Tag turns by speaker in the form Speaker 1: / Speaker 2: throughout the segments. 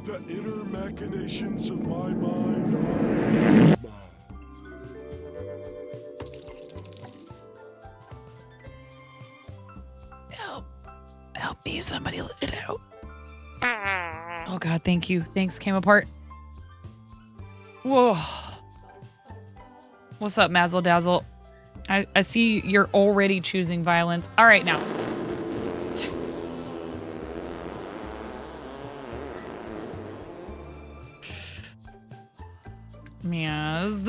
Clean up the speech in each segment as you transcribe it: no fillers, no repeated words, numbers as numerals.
Speaker 1: The inner machinations of my mind are...
Speaker 2: Help me, somebody let it out. Oh God, thank you. Thanks, came apart. Whoa. What's up, Mazzle Dazzle? I see you're already choosing violence. All right, now. Yes.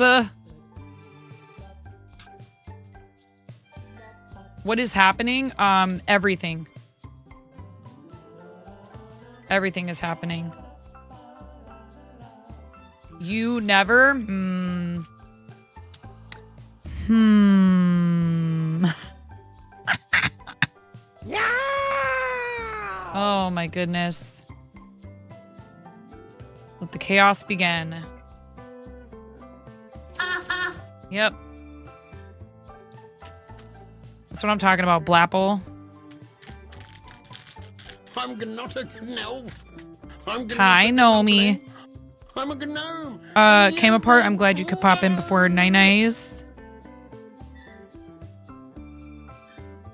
Speaker 2: What is happening? Everything. Everything is happening. You never? Yeah. Oh my goodness. Let the chaos begin. Yep. That's what I'm talking about, Blapple.
Speaker 1: I'm not a elf.
Speaker 2: Hi, Nomi.
Speaker 1: I'm a gnome.
Speaker 2: Came apart. I'm glad you could pop in before Nice.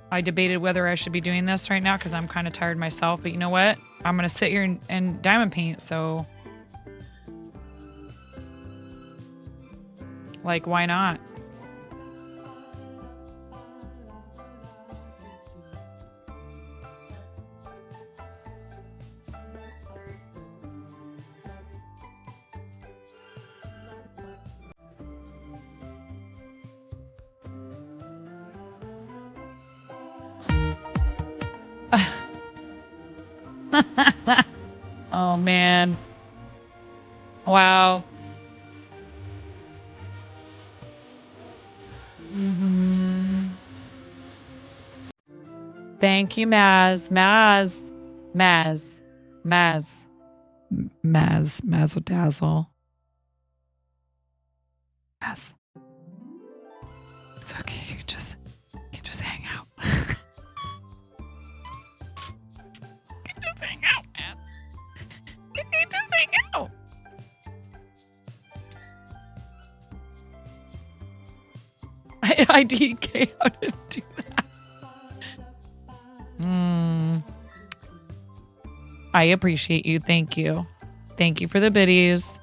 Speaker 2: I debated whether I should be doing this right now because I'm kind of tired myself. But you know what? I'm going to sit here and diamond paint. So, like, why not? Oh, man. Wow. Thank you, Maz. Mazzle Dazzle. Maz. It's okay. You can just hang out. You can just hang out, man. You can just hang out. I DK how to do that. I appreciate you. Thank you. Thank you for the biddies.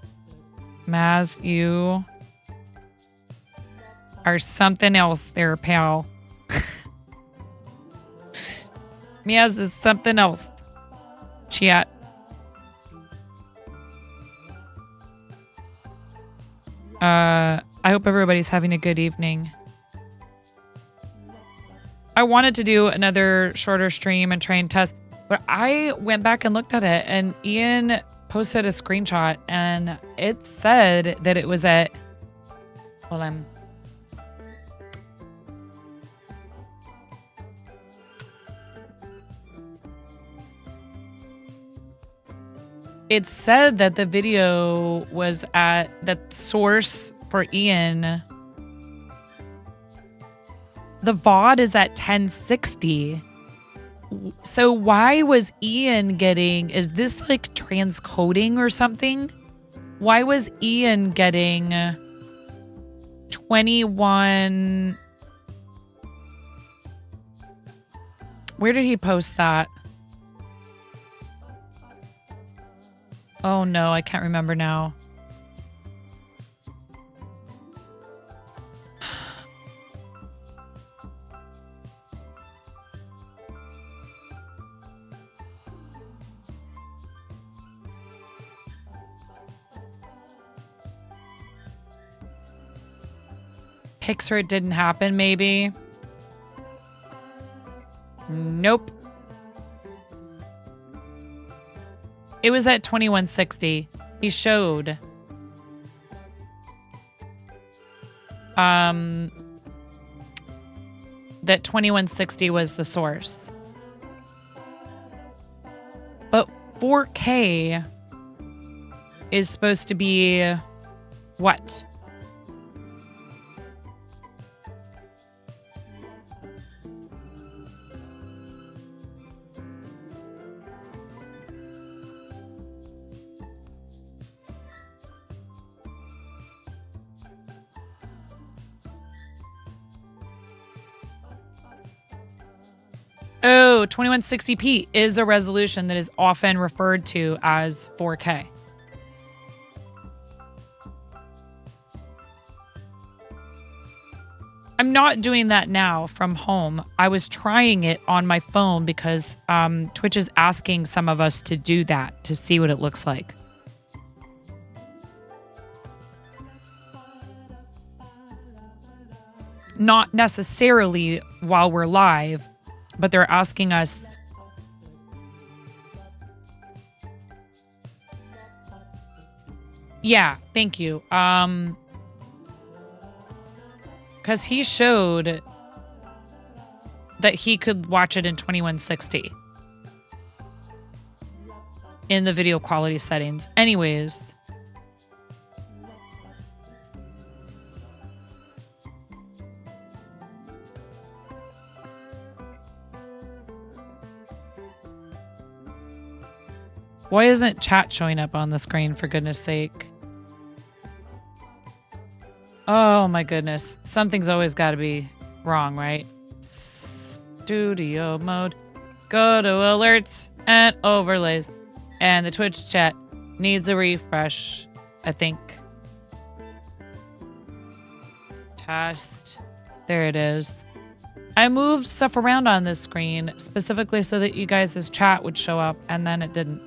Speaker 2: Maz, you are something else there, pal. Maz is something else. Chat. I hope everybody's having a good evening. I wanted to do another shorter stream and try and test, but I went back and looked at it, and Ian posted a screenshot, and it said that it was at... Hold on. It said that the video was at the source for Ian. The VOD is at 1060. So why was Ian getting... Is this like transcoding or something? Why was Ian getting 21... Where did he post that? Oh no, I can't remember now. Pixar, it didn't happen, maybe. Nope. It was at 2160. He showed. That 2160 was the source. But 4K is supposed to be what? Oh, 2160p is a resolution that is often referred to as 4K. I'm not doing that now from home. I was trying it on my phone because Twitch is asking some of us to do that to see what it looks like. Not necessarily while we're live, but they're asking us. Yeah, thank you. Because he showed that he could watch it in 2160 in the video quality settings. Anyways. Why isn't chat showing up on the screen, for goodness sake? Oh my goodness. Something's always got to be wrong, right? Studio mode. Go to alerts and overlays. And the Twitch chat needs a refresh, I think. Test. There it is. I moved stuff around on this screen specifically so that you guys' chat would show up, and then it didn't.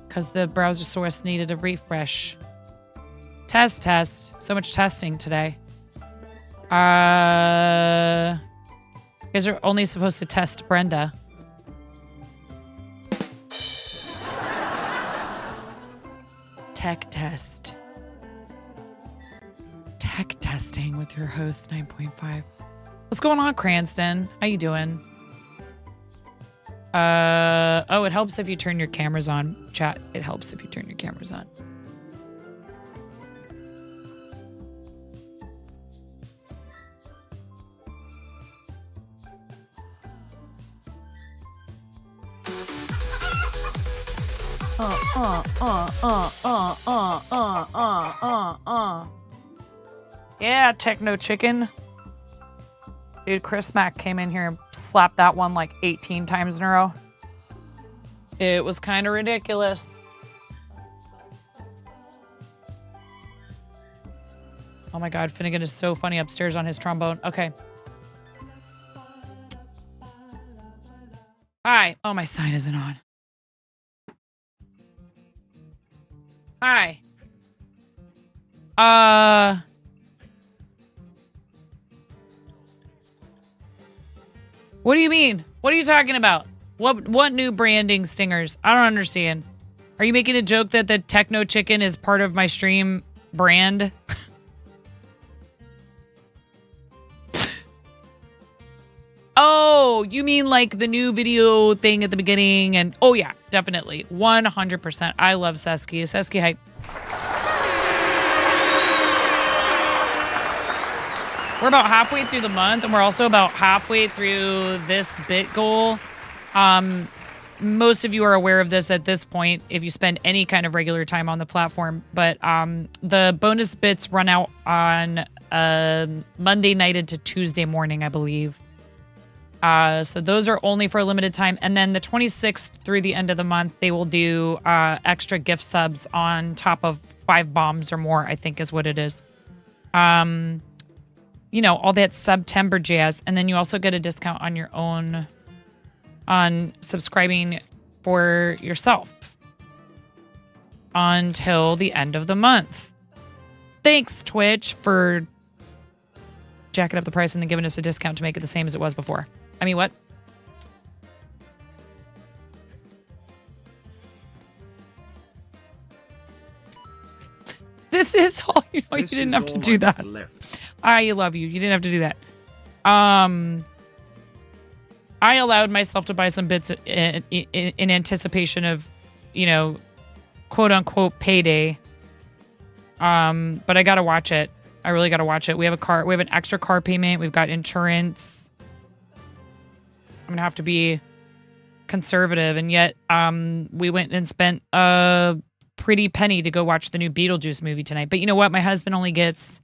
Speaker 2: Because the browser source needed a refresh. Test. So much testing today. You guys are only supposed to test Brenda. Tech test. Tech testing with your host 9.5. What's going on, Cranston? How you doing? Oh, it helps if you turn your cameras on. Chat, it helps if you turn your cameras on. Yeah, Techno Chicken. Dude, Chris Mack came in here and slapped that one like 18 times in a row. It was kind of ridiculous. Oh my God, Finnegan is so funny upstairs on his trombone. Okay. Hi. Oh, my sign isn't on. Hi. What do you mean? What are you talking about? What new branding stingers? I don't understand. Are you making a joke that the Techno Chicken is part of my stream brand? Oh, you mean like the new video thing at the beginning? And oh yeah, definitely. 100%. I love Sesky. Sesky hype. We're about halfway through the month, and we're also about halfway through this bit goal. Most of you are aware of this at this point if you spend any kind of regular time on the platform, but the bonus bits run out on Monday night into Tuesday morning, I believe. So those are only for a limited time. And then the 26th through the end of the month, they will do extra gift subs on top of 5 bombs or more, I think is what it is. You know, all that September jazz. And then you also get a discount on your own, on subscribing for yourself until the end of the month. Thanks, Twitch, for jacking up the price and then giving us a discount to make it the same as it was before. I mean, what? This is all, you know, you didn't have to do that. I love you. You didn't have to do that. I allowed myself to buy some bits in anticipation of, you know, quote unquote payday. But I got to watch it. I really got to watch it. We have an extra car payment. We've got insurance. I'm going to have to be conservative. And yet, we went and spent a pretty penny to go watch the new Beetlejuice movie tonight. But you know what? My husband only gets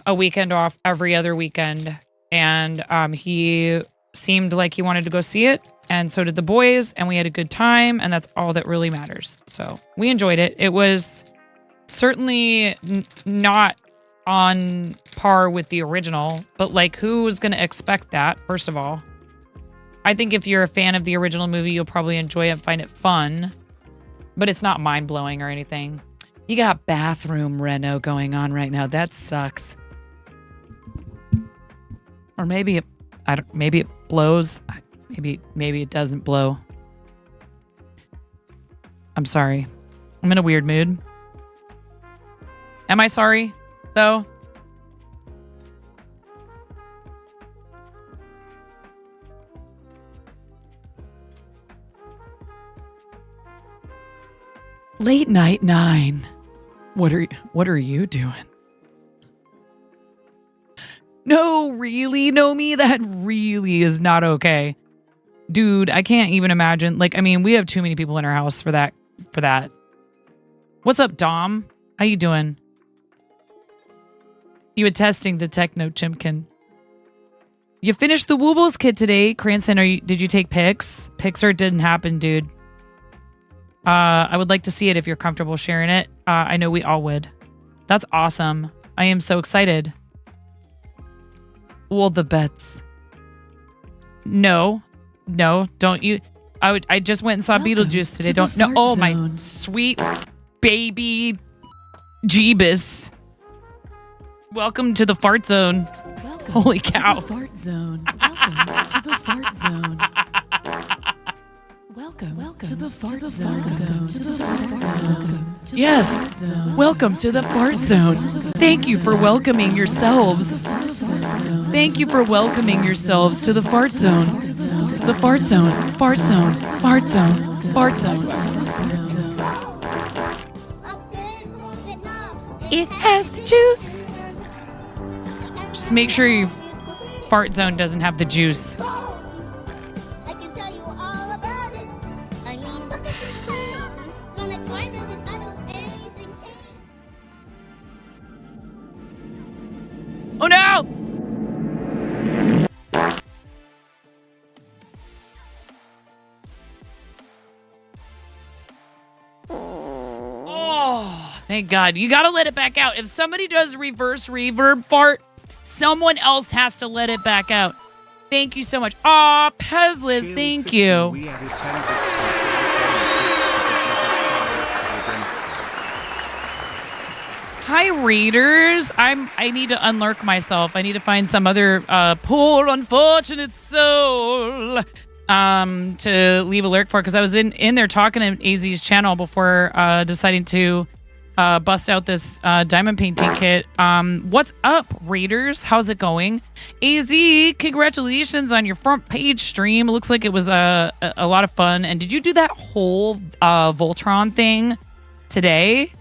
Speaker 2: a weekend off every other weekend. And he seemed like he wanted to go see it, and so did the boys, and we had a good time, and that's all that really matters. So we enjoyed it. It was certainly not on par with the original, but like, who was going to expect that, first of all? I think if you're a fan of the original movie, you'll probably enjoy it and find it fun, but it's not mind-blowing or anything. You got bathroom reno going on right now. That sucks. Or maybe it, maybe it blows. Maybe it doesn't blow. I'm sorry. I'm in a weird mood. Am I sorry, though? Late night 9. What are you doing? No, really, Nomi? That really is not okay. Dude, I can't even imagine. Like, I mean, we have too many people in our house for that. What's up, Dom? How you doing? You attesting the techno chimkin. You finished the Woobles kit today, Cranston. Did you take pics? Pixar didn't happen, dude. I would like to see it if you're comfortable sharing it. I know we all would. That's awesome. I am so excited. Well, the bets. No, don't you? I just went and saw Beetlejuice today. Don't no. Oh, my sweet baby Jeebus. Welcome to the fart zone.
Speaker 3: Welcome
Speaker 2: Holy cow.
Speaker 3: To the fart zone. Welcome to the fart zone. Welcome to the fart zone.
Speaker 2: Yes. Welcome to the fart zone. Thank you for welcoming yourselves. Thank you for welcoming yourselves to the fart zone. The fart zone. Fart zone. Fart zone. Fart zone. It has the juice. Just make sure your fart zone doesn't have the juice.
Speaker 4: I can tell you all about it. I mean, look at this thing. So next time there's a title anything.
Speaker 2: Oh no! Oh, thank God. You gotta let it back out. If somebody does reverse reverb fart, someone else has to let it back out. Thank you so much. Aw, Pezlis, thank you. Hi, readers. I need to unlurk myself. I need to find some other poor unfortunate soul to leave a lurk for, because I was in there talking to AZ's channel before deciding to bust out this diamond painting kit. What's up, readers? How's it going? AZ, congratulations on your front page stream. It looks like it was a lot of fun. And did you do that whole Voltron thing today?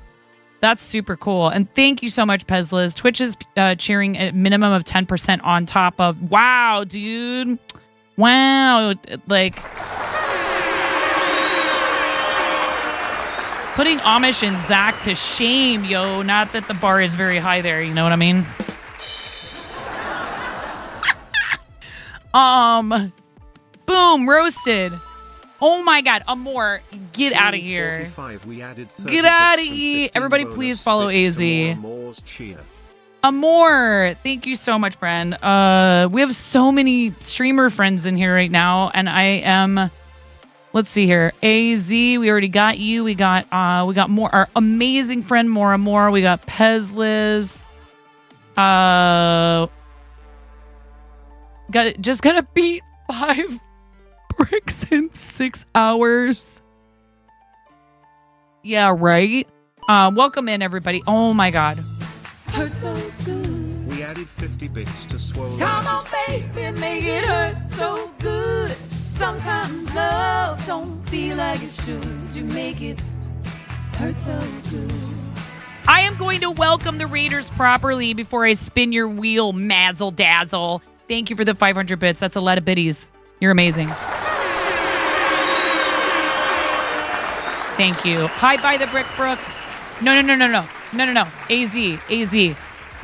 Speaker 2: That's super cool. And thank you so much, Pezlis. Twitch is cheering a minimum of 10% on top of... Wow, dude. Wow. Like... Putting Amish and Zach to shame, yo. Not that the bar is very high there, you know what I mean? Boom, roasted. Oh my God, Amor, get out of here. Get out of here. Everybody please follow AZ. Amor, thank you so much, friend. We have so many streamer friends in here right now, and I am... Let's see here. AZ, we already got you. We got more. Our amazing friend Mora Moore. We got Pezlis. Just gonna beat 5 bricks in 6 hours. Yeah, right. Welcome in, everybody. Oh my God.
Speaker 3: Hurt so good.
Speaker 5: We added 50 bits to swallow.
Speaker 3: Come on, baby, make it hurt so good. Sometimes love don't feel like it should. You make it hurt so good.
Speaker 2: I am going to welcome the readers properly before I spin your wheel, Mazzle Dazzle. Thank you for the 500 bits. That's a lot of biddies. You're amazing. Thank you. Hi, by the Brick Brook. No. AZ.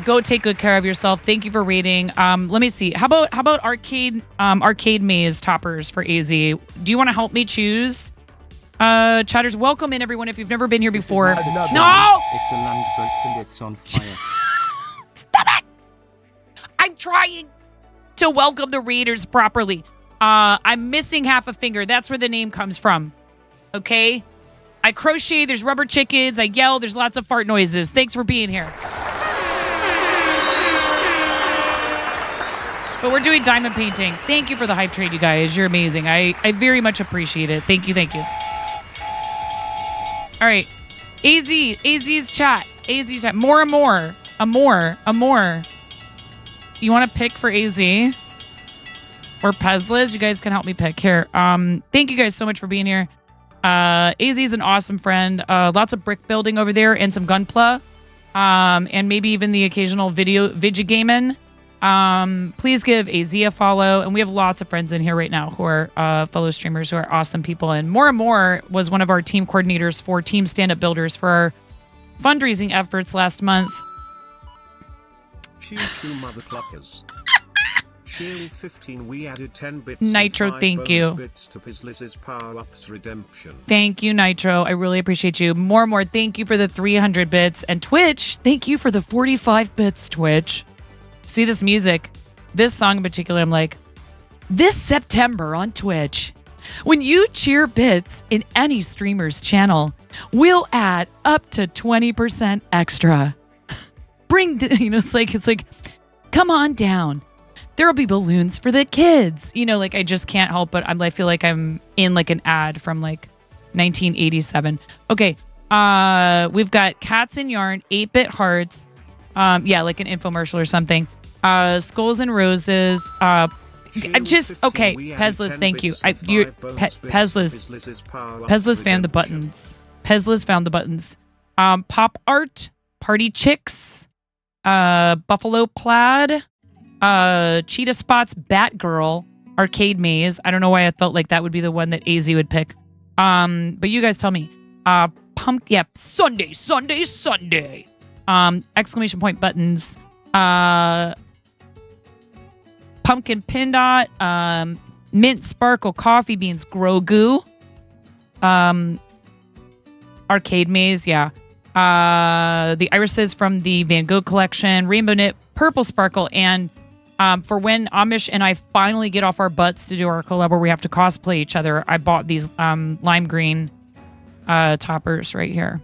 Speaker 2: Go take good care of yourself. Thank you for reading. Let me see. How about arcade maze toppers for AZ? Do you want to help me choose? Chatters, welcome in everyone if you've never been here before. No!
Speaker 5: It's a land boat and it's on fire.
Speaker 2: Stop it! I'm trying to welcome the readers properly. I'm missing half a finger. That's where the name comes from. Okay? I crochet, there's rubber chickens, I yell, there's lots of fart noises. Thanks for being here. But we're doing diamond painting. Thank you for the hype trade, you guys. You're amazing. I very much appreciate it. Thank you, thank you. All right. AZ's chat. AZ's chat. More and more. A more. You want to pick for AZ? Or Pezlas? You guys can help me pick. Here. Thank you guys so much for being here. AZ is an awesome friend. Lots of brick building over there and some gunpla. And maybe even the occasional video gaming. Please give AZ a follow. And we have lots of friends in here right now who are fellow streamers who are awesome people. And More was one of our team coordinators for Team Stand-Up Builders for our fundraising efforts last month.
Speaker 5: Choo mother cluckers. Cheering 15, we added 10 bits.
Speaker 2: Nitro, thank you.
Speaker 5: Bits to Pizliz's power-ups redemption.
Speaker 2: Thank you, Nitro. I really appreciate you. More, thank you for the 300 bits. And Twitch, thank you for the 45 bits, Twitch. See this music, this song in particular, I'm like, this September on Twitch, when you cheer bits in any streamer's channel, we'll add up to 20% extra. It's like, come on down. There'll be balloons for the kids. I just can't help but I feel like I'm in like an ad from like 1987. Okay. We've got Cats and Yarn, 8-bit hearts. Like an infomercial or something. Skulls and Roses. Pezlas, thank you. Pezlas found the buttons. Pezlas found the buttons. Pop art, Party Chicks, Buffalo Plaid, Cheetah Spots, Batgirl, Arcade Maze. I don't know why I felt like that would be the one that AZ would pick. But you guys tell me. Sunday. Exclamation point buttons. Pumpkin Pin Dot. Mint Sparkle Coffee Beans Grogu. Arcade Maze, yeah. The irises from the Van Gogh collection. Rainbow Knit, Purple Sparkle, and for when Amish and I finally get off our butts to do our collab where we have to cosplay each other, I bought these lime green toppers right here.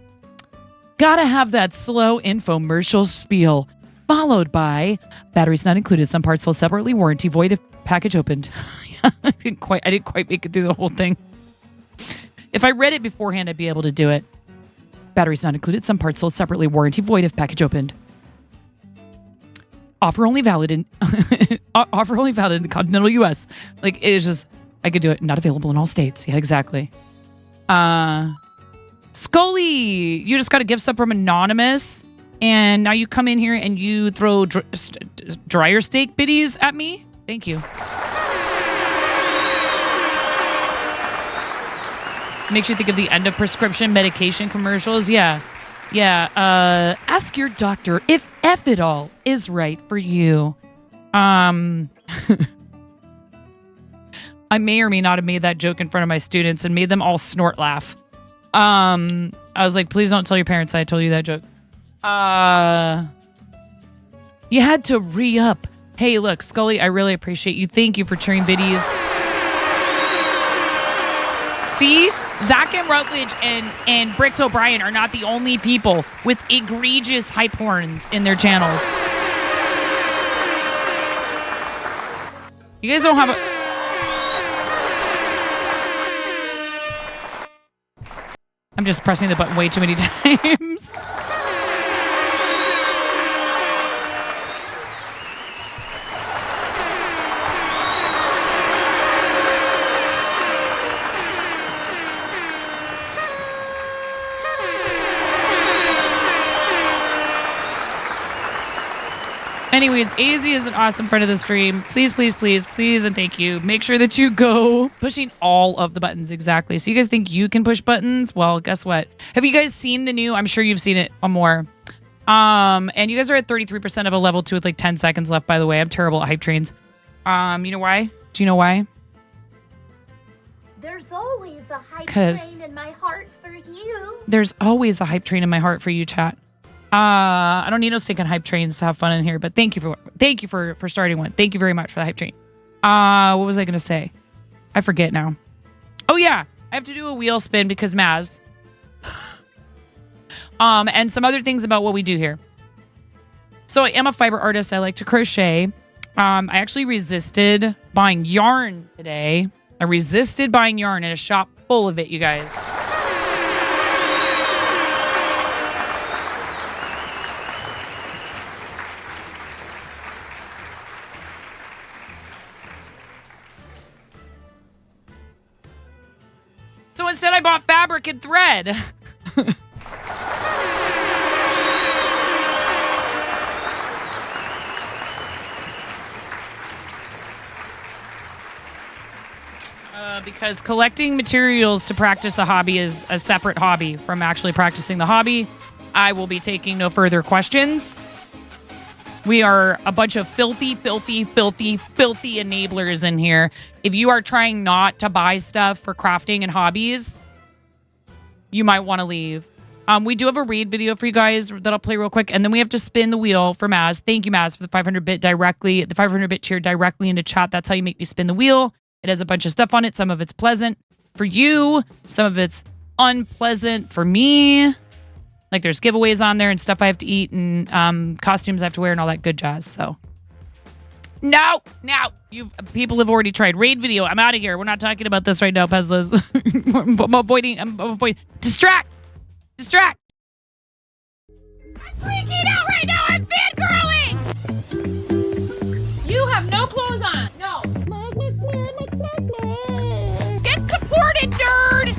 Speaker 2: Gotta have that slow infomercial spiel, followed by batteries not included, some parts sold separately, warranty void if package opened. I didn't quite make it through the whole thing. If I read it beforehand, I'd be able to do it. Batteries not included, some parts sold separately, warranty void if package opened. Offer only valid in the continental US. Like, it's just, I could do it. Not available in all states. Yeah, exactly. Scully, you just got a gift sub from Anonymous, and now you come in here and you throw dryer steak biddies at me. Thank you. Makes you think of the end of prescription medication commercials. Yeah. Ask your doctor if Effidol is right for you. I may or may not have made that joke in front of my students and made them all snort laugh. I was like, please don't tell your parents I told you that joke. You had to re-up. Hey, look, Scully, I really appreciate you. Thank you for cheering biddies. See? Zach and Rutledge and Brix O'Brien are not the only people with egregious hype horns in their channels. You guys don't have a... I'm just pressing the button way too many times. Anyways, AZ is an awesome friend of the stream. Please, and thank you. Make sure that you go pushing all of the buttons exactly. So you guys think you can push buttons? Well, guess what? Have you guys seen the new, I'm sure you've seen it on more, And you guys are at 33% of a level 2 with like 10 seconds left, by the way. I'm terrible at hype trains. You know why? Do you know why?
Speaker 4: There's always a hype
Speaker 2: 'Cause-
Speaker 4: train in my heart for you.
Speaker 2: There's always a hype train in my heart for you, chat. I don't need no stinking hype trains to have fun in here, but thank you for starting one. Thank you very much for the hype train. What was I gonna say? I forget now. Oh yeah, I have to do a wheel spin because Maz. And some other things about what we do here. So I am a fiber artist. I like to crochet. I actually resisted buying yarn today. I resisted buying yarn in a shop full of it, you guys. So instead I bought fabric and thread. Because collecting materials to practice a hobby is a separate hobby from actually practicing the hobby. I will be taking no further questions. We are a bunch of filthy enablers in here. If you are trying not to buy stuff for crafting and hobbies, you might want to leave. We do have a read video for you guys that I'll play real quick, and then we have to spin the wheel for Maz. Thank you, Maz, for the 500-bit cheer directly into chat. That's how you make me spin the wheel. It has a bunch of stuff on it. Some of it's pleasant for you. Some of it's unpleasant for me. Like there's giveaways on there and stuff I have to eat and costumes I have to wear and all that good jazz. So no, people have already tried. Raid video. I'm out of here. We're not talking about this right now, Pezlas. I'm avoiding. Distract. I'm freaking out right now. I'm fangirling. You have no clothes on. No. Get supported, nerd.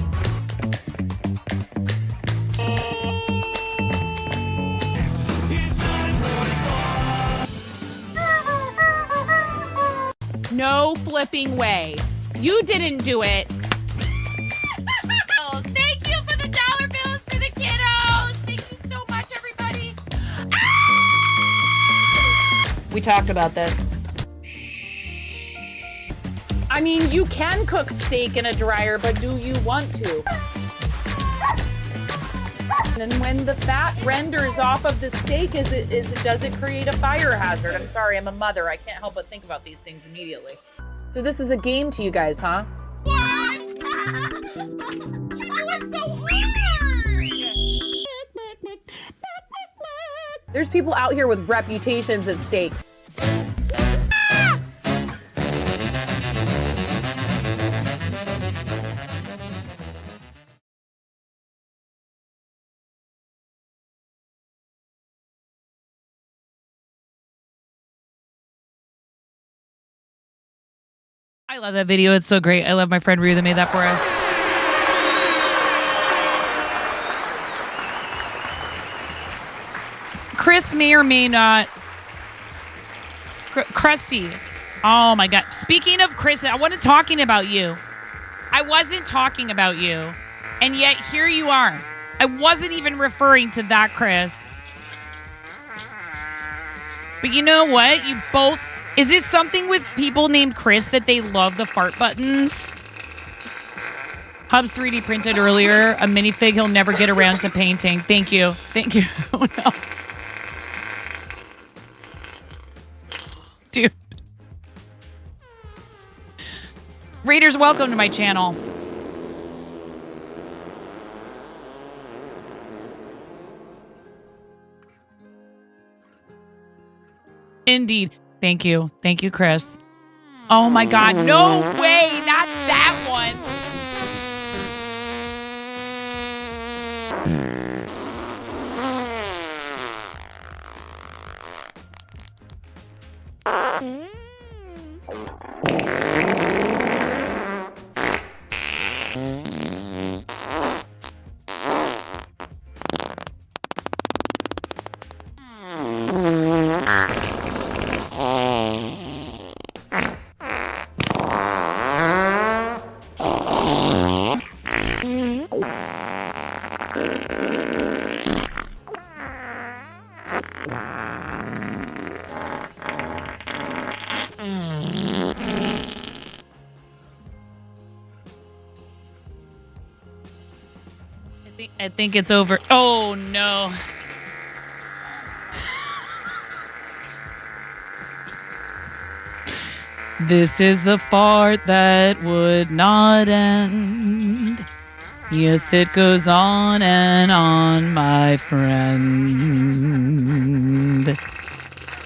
Speaker 2: No flipping way. You didn't do it. Thank you for the dollar bills for the kiddos. Thank you so much, everybody. We talked about this. I mean, you can cook steak in a dryer, but do you want to? And when the fat renders off of the steak, does it create a fire hazard? I'm sorry, I'm a mother. I can't help but think about these things immediately. So this is a game to you guys, huh? What? You're doing so hard! There's people out here with reputations at stake. I love that video. It's so great. I love my friend Rue that made that for us. Chris may or may not. Krusty. Oh my God. Speaking of Chris, I wasn't talking about you. And yet here you are. I wasn't even referring to that Chris. But you know what? You both... Is it something with people named Chris that they love the fart buttons? Hubs 3D printed earlier a minifig he'll never get around to painting. Thank you. Oh, no. Dude. Raiders, welcome to my channel. Indeed. Thank you, Chris. Oh my God, no way, not that one. I think it's over. Oh, no. This is the fart that would not end. Yes, it goes on and on, my friend.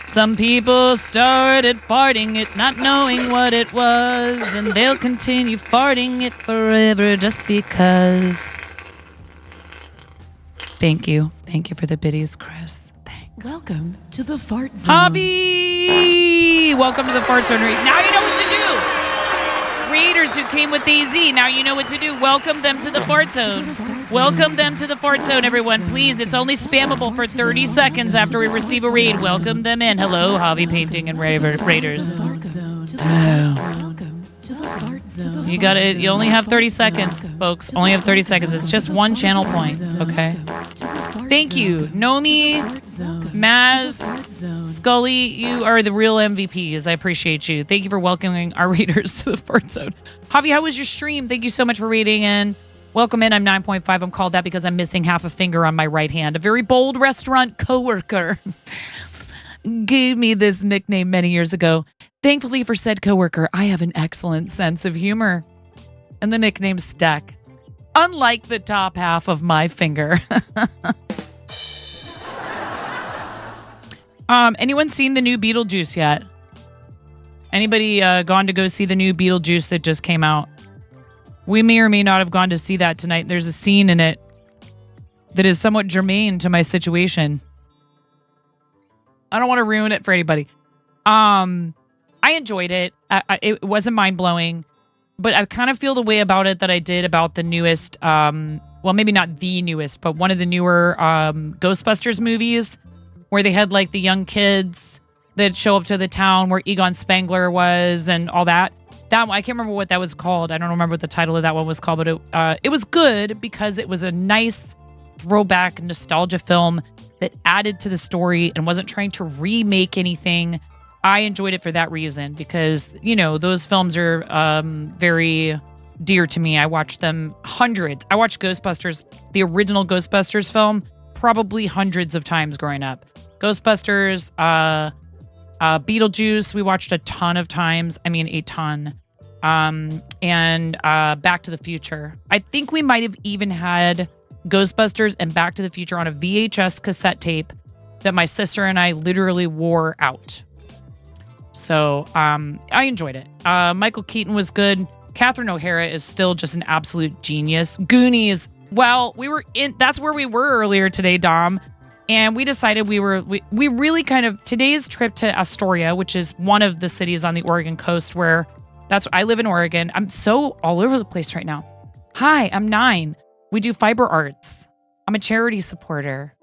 Speaker 2: Some people started farting it, not knowing what it was, and they'll continue farting it forever just because. Thank you. Thank you for the biddies, Chris. Thanks.
Speaker 3: Welcome to the fart zone.
Speaker 2: Hobby! Welcome to the fart zone. Now you know what to do. Readers who came with AZ, now you know what to do. Welcome them to the fart zone. Welcome them to the fart zone, everyone. Please, it's only spammable for 30 seconds after we receive a read. Welcome them in. Hello, hobby painting and raiders. Hello. You got it. You only have 30 seconds, folks. Only have 30 seconds. It's just one channel point, okay? Thank you. Nomi, Maz, Scully, you are the real MVPs. I appreciate you. Thank you for welcoming our readers to the fart zone. Javi, how was your stream? Thank you so much for reading in. Welcome in. I'm 9.5. I'm called that because I'm missing half a finger on my right hand. A very bold restaurant coworker gave me this nickname many years ago. Thankfully for said coworker, I have an excellent sense of humor. And the nickname stuck. Unlike the top half of my finger. Anyone seen the new Beetlejuice yet? Anybody gone to go see the new Beetlejuice that just came out? We may or may not have gone to see that tonight. There's a scene in it that is somewhat germane to my situation. I don't want to ruin it for anybody. I enjoyed it. It wasn't mind-blowing, but I kind of feel the way about it that I did about the newest, well, maybe not the newest, but one of the newer Ghostbusters movies where they had like the young kids that show up to the town where Egon Spengler was and all that. That I can't remember what that was called. I don't remember what the title of that one was called, but it was good because it was a nice throwback nostalgia film that added to the story and wasn't trying to remake anything. I enjoyed it for that reason because, you know, those films are very dear to me. I watched them hundreds. I watched Ghostbusters, the original Ghostbusters film, probably hundreds of times growing up. Ghostbusters, Beetlejuice, we watched a ton of times. I mean, a ton. And Back to the Future. I think we might have even had Ghostbusters and Back to the Future on a VHS cassette tape that my sister and I literally wore out. So I enjoyed it. Michael Keaton was good. Catherine O'Hara is still just an absolute genius. Goonies. Well, that's where we were earlier today, Dom. And we decided we really kind of, today's trip to Astoria, which is one of the cities on the Oregon coast where I live in Oregon. I'm so all over the place right now. Hi, I'm 9. We do fiber arts. I'm a charity supporter,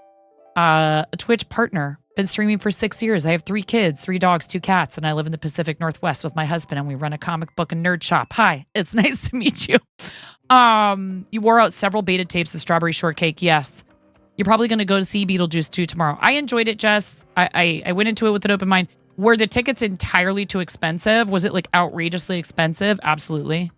Speaker 2: a Twitch partner. Been streaming for 6 years. I have 3 kids, 3 dogs, 2 cats, and I live in the Pacific Northwest with my husband, and we run a comic book and nerd shop. Hi, it's nice to meet you. You wore out several beta tapes of Strawberry Shortcake. Yes. You're probably going to go to see Beetlejuice 2 tomorrow. I enjoyed it, Jess. I went into it with an open mind. Were the tickets entirely too expensive? Was it like outrageously expensive? Absolutely.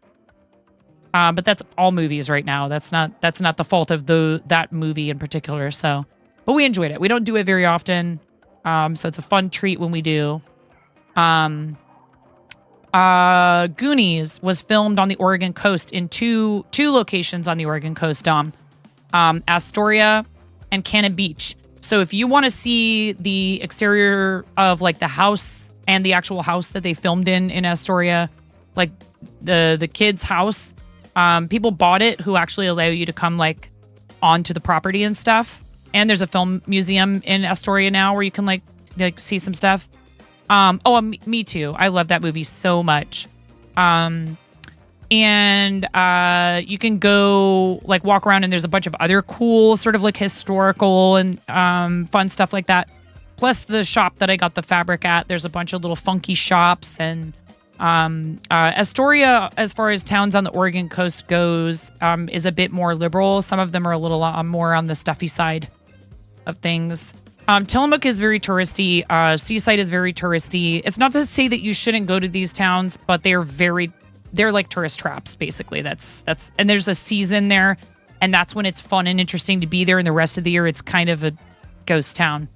Speaker 2: But that's all movies right now. That's not the fault of that movie in particular. So, but we enjoyed it. We don't do it very often. So it's a fun treat when we do. Goonies was filmed on the Oregon coast in two locations on the Oregon coast, Dom. Astoria and Cannon Beach. So if you want to see the exterior of like the house and the actual house that they filmed in Astoria, like the kids' house, people bought it who actually allow you to come like onto the property and stuff. And there's a film museum in Astoria now where you can like see some stuff. Me too. I love that movie so much. And you can go like walk around and there's a bunch of other cool sort of like historical and fun stuff like that. Plus the shop that I got the fabric at, there's a bunch of little funky shops. And Astoria, as far as towns on the Oregon coast goes, is a bit more liberal. Some of them are a little more on the stuffy side of things. Tillamook is very touristy. Seaside is very touristy. It's not to say that you shouldn't go to these towns, but they're like tourist traps, basically. That's and there's a season there. And that's when it's fun and interesting to be there. And the rest of the year, it's kind of a ghost town.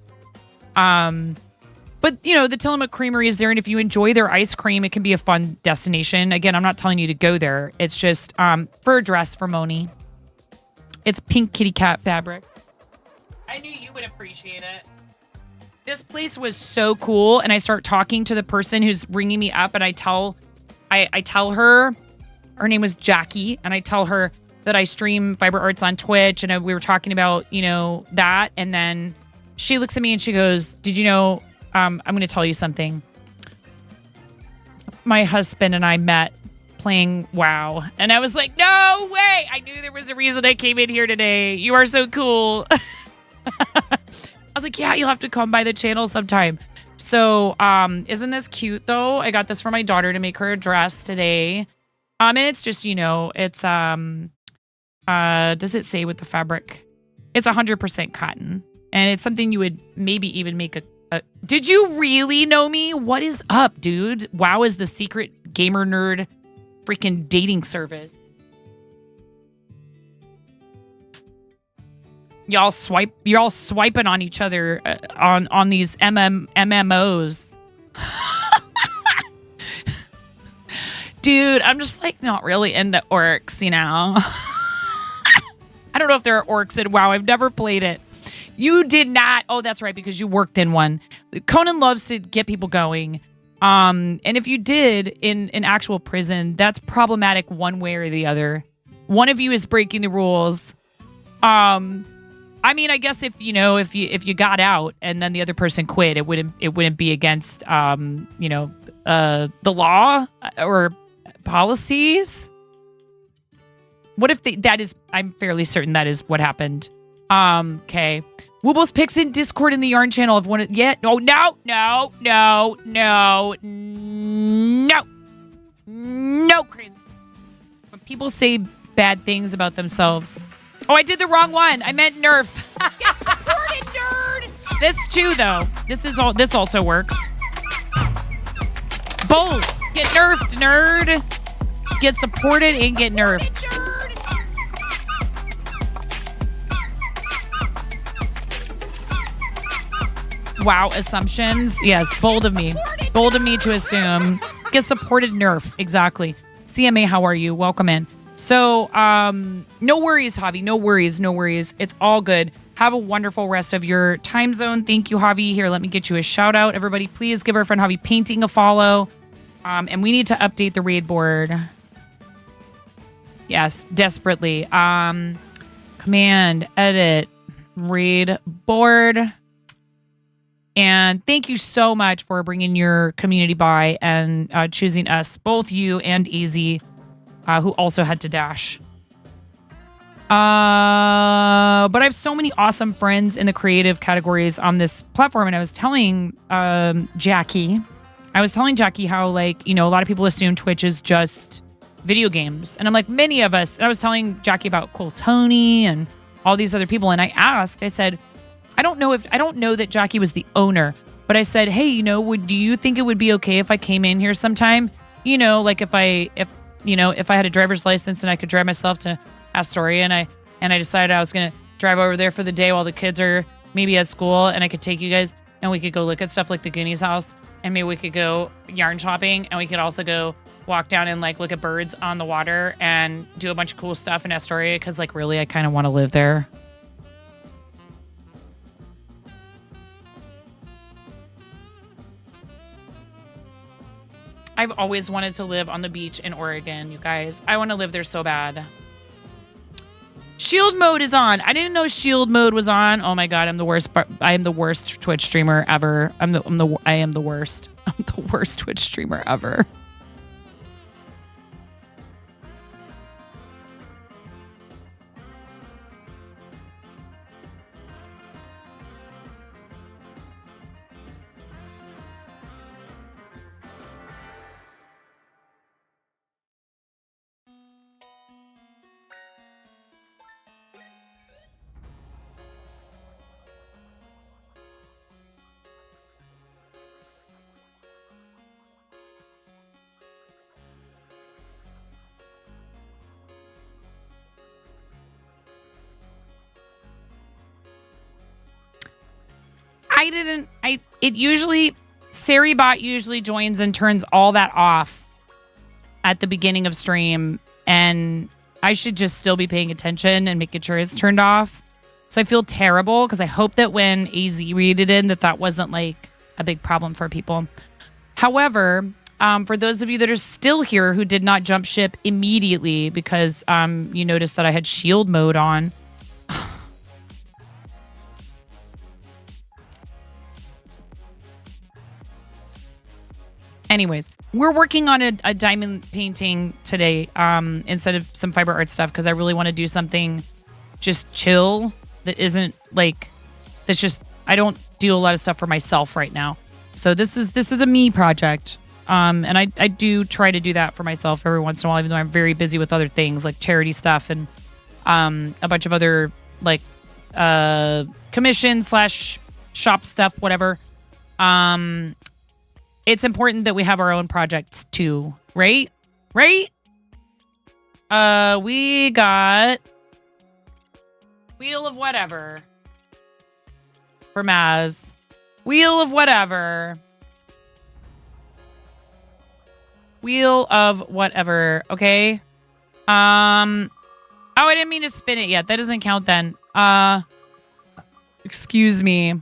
Speaker 2: But, the Tillamook Creamery is there. And if you enjoy their ice cream, it can be a fun destination. Again, I'm not telling you to go there. It's just for a dress for Moni. It's pink kitty cat fabric. I knew you would appreciate it. This place was so cool. And I start talking to the person who's ringing me up. And I tell her, her name was Jackie. And I tell her that I stream Fiber Arts on Twitch. And we were talking about, that. And then she looks at me and she goes, did you know, I'm going to tell you something. My husband and I met playing WoW. And I was like, no way. I knew there was a reason I came in here today. You are so cool. I was like, yeah, you'll have to come by the channel sometime. So, isn't this cute though? I got this for my daughter to make her a dress today. And it's just, it's, does it say with the fabric? It's 100% cotton. And it's something you would maybe even make a did you really know me? What is up, dude? WoW is the secret gamer nerd freaking dating service. You're all swiping on each other on these MMOs. Dude, I'm just like not really into orcs, I don't know if there are orcs in WoW. I've never played it. You did not. Oh, that's right, because you worked in one. Conan loves to get people going. And if you did in an actual prison, that's problematic one way or the other. One of you is breaking the rules. I mean, I guess if you got out and then the other person quit, it wouldn't be against the law or policies. What if I'm fairly certain that is what happened. Okay. Woobles picks in Discord in the Yarn channel of one. Yeah. No. Crazy. When people say bad things about themselves. Oh, I did the wrong one. I meant Nerf. Get supported, nerd. This too, though. This also works. Both. Get nerfed, nerd. Get supported and get nerfed. Wow, assumptions. Yes, bold of me. Bold of me to assume. Get supported, nerf. Exactly. CMA, how are you? Welcome in. So, no worries, Javi. No worries. It's all good. Have a wonderful rest of your time zone. Thank you, Javi. Here, let me get you a shout out. Everybody, please give our friend Javi Painting a follow. And we need to update the raid board. Yes, desperately. Command, edit, raid board. And thank you so much for bringing your community by and choosing us, both you and Easy, who also had to dash. But I have so many awesome friends in the creative categories on this platform. And I was telling Jackie how, like, a lot of people assume Twitch is just video games. And I'm like, many of us. And I was telling Jackie about Cole Tony and all these other people. And I said, I don't know that Jackie was the owner, but I said, hey, do you think it would be okay if I came in here sometime? Like if I had a driver's license and I could drive myself to Astoria and I decided I was going to drive over there for the day while the kids are maybe at school and I could take you guys and we could go look at stuff like the Goonies house and maybe we could go yarn shopping and we could also go walk down and like look at birds on the water and do a bunch of cool stuff in Astoria because like really I kind of want to live there. I've always wanted to live on the beach in Oregon, you guys. I want to live there so bad. Shield mode is on. I didn't know shield mode was on. Oh my god, I'm the worst. I am the worst Twitch streamer ever. I am the worst. I'm the worst Twitch streamer ever. Saribot usually joins and turns all that off at the beginning of stream, and I should just still be paying attention and making sure it's turned off. So I feel terrible because I hope that when AZ read it in, that wasn't like a big problem for people. However, for those of you that are still here who did not jump ship immediately because you noticed that I had shield mode on. Anyways, we're working on a diamond painting today instead of some fiber art stuff because I really want to do something just chill that isn't like, that's just, I don't do a lot of stuff for myself right now. So this is a me project. And I do try to do that for myself every once in a while, even though I'm very busy with other things like charity stuff and a bunch of other like commission / shop stuff, whatever. It's important that we have our own projects too, right? Right? We got Wheel of Whatever for Maz. Wheel of Whatever. Wheel of Whatever. Okay. Oh, I didn't mean to spin it yet. That doesn't count then. Excuse me.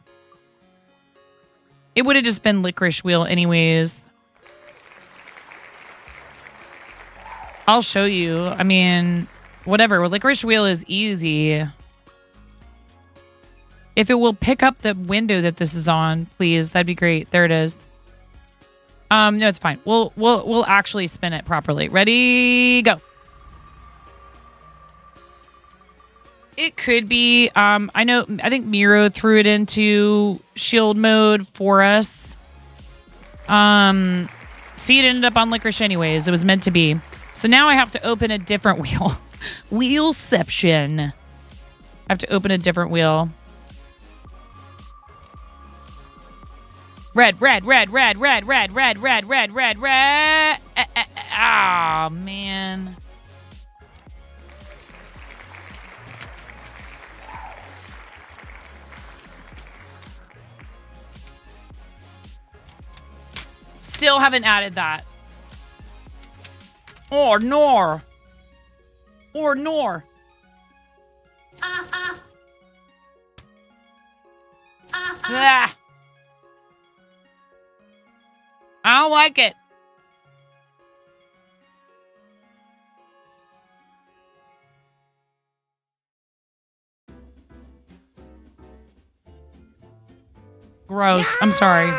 Speaker 2: It would have just been Licorice Wheel anyways. I'll show you. I mean, whatever. Licorice Wheel is easy. If it will pick up the window that this is on, please, that'd be great. There it is. No, it's fine. We'll actually spin it properly. Ready, go. It could be. I think Miro threw it into shield mode for us. See, it ended up on Licorice anyways. It was meant to be. So now I have to open a different wheel. Wheelception. I have to open a different wheel. Red. Ah, man. Still haven't added that. Or nor. Ah. I don't like it. Gross. I'm sorry.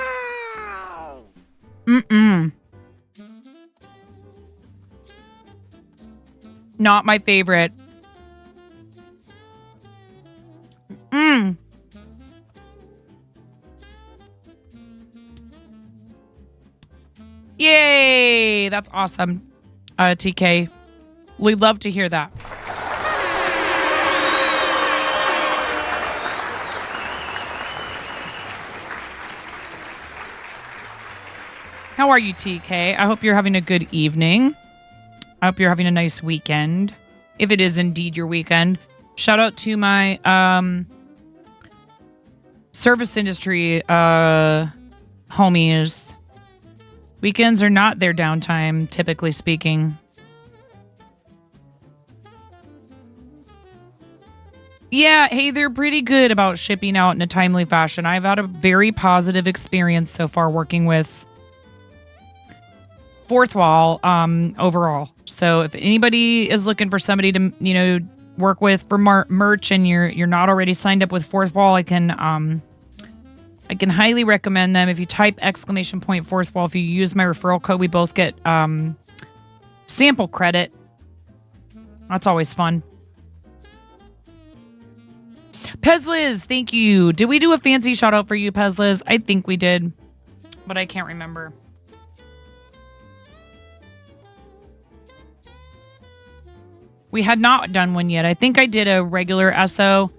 Speaker 2: Not my favorite. Yay! That's awesome. TK. We'd love to hear that. How are you, TK? I hope you're having a good evening. I hope you're having a nice weekend. If it is indeed your weekend. Shout out to my service industry homies. Weekends are not their downtime, typically speaking. Yeah, hey, they're pretty good about shipping out in a timely fashion. I've had a very positive experience so far working with Fourth Wall overall. So if anybody is looking for somebody to, work with for merch and you're not already signed up with Fourth Wall, I can highly recommend them. If you type !, Fourth Wall, if you use my referral code, we both get sample credit. That's always fun. Pezliz, thank you. Did we do a fancy shout out for you, Pezliz? I think we did, but I can't remember. We had not done one yet. I think I did a regular SO.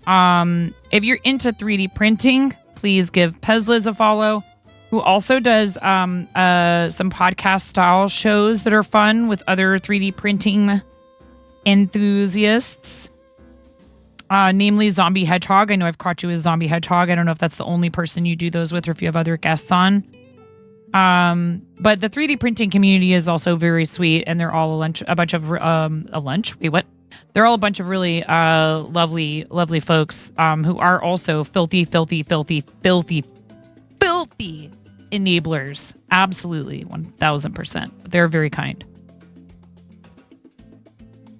Speaker 2: If you're into 3D printing, please give Pezliz a follow, who also does some podcast style shows that are fun with other 3D printing enthusiasts. namely Zombie Hedgehog. I know I've caught you as Zombie Hedgehog. I don't know if that's the only person you do those with or if you have other guests on. But the 3D printing community is also very sweet, and they're all a bunch of Wait, what? They're all a bunch of really lovely folks who are also filthy enablers. Absolutely, 1000%. They're very kind.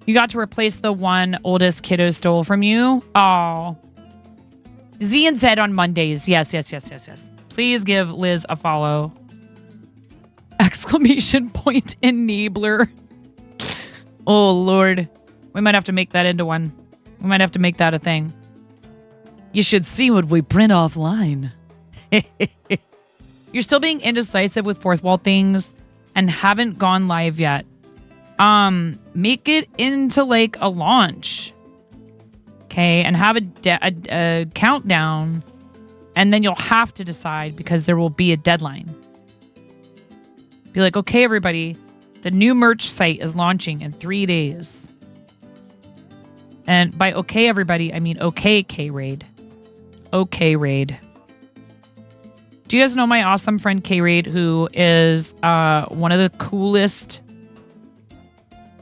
Speaker 2: You got to replace the one oldest kiddo stole from you. Oh. Z and Z on Mondays. Yes. Please give Liz a follow. Exclamation point enabler. Oh, Lord. We might have to make that into one. We might have to make that a thing. You should see what we print offline. You're still being indecisive with fourth wall things and haven't gone live yet. Make it into like a launch. Okay, and have a countdown, and then you'll have to decide because there will be a deadline. Be like, okay, everybody, the new merch site is launching in 3 days. And by okay, everybody, I mean okay, K-Raid. Okay, Raid. Do you guys know my awesome friend K-Raid, who is one of the coolest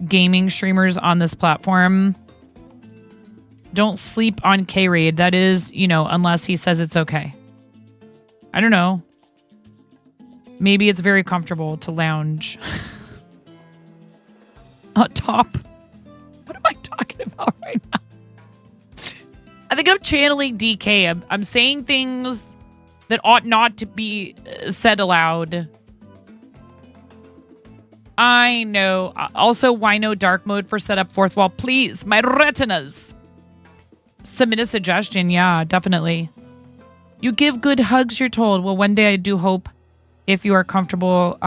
Speaker 2: gaming streamers on this platform? Don't sleep on K-Raid. That is, unless he says it's okay. I don't know. Maybe it's very comfortable to lounge on top. What am I talking about right now? I think I'm channeling DK. I'm saying things that ought not to be said aloud. I know. Also, why no dark mode for setup fourth wall? Please, my retinas. Submit a suggestion. Yeah, definitely. You give good hugs, you're told. Well, one day I do hope, if you are comfortable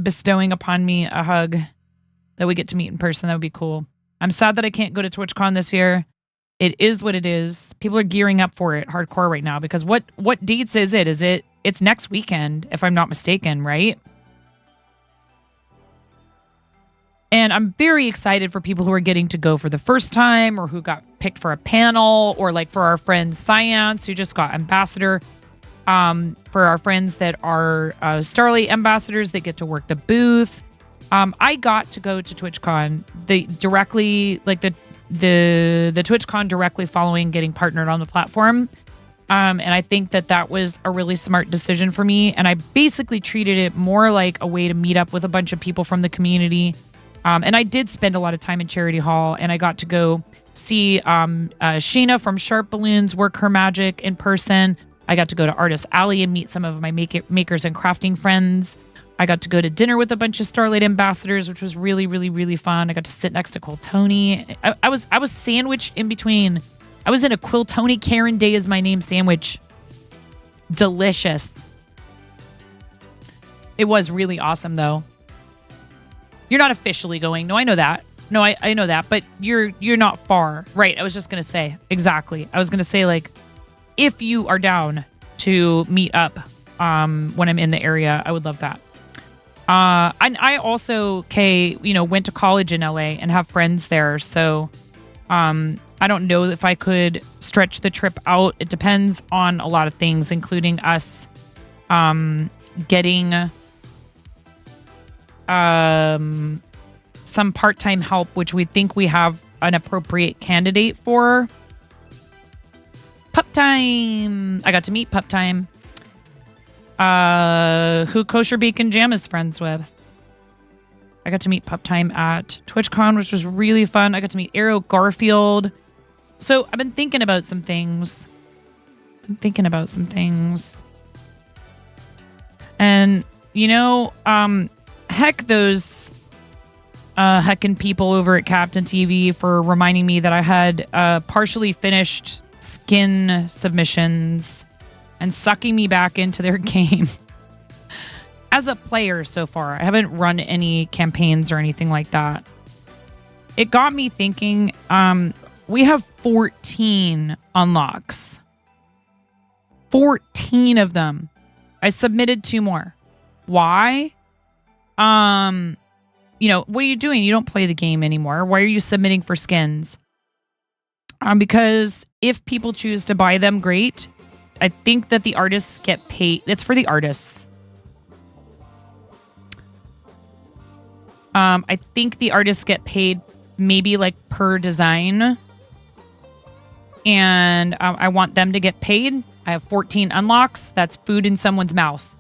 Speaker 2: bestowing upon me a hug, that we get to meet in person. That would be cool. I'm sad that I can't go to TwitchCon this year. It is what it is. People are gearing up for it hardcore right now because what dates is it? It's next weekend, if I'm not mistaken, right? And I'm very excited for people who are getting to go for the first time or who got picked for a panel, or like for our friend Science, who just got ambassador. For our friends that are Starlight ambassadors that get to work the booth. I got to go to TwitchCon. The TwitchCon directly following getting partnered on the platform. And I think that was a really smart decision for me. And I basically treated it more like a way to meet up with a bunch of people from the community. And I did spend a lot of time in Charity Hall, and I got to go see Sheena from Sharp Balloons work her magic in person. I got to go to Artist Alley and meet some of my makers and crafting friends. I got to go to dinner with a bunch of Starlight ambassadors, which was really, really, really fun. I got to sit next to Quill Tony. I was sandwiched in between. I was in a Quill Tony Karen Day is my name sandwich. Delicious. It was really awesome, though. You're not officially going. No, I know that. No, I know that. But you're not far. Right. I was just going to say. Exactly. I was going to say, like, if you are down to meet up when I'm in the area, I would love that. And I also, Kay, went to college in LA and have friends there. So I don't know if I could stretch the trip out. It depends on a lot of things, including us getting some part-time help, which we think we have an appropriate candidate for. Pup Time. I got to meet Pup Time. Who Kosher Bacon Jam is friends with. I got to meet Pup Time at TwitchCon, which was really fun. I got to meet Arrow Garfield. So I've been thinking about some things. And, heck those heckin' people over at Captain TV for reminding me that I had partially finished skin submissions and sucking me back into their game. As a player so far, I haven't run any campaigns or anything like that. It got me thinking, we have 14 unlocks. 14 of them. I submitted 2 more. Why? What are you doing? You don't play the game anymore. Why are you submitting for skins? Because if people choose to buy them, great. I think that the artists get paid. It's for the artists. I think the artists get paid maybe like per design. And I want them to get paid. I have 14 unlocks. That's food in someone's mouth.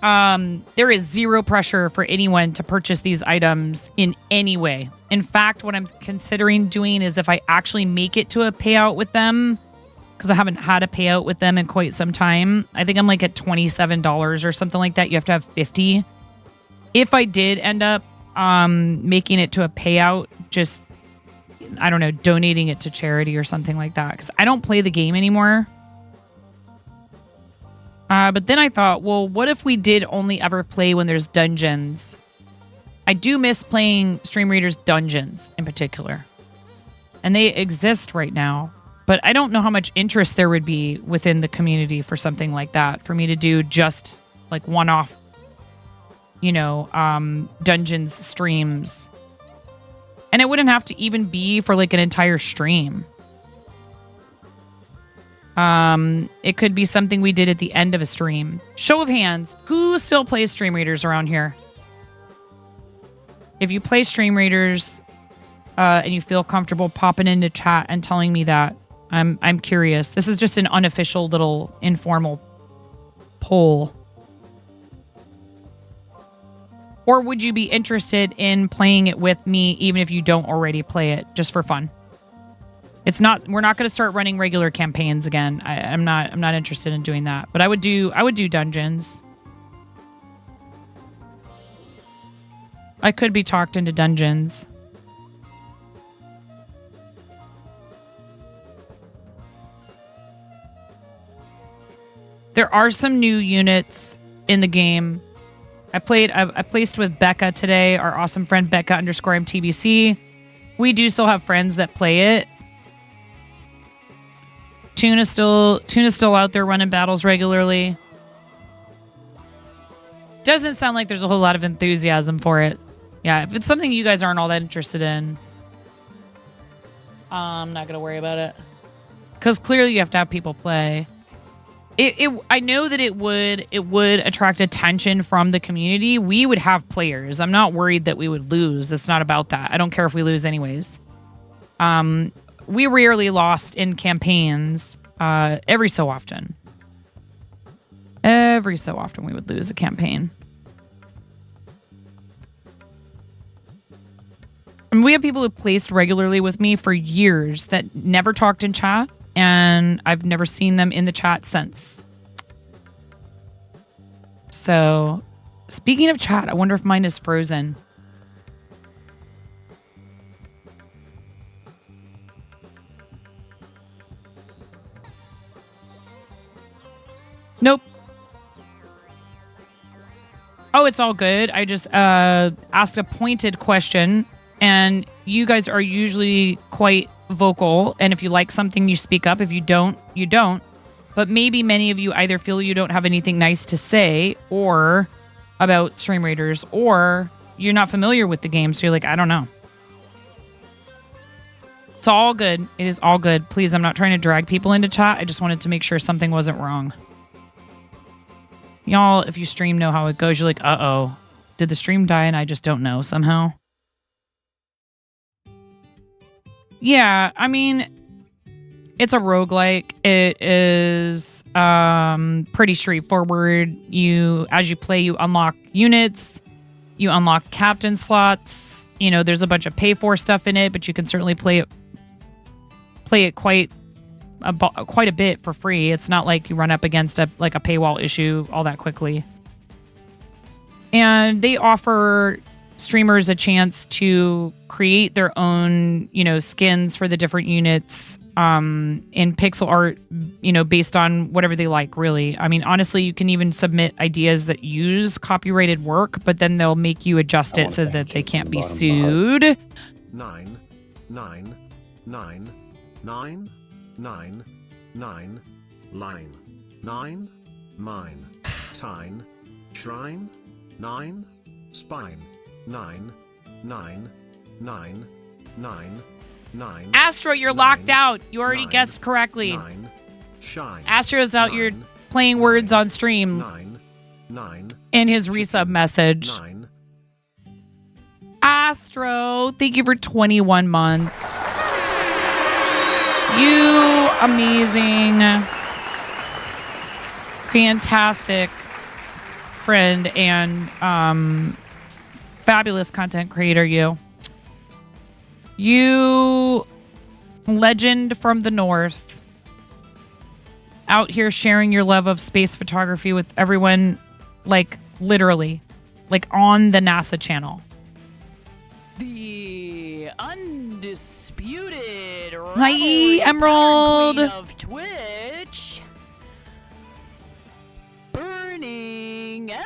Speaker 2: There is zero pressure for anyone to purchase these items in any way. In fact, what I'm considering doing is if I actually make it to a payout with them, because I haven't had a payout with them in quite some time. I think I'm like at $27 or something like that. You have to have 50. If I did end up making it to a payout, just, I don't know, donating it to charity or something like that, because I don't play the game anymore. But then I thought, well, what if we did only ever play when there's dungeons? I do miss playing Stream Reader's dungeons in particular. And they exist right now. But I don't know how much interest there would be within the community for something like that. For me to do just like one-off, dungeons streams. And it wouldn't have to even be for like an entire stream. It could be something we did at the end of a stream. Show of hands. Who still plays Stream Readers around here? If you play Stream Readers, and you feel comfortable popping into chat and telling me that, I'm curious. This is just an unofficial little informal poll. Or would you be interested in playing it with me, even if you don't already play it, just for fun? We're not going to start running regular campaigns again. I'm not interested in doing that. But I would do dungeons. I could be talked into dungeons. There are some new units in the game. I placed with Becca today, our awesome friend Becca _MTBC. We do still have friends that play it. Tuna's still out there running battles regularly. Doesn't sound like there's a whole lot of enthusiasm for it. Yeah, if it's something you guys aren't all that interested in, I'm not gonna worry about it. Because clearly you have to have people play. I know that it would attract attention from the community. We would have players. I'm not worried that we would lose. It's not about that. I don't care if we lose anyways. We rarely lost in campaigns. Every so often we would lose a campaign. And we have people who placed regularly with me for years that never talked in chat, and I've never seen them in the chat since. So, speaking of chat, I wonder if mine is frozen. Nope. Oh, it's all good. I just asked a pointed question, and you guys are usually quite vocal. And if you like something, you speak up. If you don't, you don't. But maybe many of you either feel you don't have anything nice to say or about Stream Raiders, or you're not familiar with the game, so you're like, I don't know. It's all good. It is all good. Please, I'm not trying to drag people into chat. I just wanted to make sure something wasn't wrong. Y'all, if you stream, know how it goes. You're like, uh-oh. Did the stream die and I just don't know somehow? Yeah, I mean, it's a roguelike. It is pretty straightforward. As you play, you unlock units. You unlock captain slots. There's a bunch of pay-for stuff in it, but you can certainly play it quite a bit for free. It's not like you run up against a paywall issue all that quickly. And they offer streamers a chance to create their own, skins for the different units in pixel art, based on whatever they like, really. I mean, honestly, you can even submit ideas that use copyrighted work, but then they'll make you adjust it so that they can't be sued.
Speaker 5: 9, 9, 9, 9, 9, 9, line, 9, mine, tine, shrine, 9, spine, 9, 9, 9, 9, 9.
Speaker 2: Astro, you're locked out. You already guessed correctly.
Speaker 5: 9, shine.
Speaker 2: Astro's out. You're
Speaker 5: 9,
Speaker 2: playing words on stream
Speaker 5: 9, 9,
Speaker 2: in his resub message.
Speaker 5: 9.
Speaker 2: Astro, thank you for 21 months. You amazing, fantastic friend and fabulous content creator, you legend from the north, out here sharing your love of space photography with everyone, like literally, like on the NASA channel.
Speaker 6: The undisputed
Speaker 2: Hi, Emerald.
Speaker 6: queen of Twitch, Burning Emerald.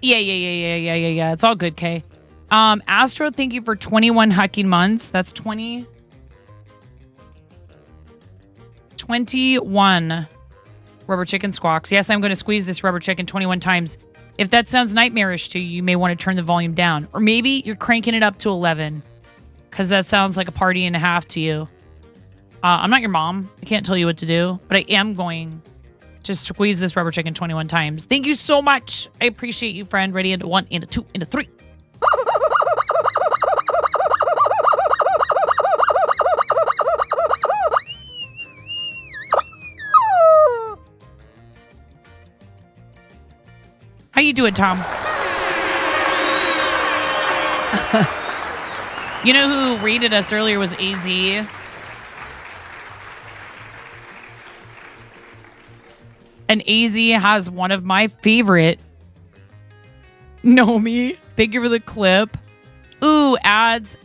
Speaker 2: Yeah. It's all good, Kay. Astro, thank you for 21 hucking months. That's 21 rubber chicken squawks. Yes, I'm going to squeeze this rubber chicken 21 times. If that sounds nightmarish to you, you may want to turn the volume down. Or maybe you're cranking it up to 11 because that sounds like a party and a half to you. I'm not your mom. I can't tell you what to do, but I am going to squeeze this rubber chicken 21 times. Thank you so much. I appreciate you, friend. Ready into 1, into 2, into 3. How you doing, Tom? You know who rated us earlier was AZ. And AZ has one of my favorite. Nomi, thank you for the clip. Ooh, ads.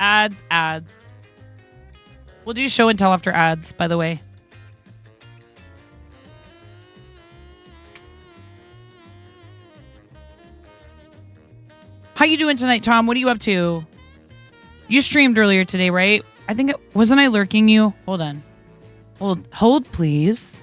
Speaker 2: We'll do show and tell after ads, by the way. How you doing tonight, Tom? What are you up to? You streamed earlier today, right? I think wasn't I lurking you? Hold on. Hold, please.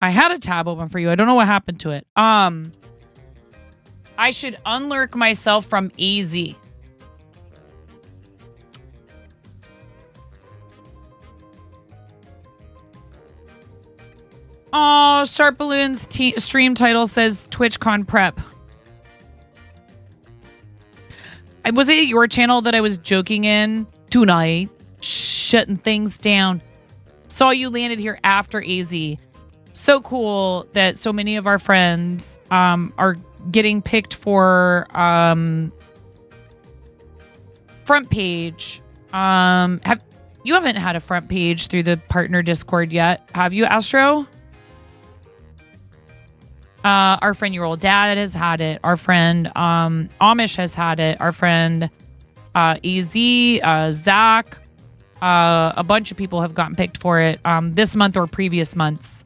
Speaker 2: I had a tab open for you. I don't know what happened to it. I should unlurk myself from AZ. Oh, Sharp Balloon's stream title says TwitchCon Prep. Was it your channel that I was joking in tonight? Shutting things down. Saw you landed here after AZ. So cool that so many of our friends are getting picked for front page. You haven't had a front page through the partner Discord yet, have you, Astro? Our friend Your Old Dad has had it. Our friend Amish has had it. Our friend EZ, Zach, a bunch of people have gotten picked for it this month or previous months.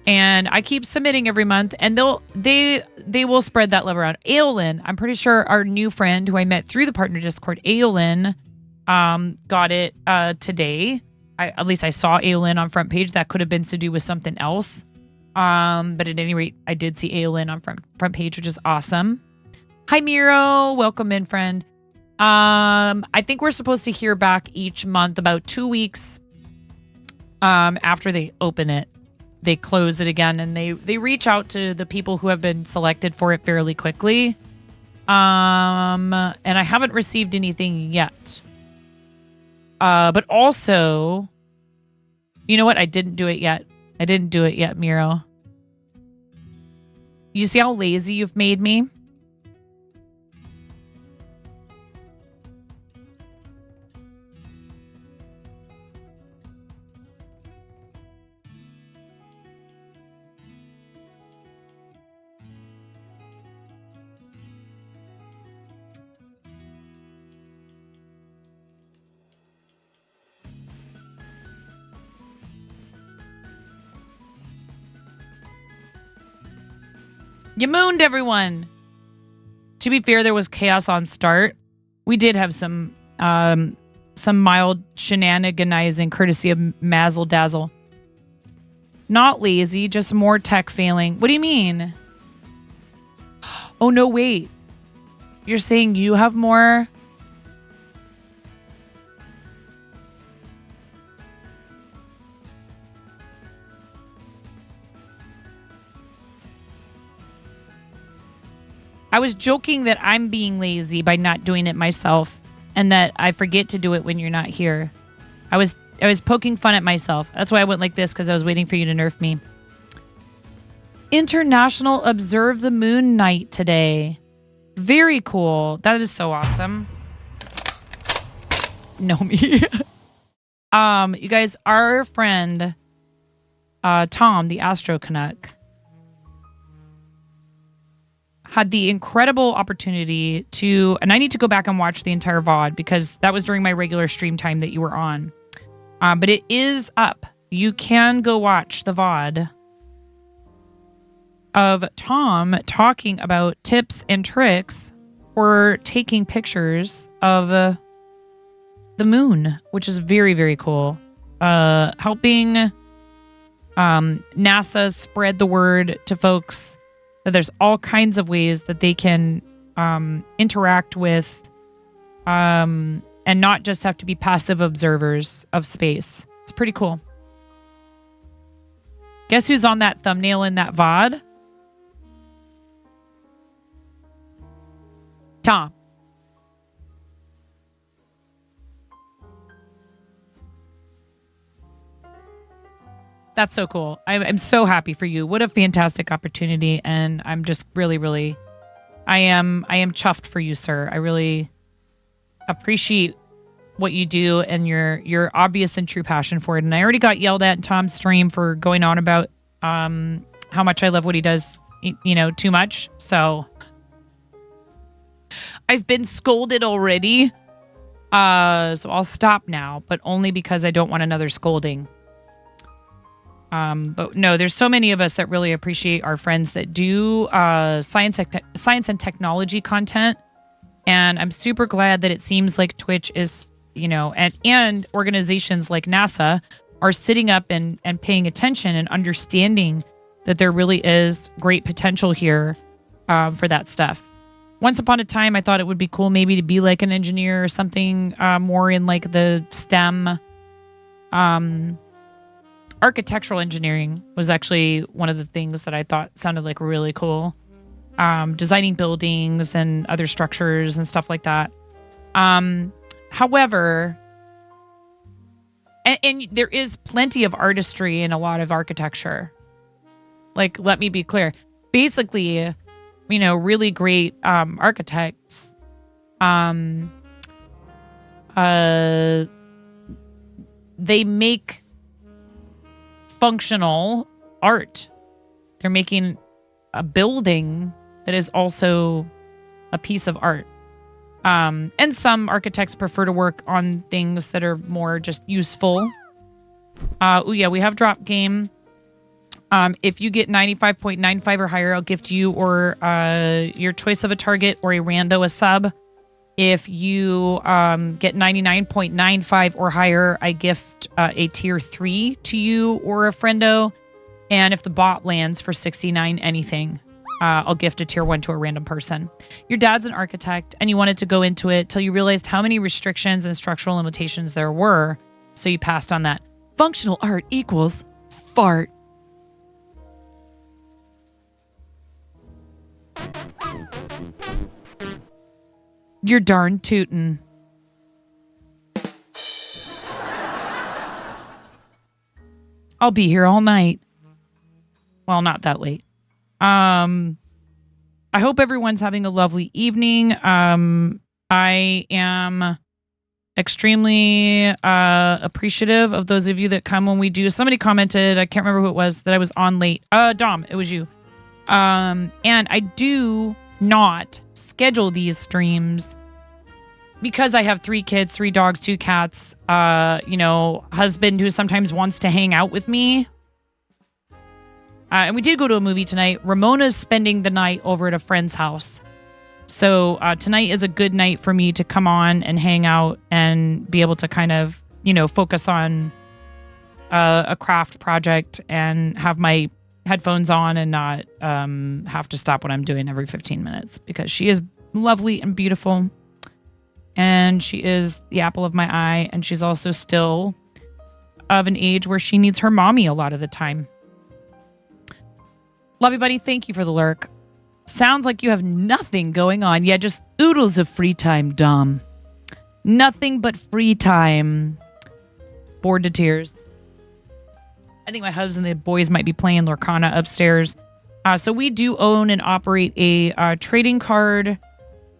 Speaker 2: And I keep submitting every month, and they will spread that love around. Aolin, I'm pretty sure our new friend who I met through the partner Discord, Aolin, got it today. At least I saw Aolin on front page. That could have been to do with something else. But at any rate, I did see Aolin on front page, which is awesome. Hi, Miro. Welcome in, friend. I think we're supposed to hear back each month about 2 weeks after they open it. They close it again, and they reach out to the people who have been selected for it fairly quickly. And I haven't received anything yet. But also, you know what? I didn't do it yet, Miro. You see how lazy you've made me? You mooned everyone. To be fair, there was chaos on start. We did have some mild shenaniganizing courtesy of Mazzle Dazzle. Not lazy, just more tech failing. What do you mean? Oh, no, wait. You're saying you have more? I was joking that I'm being lazy by not doing it myself and that I forget to do it when you're not here. I was poking fun at myself. That's why I went like this, because I was waiting for you to nerf me. International Observe the Moon Night today. Very cool. That is so awesome. Know me. You guys, our friend Tom, the Astro Canuck, had the incredible opportunity to, and I need to go back and watch the entire VOD because that was during my regular stream time that you were on. But it is up. You can go watch the VOD of Tom talking about tips and tricks for taking pictures of the moon, which is very, very cool. Helping NASA spread the word to folks that there's all kinds of ways that they can interact with and not just have to be passive observers of space. It's pretty cool. Guess who's on that thumbnail in that VOD? Tom. That's so cool. I'm so happy for you. What a fantastic opportunity. And I'm just really, really, I am chuffed for you, sir. I really appreciate what you do and your obvious and true passion for it. And I already got yelled at in Tom's stream for going on about how much I love what he does, too much. So I've been scolded already. So I'll stop now, but only because I don't want another scolding. But no, there's so many of us that really appreciate our friends that do science and technology content. And I'm super glad that it seems like Twitch is, and organizations like NASA are sitting up and paying attention and understanding that there really is great potential here for that stuff. Once upon a time, I thought it would be cool maybe to be like an engineer or something more in like the STEM. Architectural engineering was actually one of the things that I thought sounded like really cool. Designing buildings and other structures and stuff like that. However, and there is plenty of artistry in a lot of architecture. Like, let me be clear. Basically, really great architects they make functional art. They're making a building that is also a piece of art. And some architects prefer to work on things that are more just useful. We have drop game. If you get 95.95 or higher, I'll gift you or your choice of a target or a rando a sub. If you get 99.95 or higher, I gift a tier 3 to you or a friendo. And if the bot lands for 69 anything, I'll gift a tier 1 to a random person. Your dad's an architect and you wanted to go into it till you realized how many restrictions and structural limitations there were. So you passed on that. Functional art equals fart. You're darn tootin'. I'll be here all night. Well, not that late. I hope everyone's having a lovely evening. I am extremely appreciative of those of you that come when we do. Somebody commented, I can't remember who it was, that I was on late. Dom, it was you. And I do not schedule these streams because I have 3 kids, 3 dogs, 2 cats, husband who sometimes wants to hang out with me. And we did go to a movie tonight. Ramona's spending the night over at a friend's house. So tonight is a good night for me to come on and hang out and be able to kind of, focus on a craft project and have my headphones on and not have to stop what I'm doing every 15 minutes because she is lovely and beautiful. And she is the apple of my eye. And she's also still of an age where she needs her mommy a lot of the time. Love you, buddy. Thank you for the lurk. Sounds like you have nothing going on. Yeah, just oodles of free time, Dom. Nothing but free time. Bored to tears. I think my husband and the boys might be playing Lorcana upstairs. So we do own and operate a trading card.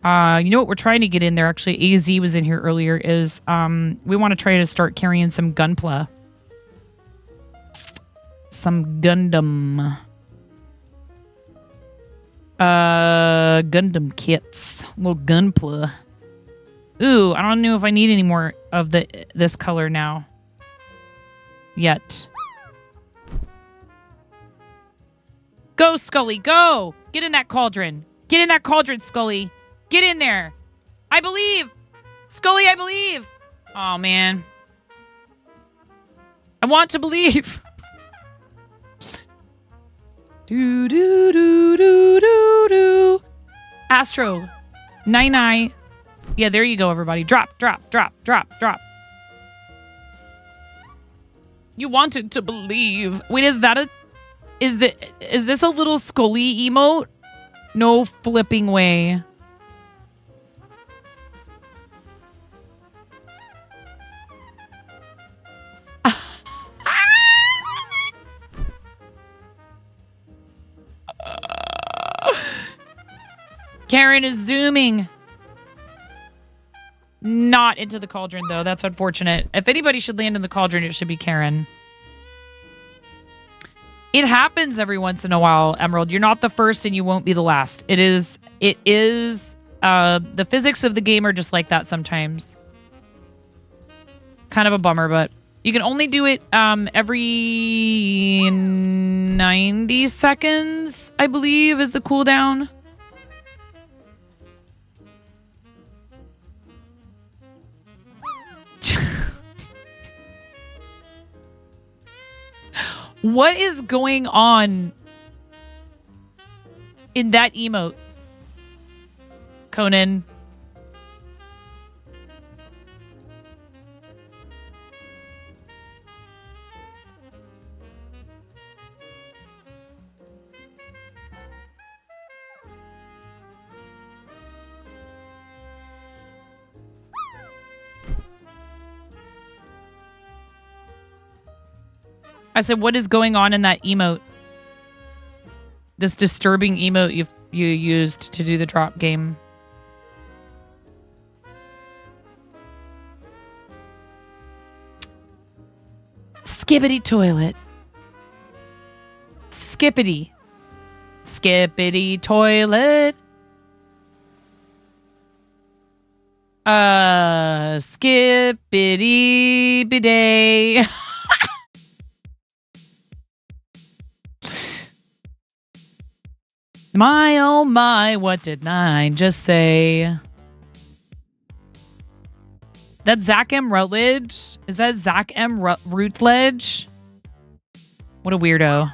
Speaker 2: You know what we're trying to get in there? Actually, AZ was in here earlier. Is we want to try to start carrying some Gunpla. Some Gundam. Gundam kits. Little Gunpla. Ooh, I don't know if I need any more of this color now. Yet. Go, Scully, go! Get in that cauldron. Get in that cauldron, Scully. Get in there. I believe. Scully, I believe. Oh, man. I want to believe. Do, do, do, do, do, do. Astro. Nine. Yeah, there you go, everybody. Drop, drop, drop, drop, drop. You wanted to believe. Wait, is this a little Scully emote? No flipping way. Karen is zooming. Not into the cauldron, though. That's unfortunate. If anybody should land in the cauldron, it should be Karen. It happens every once in a while, Emerald. You're not the first and you won't be the last. It is the physics of the game are just like that sometimes. Kind of a bummer, but you can only do it every 90 seconds, I believe, is the cooldown. What is going on in that emote, Conan? I said, what is going on in that emote? This disturbing emote you used to do the drop game. Skippity toilet. Skippity. Skippity toilet. Skippity bidet. My, oh my, what did Nine just say? That's Zach M. Rutledge? Is that Zach M. Rutledge? What a weirdo.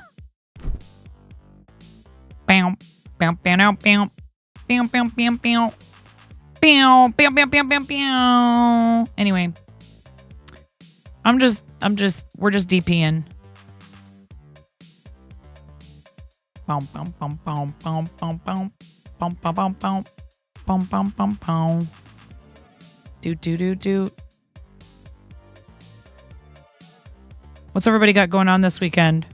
Speaker 2: Bam, bam, bam, bam, bam, bam, bam, bam, bam, bam, bam, bam, bam, bam. Anyway, we're just DPing. Bum bum bum bum bum bum bum bum bum bum bum bum bum bum bum. Do. What's everybody got going on this weekend?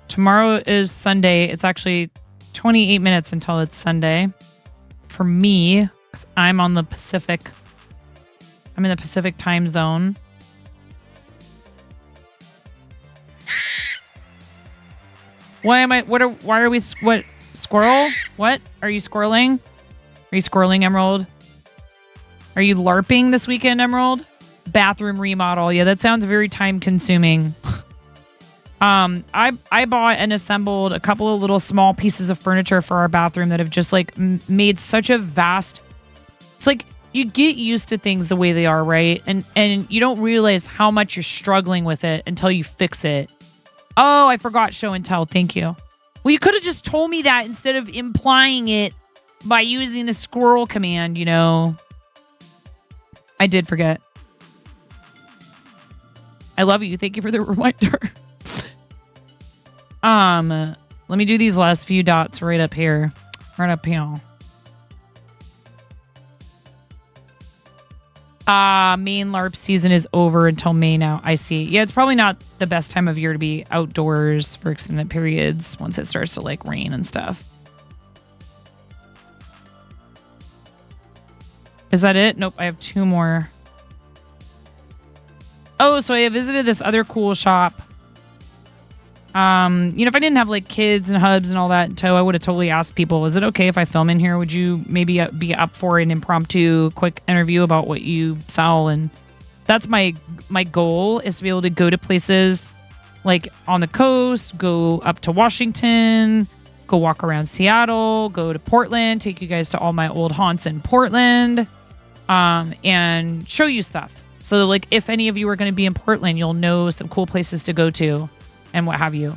Speaker 2: Tomorrow is Sunday. It's actually 28 minutes until it's Sunday. For me, 'cause I'm on the Pacific. I'm in the Pacific time zone. Why are we, squirrel? What? Are you squirreling? Are you squirreling, Emerald? Are you LARPing this weekend, Emerald? Bathroom remodel. Yeah, that sounds very time consuming. I bought and assembled a couple of little small pieces of furniture for our bathroom that have just like made such a vast. It's like you get used to things the way they are, right? And you don't realize how much you're struggling with it until you fix it. Oh, I forgot show and tell. Thank you. Well, you could have just told me that instead of implying it by using the squirrel command, you know. I did forget. I love you. Thank you for the reminder. Let me do these last few dots right up here. Right up here. Main LARP season is over until May now. I see. Yeah, it's probably not the best time of year to be outdoors for extended periods once it starts to like rain and stuff. Is that it? Nope, I have 2 more. Oh, so I visited this other cool shop. You know, if I didn't have like kids and hubs and all that in tow, I would have totally asked people, is it okay if I film in here? Would you maybe be up for an impromptu quick interview about what you sell? And that's my goal, is to be able to go to places like on the coast, go up to Washington, go walk around Seattle, go to Portland, take you guys to all my old haunts in Portland, and show you stuff. So like if any of you are going to be in Portland, you'll know some cool places to go to and what have you.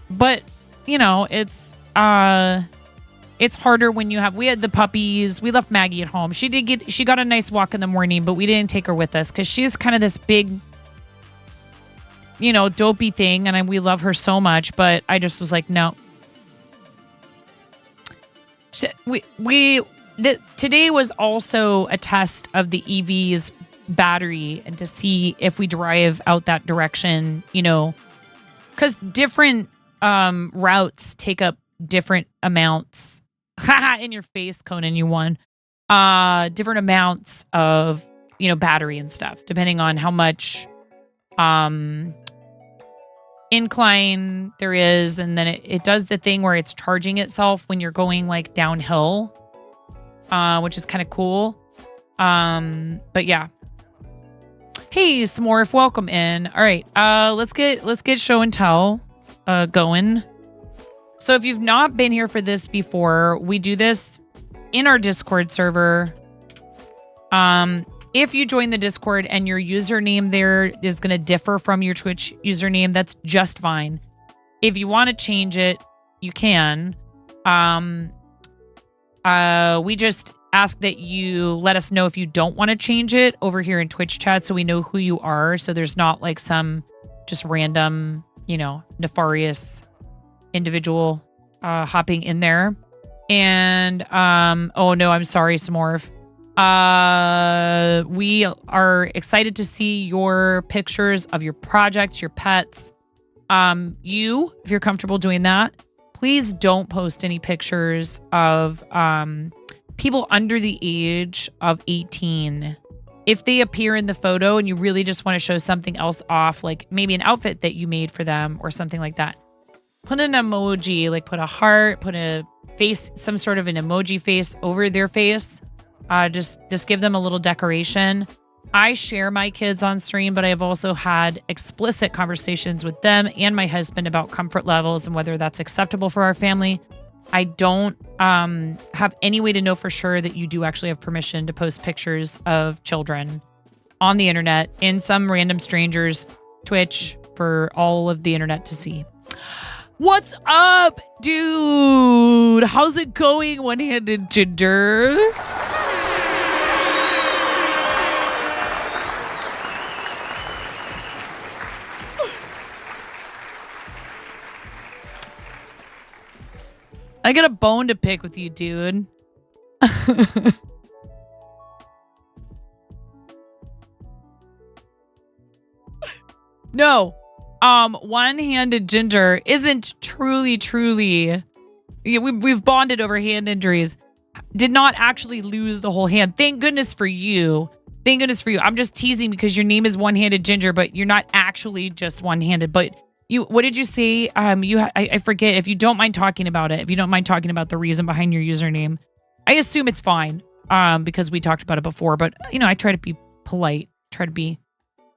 Speaker 2: But you know, it's harder when you have, we had the puppies. We left Maggie at home. She got a nice walk in the morning, but we didn't take her with us because she's kind of this big, you know, dopey thing. And we love her so much, but I just was like, no. Today was also a test of the EV's battery and to see if we drive out that direction, you know, because different routes take up different amounts. In your face, Conan, you won. Different amounts of, you know, battery and stuff, depending on how much incline there is. And then it does the thing where it's charging itself when you're going like downhill, which is kind of cool. But yeah. Hey, Smorf, welcome in. All right, let's get show and tell going. So if you've not been here for this before, we do this in our Discord server. If you join the Discord and your username there is going to differ from your Twitch username, that's just fine. If you want to change it, you can. We just ask that you let us know if you don't want to change it over here in Twitch chat so we know who you are. So there's not like some just random, you know, nefarious individual hopping in there. And oh no, I'm sorry, Smorf. We are excited to see your pictures of your projects, your pets. If you're comfortable doing that, please don't post any pictures of people under the age of 18. If they appear in the photo and you really just want to show something else off, like maybe an outfit that you made for them or something like that, put an emoji, like put a heart, put a face, some sort of an emoji face over their face. Just give them a little decoration. I share my kids on stream, but I have also had explicit conversations with them and my husband about comfort levels and whether that's acceptable for our family. I don't have any way to know for sure that you do actually have permission to post pictures of children on the internet in some random stranger's Twitch for all of the internet to see. What's up, dude? How's it going, one-handed Ginger? I got a bone to pick with you, dude. No. One-handed Ginger isn't truly. Yeah, we've bonded over hand injuries. Did not actually lose the whole hand. Thank goodness for you. Thank goodness for you. I'm just teasing because your name is One-Handed Ginger, but you're not actually just one-handed. But what did you say? I forget. If you don't mind talking about it, if you don't mind talking about the reason behind your username, I assume it's fine. Because we talked about it before. But you know, I try to be polite. Try to be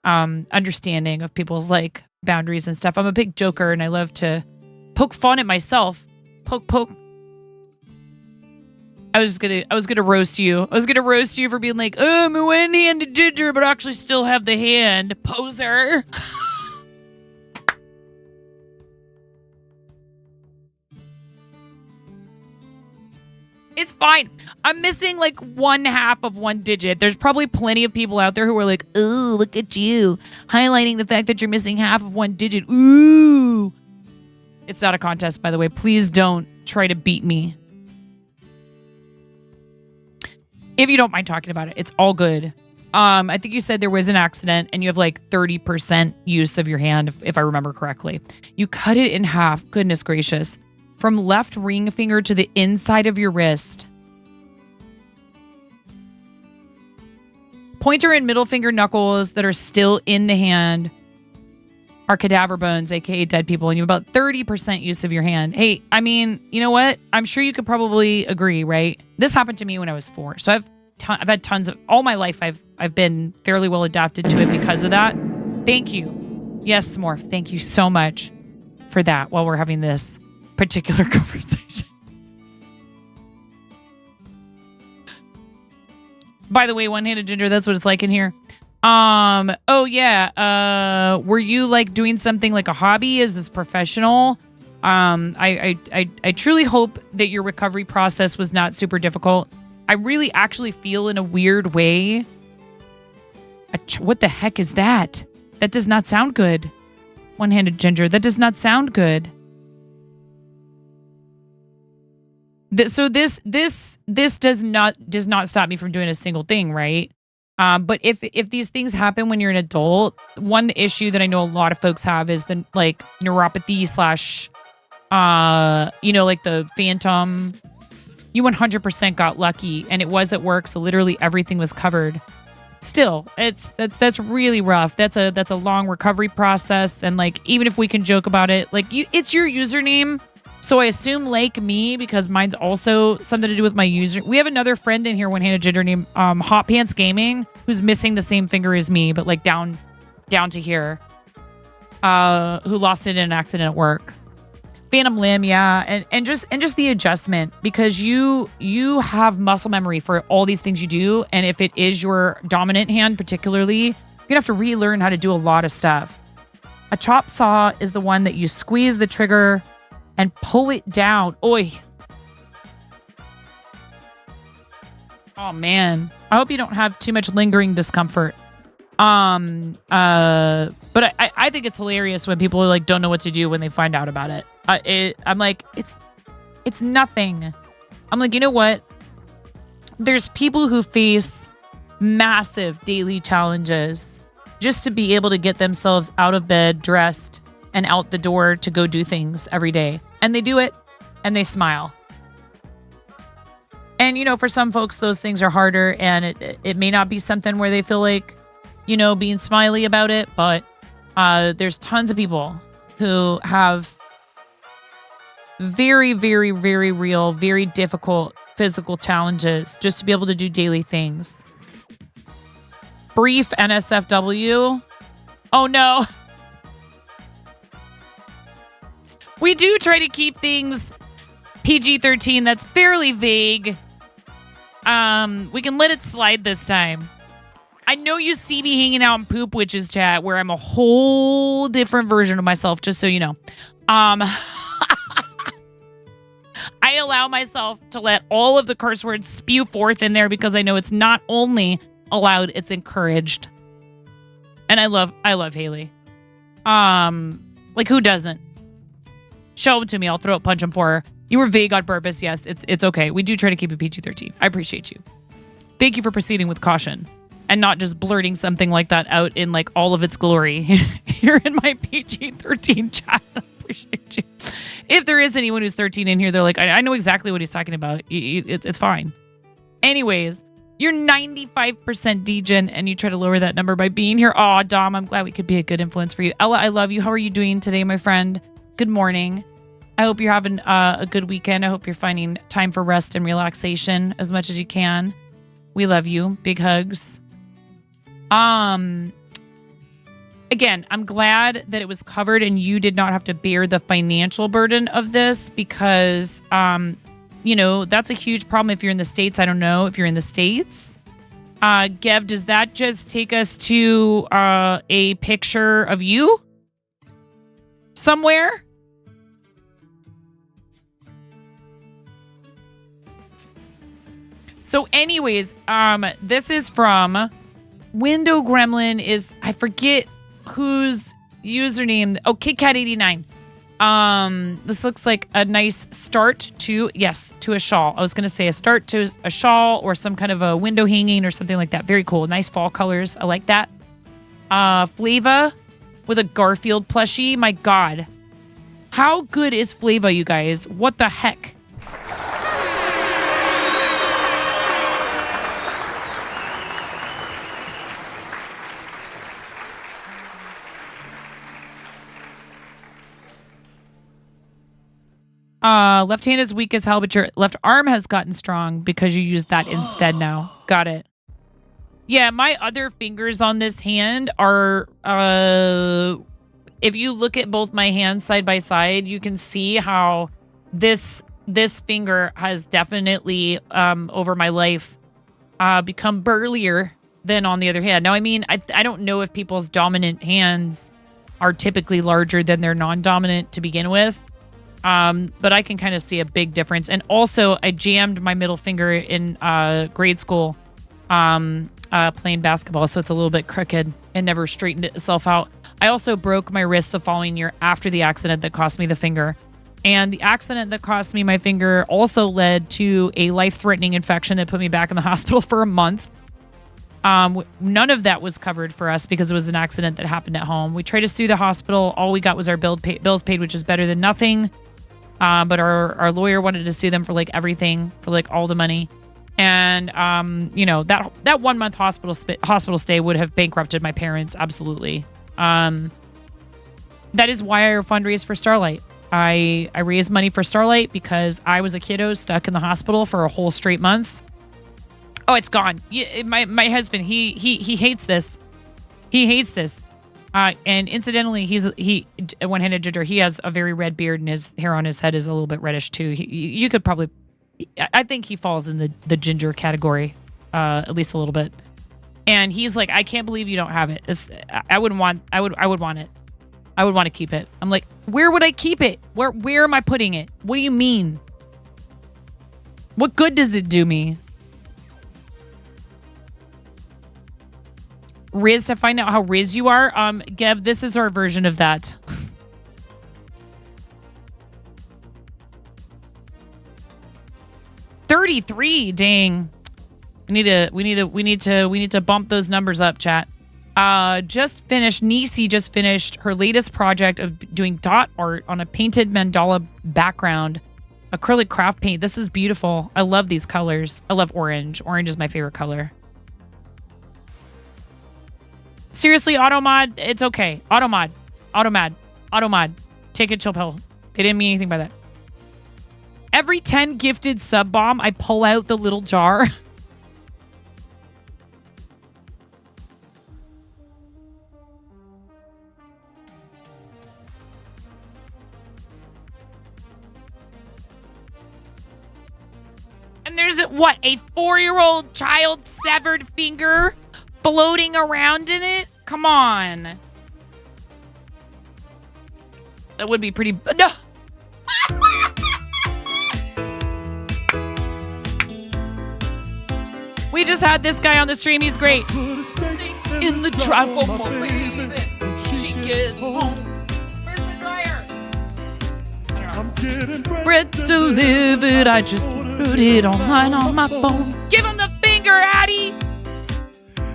Speaker 2: understanding of people's like boundaries and stuff. I'm a big joker and I love to poke fun at myself. Poke. I was gonna roast you. I was gonna roast you for being like, I'm a one-handed ginger, but actually still have the hand. Poser. It's fine. I'm missing like 1/2 of one digit. There's probably plenty of people out there who are like, oh, look at you. Highlighting the fact that you're missing 1/2 of one digit. Ooh. It's not a contest, by the way. Please don't try to beat me. If you don't mind talking about it, it's all good. I think you said there was an accident and you have like 30% use of your hand, if I remember correctly. You cut it in half. Goodness gracious. From left ring finger to the inside of your wrist. Pointer and middle finger knuckles that are still in the hand are cadaver bones, aka dead people, and you have about 30% use of your hand. Hey, I mean, you know what? I'm sure you could probably agree, right? This happened to me when I was 4. So I've had tons of all my life. I've been fairly well adapted to it because of that. Thank you. Yes, Smorf. Thank you so much for that while we're having this particular conversation. By the way, one-handed ginger, that's what it's like in here. Oh yeah. Were you like doing something like a hobby? Is this professional? I truly hope that your recovery process was not super difficult. I really actually feel in a weird way. What the heck is that? That does not sound good. One-handed ginger, that does not sound good. So this does not stop me from doing a single thing, right? But if these things happen when you're an adult, one issue that I know a lot of folks have is the like neuropathy / like the phantom. You 100% got lucky, and it was at work, so literally everything was covered. Still, that's really rough. That's a long recovery process, and like even if we can joke about it, like it's your username. So I assume like me, because mine's also something to do with my user. We have another friend in here, one-handed ginger named Hot Pants Gaming, who's missing the same finger as me, but like down to here. Who lost it in an accident at work. Phantom limb, yeah, and just the adjustment, because you have muscle memory for all these things you do, and if it is your dominant hand particularly, you're gonna have to relearn how to do a lot of stuff. A chop saw is the one that you squeeze the trigger and pull it down. Oi. Oh man. I hope you don't have too much lingering discomfort. But I think it's hilarious when people like don't know what to do when they find out about it. I'm like, it's nothing. I'm like, you know what? There's people who face massive daily challenges just to be able to get themselves out of bed, dressed, and out the door to go do things every day. And they do it, and they smile. And, for some folks, those things are harder, and it may not be something where they feel like, being smiley about it, but there's tons of people who have very, very, very real, very difficult physical challenges just to be able to do daily things. Brief NSFW. Oh, no. We do try to keep things PG-13. That's fairly vague. We can let it slide this time. I know you see me hanging out in Poop Witches chat where I'm a whole different version of myself, just so you know. I allow myself to let all of the curse words spew forth in there because I know it's not only allowed, it's encouraged. And I love Haley. Like who doesn't? Show them to me. I'll throw it, punch them for her. You were vague on purpose. Yes, it's okay. We do try to keep it PG-13. I appreciate you. Thank you for proceeding with caution and not just blurting something like that out in like all of its glory here in my PG-13 chat. I appreciate you. If there is anyone who's 13 in here, they're like, I know exactly what he's talking about. It's fine. Anyways, you're 95% degen and you try to lower that number by being here. Oh, Dom, I'm glad we could be a good influence for you. Ella, I love you. How are you doing today, my friend? Good morning. I hope you're having a good weekend. I hope you're finding time for rest and relaxation as much as you can. We love you. Big hugs. again, I'm glad that it was covered and you did not have to bear the financial burden of this because, that's a huge problem if you're in the States. I don't know if you're in the States. Gev, does that just take us to a picture of you somewhere? So anyways, this is from Window Gremlin I forget whose username. Oh, KitKat89. This looks like a nice start to a shawl. I was going to say a start to a shawl or some kind of a window hanging or something like that. Very cool. Nice fall colors. I like that. Flava with a Garfield plushie. My God. How good is Flava, you guys? What the heck? Left hand is weak as hell, but your left arm has gotten strong because you use that instead now. Got it. Yeah, my other fingers on this hand are, if you look at both my hands side by side, you can see how this finger has definitely, over my life, become burlier than on the other hand. Now, I mean, I don't know if people's dominant hands are typically larger than their non-dominant to begin with. But I can kind of see a big difference. And also, I jammed my middle finger in grade school playing basketball, so it's a little bit crooked and never straightened itself out. I also broke my wrist the following year after the accident that cost me the finger. And the accident that cost me my finger also led to a life-threatening infection that put me back in the hospital for a month. None of that was covered for us because it was an accident that happened at home. We tried to sue the hospital. All we got was our bills paid, which is better than nothing. But our lawyer wanted to sue them for like everything, for like all the money. And, that 1 month hospital stay would have bankrupted my parents. Absolutely. That is why I fundraised for Starlight. I raised money for Starlight because I was a kiddo stuck in the hospital for a whole straight month. Oh, it's gone. My husband, he hates this. He hates this. And incidentally, he one-handed ginger. He has a very red beard, and his hair on his head is a little bit reddish too. You could probably, I think he falls in the ginger category, at least a little bit. And he's like, I can't believe you don't have it. I would want it. I would want to keep it. I'm like, where would I keep it? Where am I putting it? What do you mean? What good does it do me? Riz, to find out how Riz you are. Gev, this is our version of that. $33. Dang. We need to bump those numbers up, chat. Nisi just finished her latest project of doing dot art on a painted mandala background. Acrylic craft paint. This is beautiful. I love these colors. I love orange. Orange is my favorite color. Seriously, Automod, it's okay. Automod. Take a chill pill. They didn't mean anything by that. Every 10 gifted sub bomb, I pull out the little jar. And there's a 4-year-old child severed finger floating around in it? Come on. That would be pretty... No! We just had this guy on the stream. He's great. In the trap of my baby. She gets home. Where's the dryer? I don't know. Bread delivered. I just put it online on my phone. Give him the finger, Addie.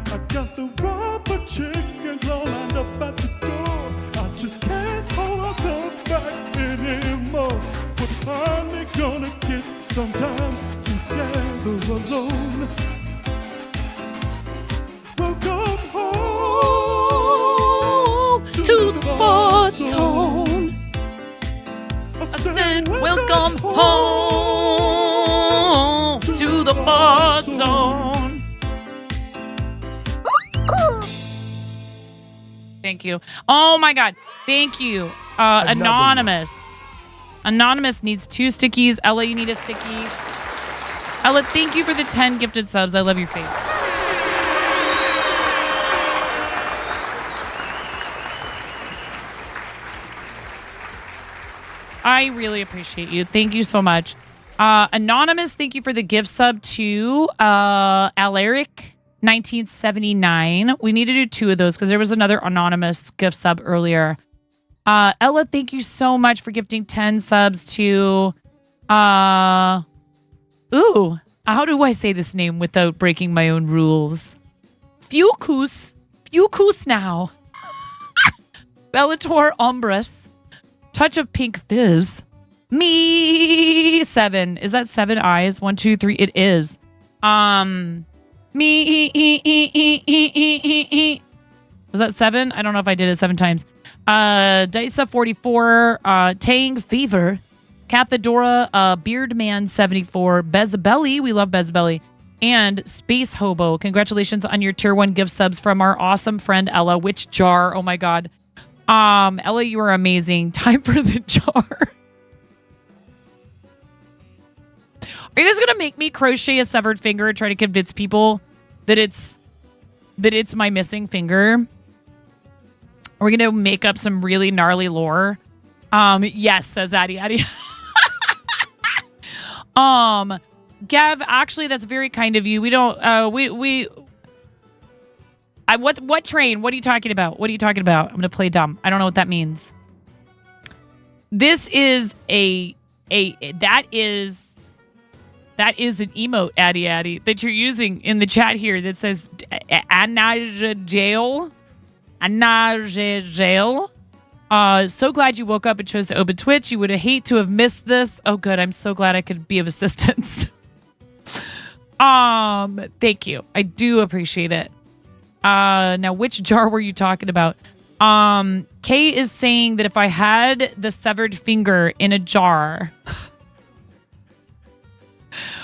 Speaker 1: I got the rubber chickens all lined up at the door. I just can't hold them back anymore. We're finally gonna get some time together alone. Welcome home
Speaker 2: to the Fort Zone. I said, welcome home to the Fort Zone. Thank you. Oh my God. Thank you. Anonymous. Anonymous needs 2 stickies. Ella, you need a sticky. Ella, thank you for the 10 gifted subs. I love your face. I really appreciate you. Thank you so much. Anonymous, thank you for the gift sub to Alaric 1979. We need to do 2 of those because there was another anonymous gift sub earlier. Ella, thank you so much for gifting 10 subs to how do I say this name without breaking my own rules? Fucus now. Bellator Umbris. Touch of Pink Fizz. Me 7. Is that 7 eyes? 1, 2, 3. It is. Me. Was that 7? I don't know if I did it 7 times. Disa 44. Tang Fever. Cathedora. Beardman 74. Bezabelli. We love Bezabelli. And Space Hobo. Congratulations on your tier 1 gift subs from our awesome friend Ella. Which jar? Oh my God. Ella, you are amazing. Time for the jar. Are you guys gonna make me crochet a severed finger and try to convince people that it's my missing finger? Are we gonna make up some really gnarly lore? Yes, says Addy. Gav, actually, that's very kind of you. We don't. What train? What are you talking about? What are you talking about? I'm gonna play dumb. I don't know what that means. This is that is an emote, Addy, that you're using in the chat here that says Anaja jail. So glad you woke up and chose to open Twitch. You would have hate to have missed this. Oh, good. I'm so glad I could be of assistance. Thank you. I do appreciate it. Now, which jar were you talking about? Kay is saying that if I had the severed finger in a jar.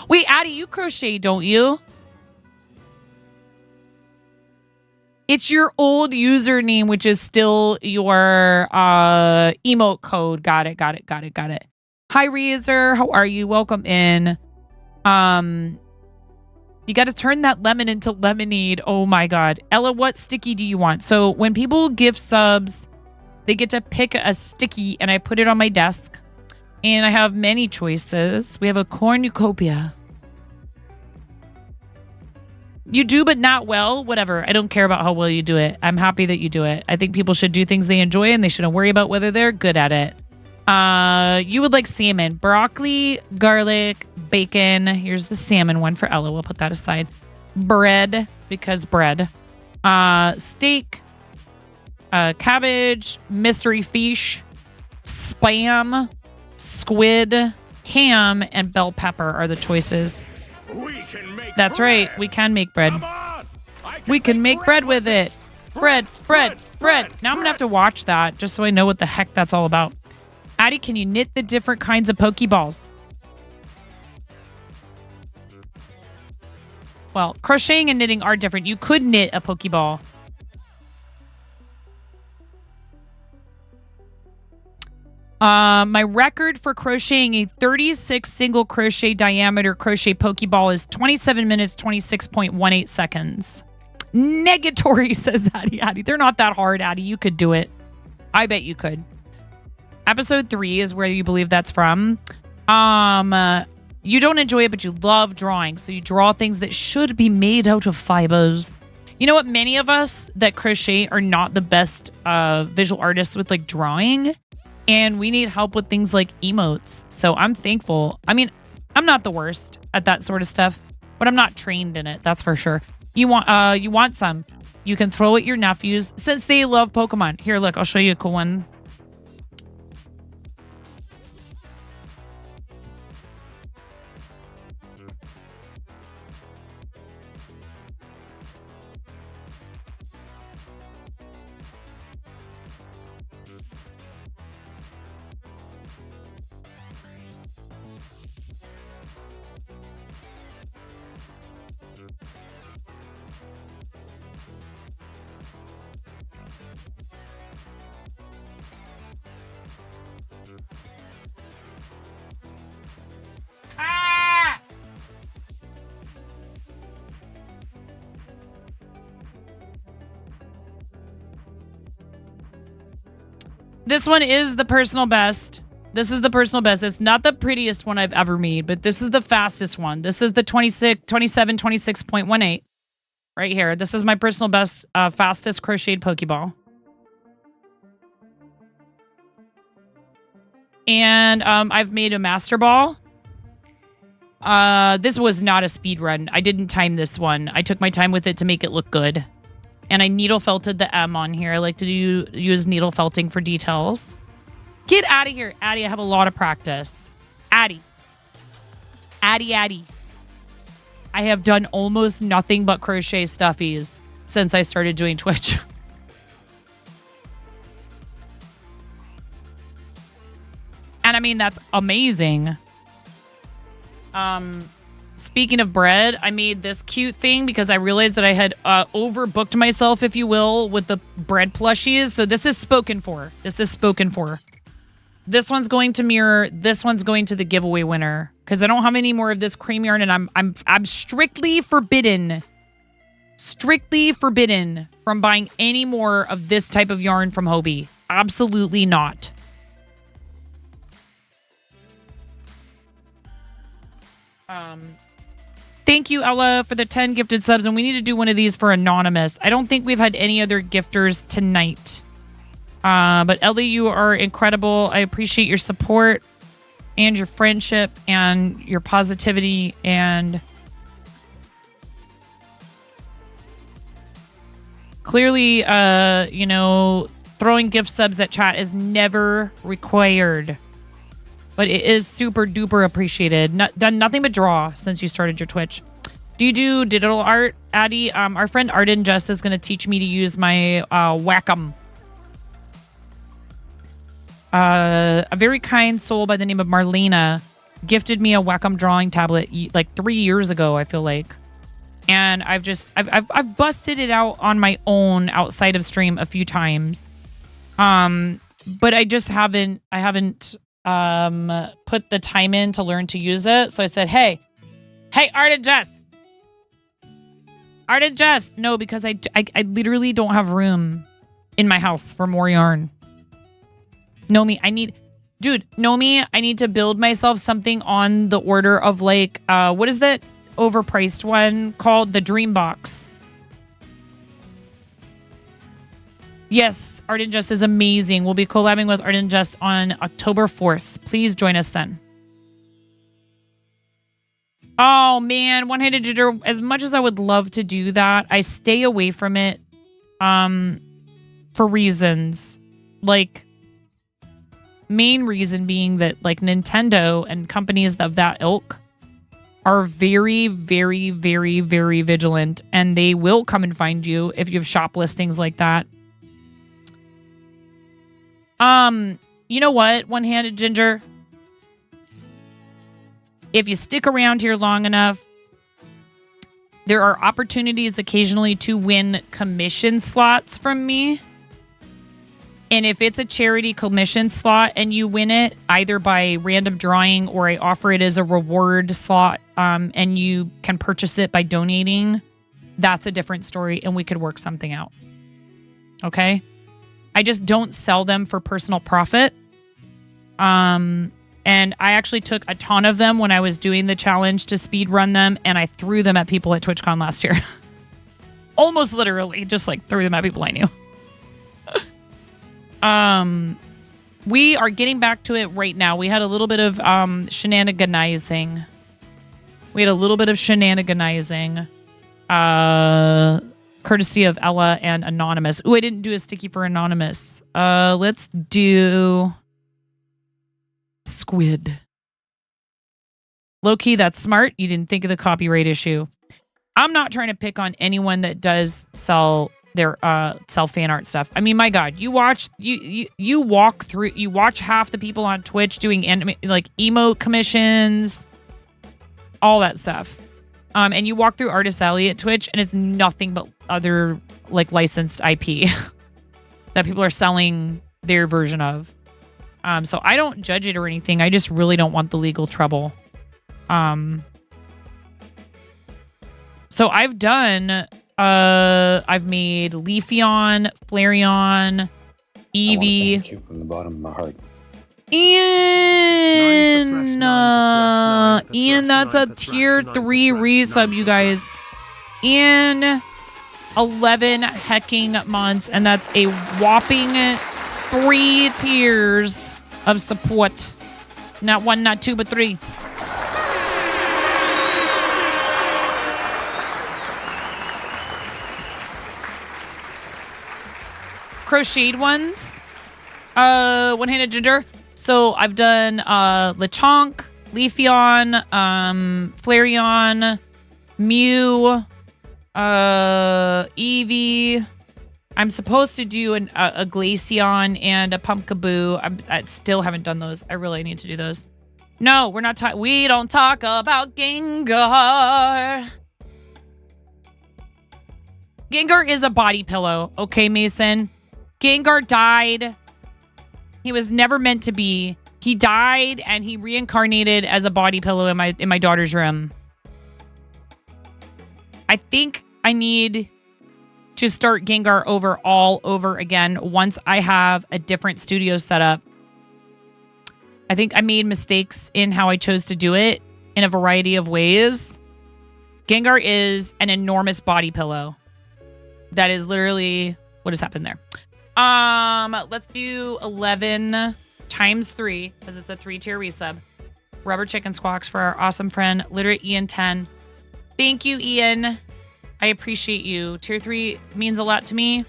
Speaker 2: Wait, Addie, you crochet, don't you? It's your old username, which is still your emote code. Got it. Hi, Reezer. How are you? Welcome in. You got to turn that lemon into lemonade. Oh my God. Ella, what sticky do you want? So when people give subs, they get to pick a sticky and I put it on my desk and I have many choices. We have a cornucopia. You do, but not well. Whatever. I don't care about how well you do it. I'm happy that you do it. I think people should do things they enjoy and they shouldn't worry about whether they're good at it. You would like salmon, broccoli, garlic, bacon. Here's the salmon one for Ella. We'll put that aside. Bread, because bread. Steak, cabbage, mystery fish, spam, squid, ham, and bell pepper are the choices. That's right. We can make bread. We can make bread with it. Bread. Now I'm going to have to watch that just so I know what the heck that's all about. Addie, can you knit the different kinds of Pokeballs? Well, crocheting and knitting are different. You could knit a Pokeball. My record for crocheting a 36 single crochet diameter crochet Pokeball is 27 minutes, 26.18 seconds. Negatory, says Addie. They're not that hard, Addie. You could do it. I bet you could. Episode 3 is where you believe that's from. You don't enjoy it, but you love drawing. So you draw things that should be made out of fibers. You know what? Many of us that crochet are not the best visual artists with like drawing. And we need help with things like emotes. So I'm thankful. I mean, I'm not the worst at that sort of stuff, but I'm not trained in it. That's for sure. You want some. You can throw at your nephews since they love Pokemon. Here, look, I'll show you a cool one. This one is the personal best. This is the personal best. It's not the prettiest one I've ever made, but this is the fastest one. This is the 26.18 right here. This is my personal best, fastest crocheted Pokeball. And I've made a Master Ball. This was not a speed run. I didn't time this one. I took my time with it to make it look good. And I needle felted the M on here. I like to use needle felting for details. Get out of here, Addie. I have a lot of practice. Addie. Addie. I have done almost nothing but crochet stuffies since I started doing Twitch. And I mean, that's amazing. Speaking of bread, I made this cute thing because I realized that I had overbooked myself, if you will, with the bread plushies. So this is spoken for. This one's going to mirror. This one's going to the giveaway winner because I don't have any more of this cream yarn, and I'm strictly forbidden from buying any more of this type of yarn from Hobie. Absolutely not. Thank you, Ella, for the 10 gifted subs, and we need to do one of these for Anonymous. I don't think we've had any other gifters tonight. But Ellie, you are incredible. I appreciate your support and your friendship and your positivity, and clearly, throwing gift subs at chat is never required. But it is super duper appreciated. Done nothing but draw since you started your Twitch. Do you do digital art, Addie? Our friend Arden Just is going to teach me to use my Wacom. A very kind soul by the name of Marlena gifted me a Wacom drawing tablet like 3 years ago, I feel like. And I've busted it out on my own outside of stream a few times. But I just haven't put the time in to learn to use it. So I said, hey, Arden Jess. No, because I literally don't have room in my house for more yarn. I need to build myself something on the order of like, what is that overpriced one called? The Dream Box. Yes, Arden Just is amazing. We'll be collabing with Arden Just on October 4th. Please join us then. Oh, man. One-handed ginger. As much as I would love to do that, I stay away from it for reasons. Like, main reason being that, like, Nintendo and companies of that ilk are very, very, very, very vigilant. And they will come and find you if you have shoplift things like that. You know what, One-Handed Ginger? If you stick around here long enough, there are opportunities occasionally to win commission slots from me. And if it's a charity commission slot and you win it either by random drawing or I offer it as a reward slot, and you can purchase it by donating, that's a different story and we could work something out. Okay? I just don't sell them for personal profit. And I actually took a ton of them when I was doing the challenge to speed run them, and I threw them at people at TwitchCon last year. Almost literally, just like threw them at people I knew. We are getting back to it right now. We had a little bit of shenaniganizing. Courtesy of Ella and Anonymous. Ooh, I didn't do a sticky for Anonymous. Let's do Squid. Low-key, that's smart. You didn't think of the copyright issue. I'm not trying to pick on anyone that does sell their fan art stuff. I mean, my God, you watch half the people on Twitch doing like emote commissions, all that stuff. And you walk through Artist Alley at Twitch, and it's nothing but other like licensed IP that people are selling their version of. So I don't judge it or anything. I just really don't want the legal trouble. So I've done, I've made Leafeon, Flareon, Evie.
Speaker 7: Thank you from the bottom of my heart.
Speaker 2: Ian, Ian, that's a tier 3 resub, you guys. In 11 hecking months, and that's a whopping 3 tiers of support. Not 1, not 2, but 3. Crocheted ones. One-handed ginger. So I've done Lechonk, Leafeon, Flareon, Mew, Eevee. I'm supposed to do a Glaceon and a Pumpkaboo. I still haven't done those. I really need to do those. No, we're not talking. We don't talk about Gengar. Gengar is a body pillow. Okay, Mason. Gengar died. He was never meant to be. He died and he reincarnated as a body pillow in my daughter's room. I think I need to start Gengar over all over again once I have a different studio set up. I think I made mistakes in how I chose to do it in a variety of ways. Gengar is an enormous body pillow. That is literally what has happened there. Let's do 11 times 3 because it's a 3-tier resub. Rubber chicken squawks for our awesome friend Literate Ian 10. Thank you, Ian. I appreciate you. Tier 3 means a lot to me.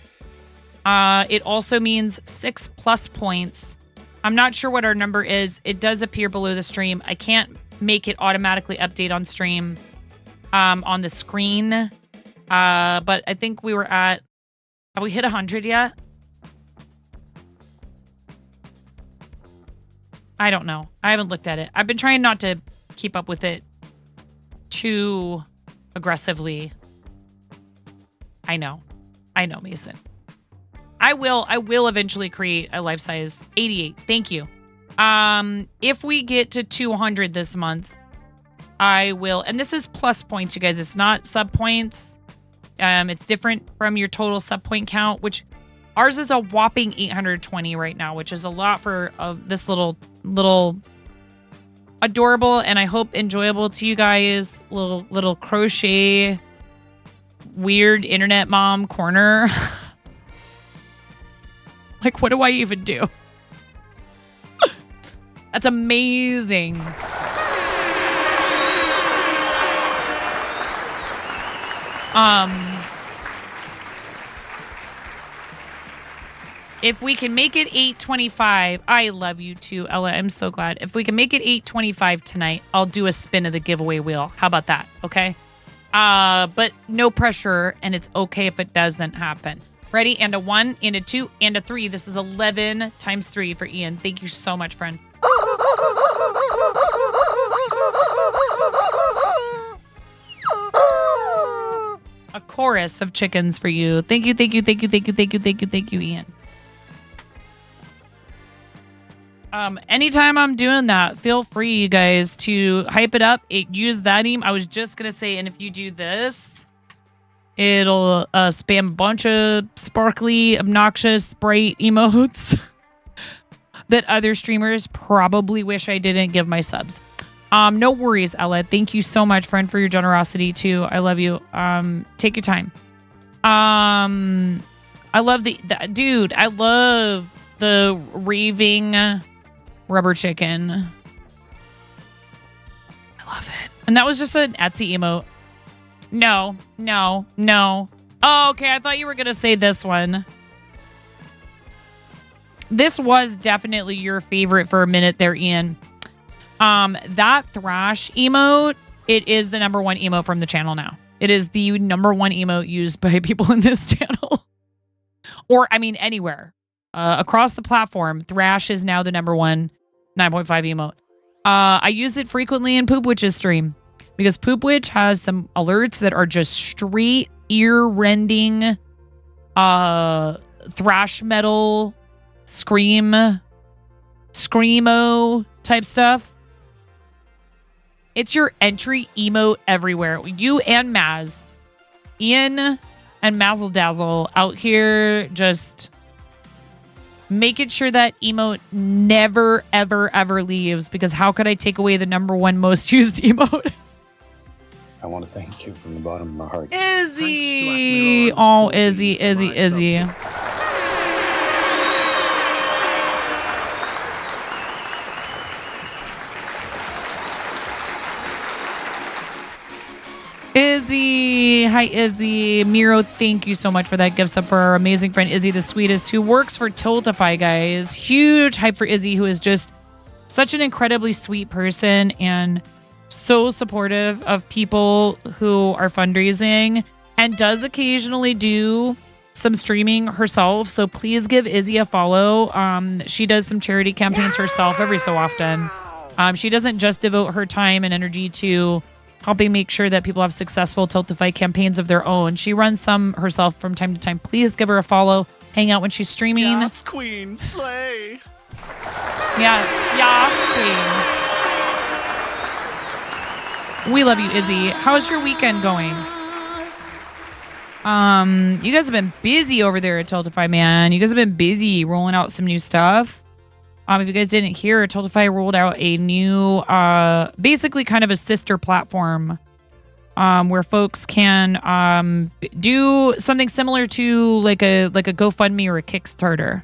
Speaker 2: It also means 6+ points. I'm not sure what our number is. It does appear below the stream. I can't make it automatically update on stream on the screen. But I think we were at... Have we hit 100 yet? I don't know. I haven't looked at it. I've been trying not to keep up with it too aggressively. I know, Mason. I will eventually create a life size 88. Thank you. If we get to 200 this month, I will, and this is plus points, you guys. It's not sub points. It's different from your total sub point count, which ours is a whopping 820 right now, which is a lot for this little adorable and I hope enjoyable to you guys. Little crochet weird internet mom corner. Like, what do I even do? That's amazing. If we can make it 825, I love you too, Ella. I'm so glad. If we can make it 825 tonight, I'll do a spin of the giveaway wheel. How about that? Okay. But no pressure, and it's okay if it doesn't happen. Ready? And a 1, and a 2, and a 3. This is 11 times 3 for Ian. Thank you so much, friend. A chorus of chickens for you. Thank you, Ian. Anytime I'm doing that, feel free, you guys, to hype it up. Use that I was just gonna say, and if you do this, it'll spam a bunch of sparkly, obnoxious Sprite emotes that other streamers probably wish I didn't give my subs. No worries, Ella. Thank you so much, friend, for your generosity too. I love you. Take your time. I love dude. I love the raving rubber chicken. I love it. And that was just an Etsy emote. No. Oh, okay. I thought you were gonna say this one. This was definitely your favorite for a minute there, Ian. That Thrash emote, it is the #1 emote from the channel now. It is the #1 emote used by people in this channel. Or, I mean, anywhere. Across the platform, Thrash is now the #1 9.5 emote. I use it frequently in Poop Witch's stream because Poop Witch has some alerts that are just straight ear-rending thrash metal screamo type stuff. It's your entry emote everywhere. You and Maz. Ian and Mazzle Dazzle out here just making sure that emote never, ever, ever leaves, because how could I take away the #1 most used emote?
Speaker 7: I want to thank you from the bottom of my heart.
Speaker 2: Izzy. Oh, Izzy. Izzy. Hi, Izzy. Miro, thank you so much for that gift sub for our amazing friend Izzy, the sweetest, who works for Tiltify, guys. Huge hype for Izzy, who is just such an incredibly sweet person and so supportive of people who are fundraising and does occasionally do some streaming herself. So please give Izzy a follow. She does some charity campaigns herself every so often. She doesn't just devote her time and energy to helping make sure that people have successful Tiltify campaigns of their own. She runs some herself from time to time. Please give her a follow. Hang out when she's streaming.
Speaker 6: Yes, queen, slay.
Speaker 2: Yes, queen. We love you, Izzy. How's your weekend going? You guys have been busy over there at Tiltify, man. You guys have been busy rolling out some new stuff. If you guys didn't hear, Tiltify rolled out a new, basically kind of a sister platform, where folks can do something similar to like a GoFundMe or a Kickstarter.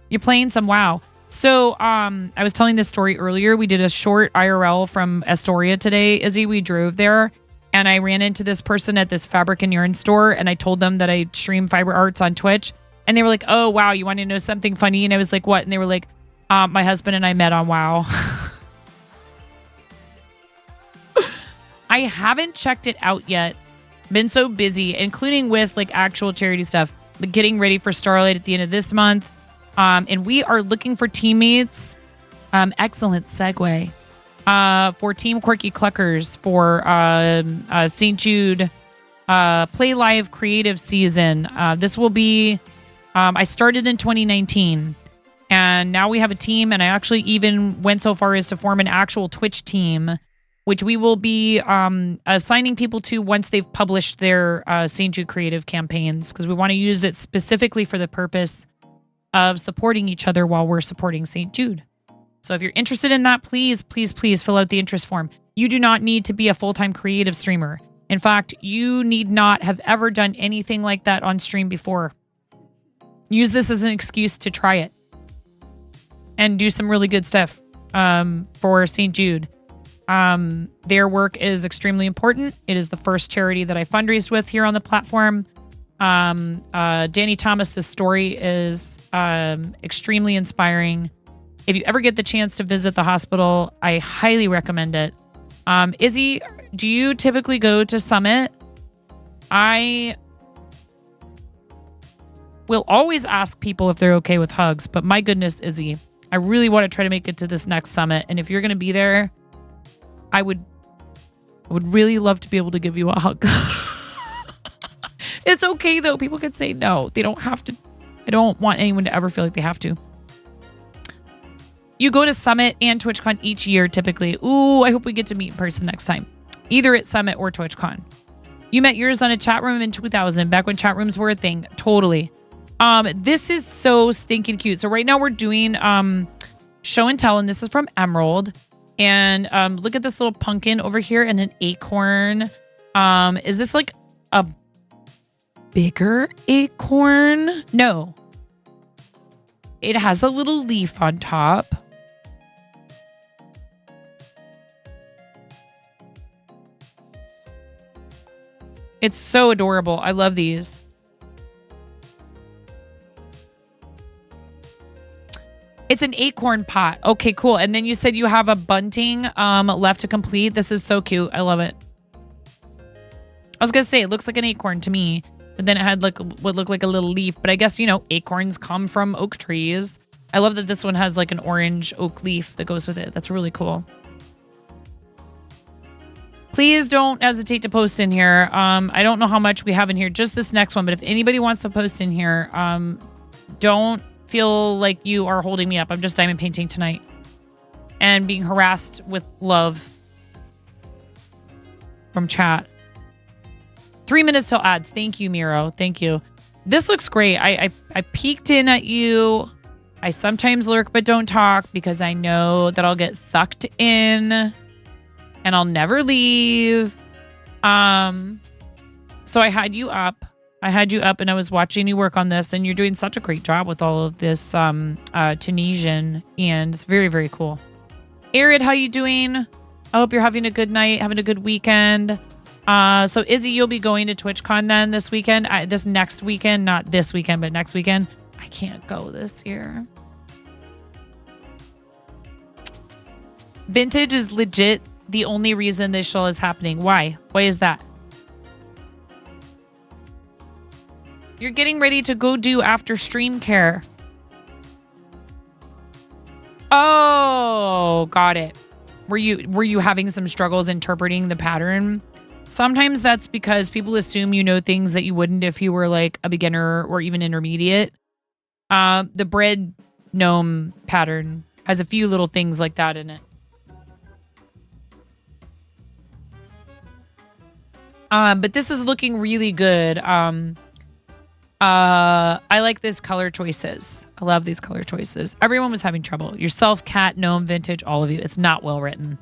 Speaker 2: You're playing some WoW. So I was telling this story earlier. We did a short IRL from Astoria today, Izzy. We drove there, and I ran into this person at this fabric and yarn store, and I told them that I stream fiber arts on Twitch, and they were like, "Oh wow, you want to know something funny?" And I was like, "What?" And they were like, my husband and I met on WoW. I haven't checked it out yet. Been so busy, including with like actual charity stuff, like getting ready for Starlight at the end of this month. And we are looking for teammates. Excellent segue. For Team Quirky Cluckers for St. Jude Play Live Creative Season. This will be, I started in 2019. And now we have a team, and I actually even went so far as to form an actual Twitch team, which we will be assigning people to once they've published their St. Jude creative campaigns, because we want to use it specifically for the purpose of supporting each other while we're supporting St. Jude. So if you're interested in that, please, please, please fill out the interest form. You do not need to be a full-time creative streamer. In fact, you need not have ever done anything like that on stream before. Use this as an excuse to try it and do some really good stuff for St. Jude. Their work is extremely important. It is the first charity that I fundraised with here on the platform. Danny Thomas's story is extremely inspiring. If you ever get the chance to visit the hospital, I highly recommend it. Izzy, do you typically go to Summit? I will always ask people if they're okay with hugs, but my goodness, Izzy, I really want to try to make it to this next summit. And if you're going to be there, I would really love to be able to give you a hug. It's okay, though. People could say no. They don't have to. I don't want anyone to ever feel like they have to. You go to Summit and TwitchCon each year, typically. Ooh, I hope we get to meet in person next time. Either at Summit or TwitchCon. You met yours on a chat room in 2000, back when chat rooms were a thing. Totally. This is so stinking cute. So right now we're doing show and tell, and this is from Emerald. And look at this little pumpkin over here and an acorn. Is this like a bigger acorn? No. It has a little leaf on top. It's so adorable. I love these. It's an acorn pot. Okay, cool. And then you said you have a bunting left to complete. This is so cute. I love it. I was going to say, it looks like an acorn to me, but then it had like what looked like a little leaf. But I guess, you know, acorns come from oak trees. I love that this one has like an orange oak leaf that goes with it. That's really cool. Please don't hesitate to post in here. I don't know how much we have in here, just this next one. But if anybody wants to post in here, don't feel like you are holding me up. I'm just diamond painting tonight and being harassed with love from chat. 3 minutes till ads. Thank you, Miro. Thank you. This looks great. I peeked in at you I sometimes lurk but don't talk because I know that I'll get sucked in and I'll never leave. So I had you up. And I was watching you work on this, and you're doing such a great job with all of this Tunisian, and it's very, very cool. Arid, how you doing? I hope you're having a good night, having a good weekend. So Izzy, you'll be going to TwitchCon then this weekend, this next weekend, not this weekend, but next weekend. I can't go this year. Vintage is legit the only reason this show is happening. Why? Why is that? You're getting ready to go do after stream care. Oh, got it. Were you having some struggles interpreting the pattern? Sometimes that's because people assume you know things that you wouldn't if you were like a beginner or even intermediate. The bread gnome pattern has a few little things like that in it. But this is looking really good. I like this color choices. I love these color choices. Everyone was having trouble. Yourself, Cat, Gnome, Vintage, all of you. It's not well written.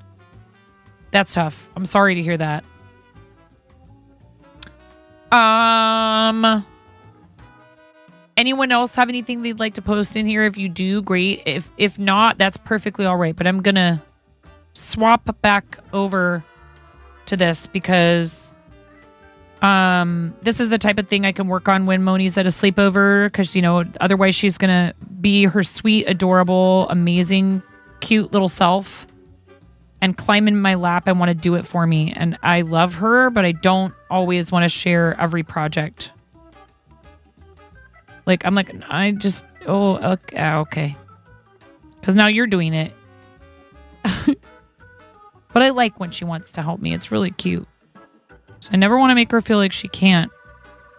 Speaker 2: That's tough. I'm sorry to hear that. Anyone else have anything they'd like to post in here? If you do, great. If not, that's perfectly all right. But I'm gonna swap back over to this because this is the type of thing I can work on when Moni's at a sleepover, because otherwise she's gonna be her sweet, adorable, amazing, cute little self and climb in my lap and want to do it for me. And I love her, but I don't always want to share every project. Like I'm like, I just okay. Because now you're doing it. But I like when she wants to help me. It's really cute. So I never want to make her feel like she can't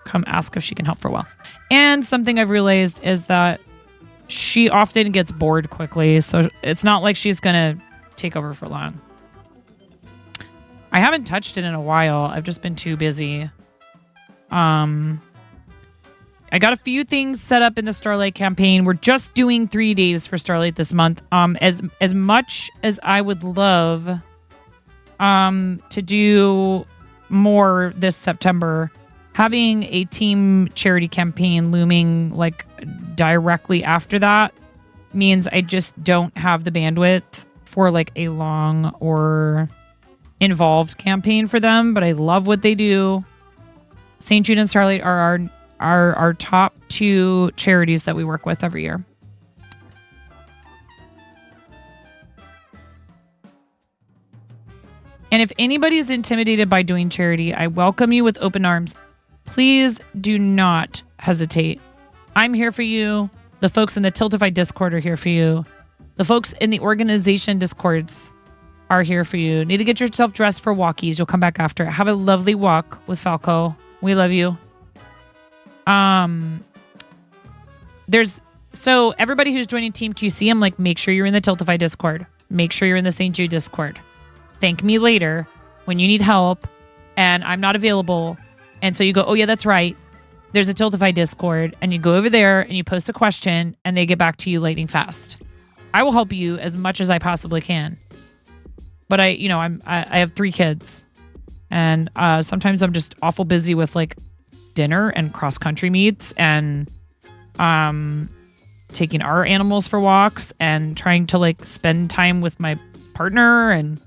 Speaker 2: come ask if she can help for a while. And something I've realized is that she often gets bored quickly. So it's not like she's going to take over for long. I haven't touched it in a while. I've just been too busy. I got a few things set up in the Starlight campaign. We're just doing 3 days for Starlight this month. As much as I would love to do more this September, having a team charity campaign looming like directly after that means I just don't have the bandwidth for like a long or involved campaign for them. But I love what they do. St. Jude and Starlight are our top two charities that we work with every year. And if anybody's intimidated by doing charity, I welcome you with open arms. Please do not hesitate. I'm here for you. The folks in the Tiltify Discord are here for you. The folks in the organization Discords are here for you. Need to get yourself dressed for walkies. You'll come back after. Have a lovely walk with Falco. We love you. So everybody who's joining Team QC, I'm like, make sure you're in the Tiltify Discord. Make sure you're in the St. Jude Discord. Thank me later when you need help and I'm not available. And so you go, oh yeah, that's right. There's a Tiltify Discord, and you go over there and you post a question and they get back to you lightning fast. I will help you as much as I possibly can. But I have 3 kids, and sometimes I'm just awful busy with like dinner and cross country meets and taking our animals for walks and trying to like spend time with my partner, and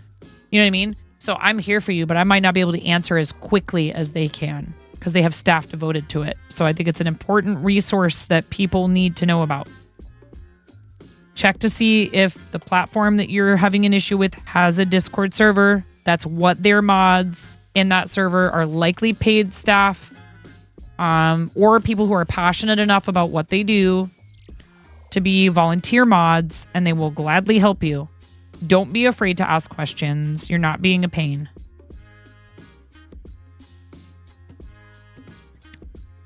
Speaker 2: you know what I mean? So I'm here for you, but I might not be able to answer as quickly as they can because they have staff devoted to it. So I think it's an important resource that people need to know about. Check to see if the platform that you're having an issue with has a Discord server. That's what their mods in that server are, likely paid staff, or people who are passionate enough about what they do to be volunteer mods, and they will gladly help you. Don't be afraid to ask questions. You're not being a pain.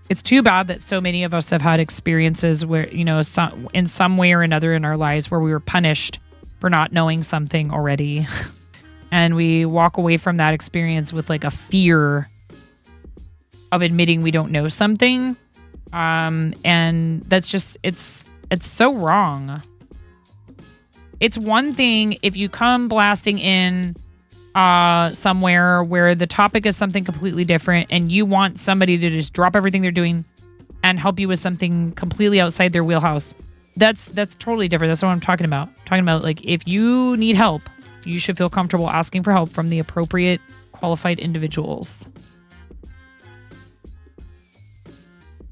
Speaker 2: It's too bad that so many of us have had experiences where, in some way or another in our lives where we were punished for not knowing something already. And we walk away from that experience with like a fear of admitting we don't know something. And that's just, it's It's so wrong. It's one thing if you come blasting in somewhere where the topic is something completely different and you want somebody to just drop everything they're doing and help you with something completely outside their wheelhouse. That's totally different. That's what I'm talking about. I'm talking about, like, if you need help, you should feel comfortable asking for help from the appropriate qualified individuals.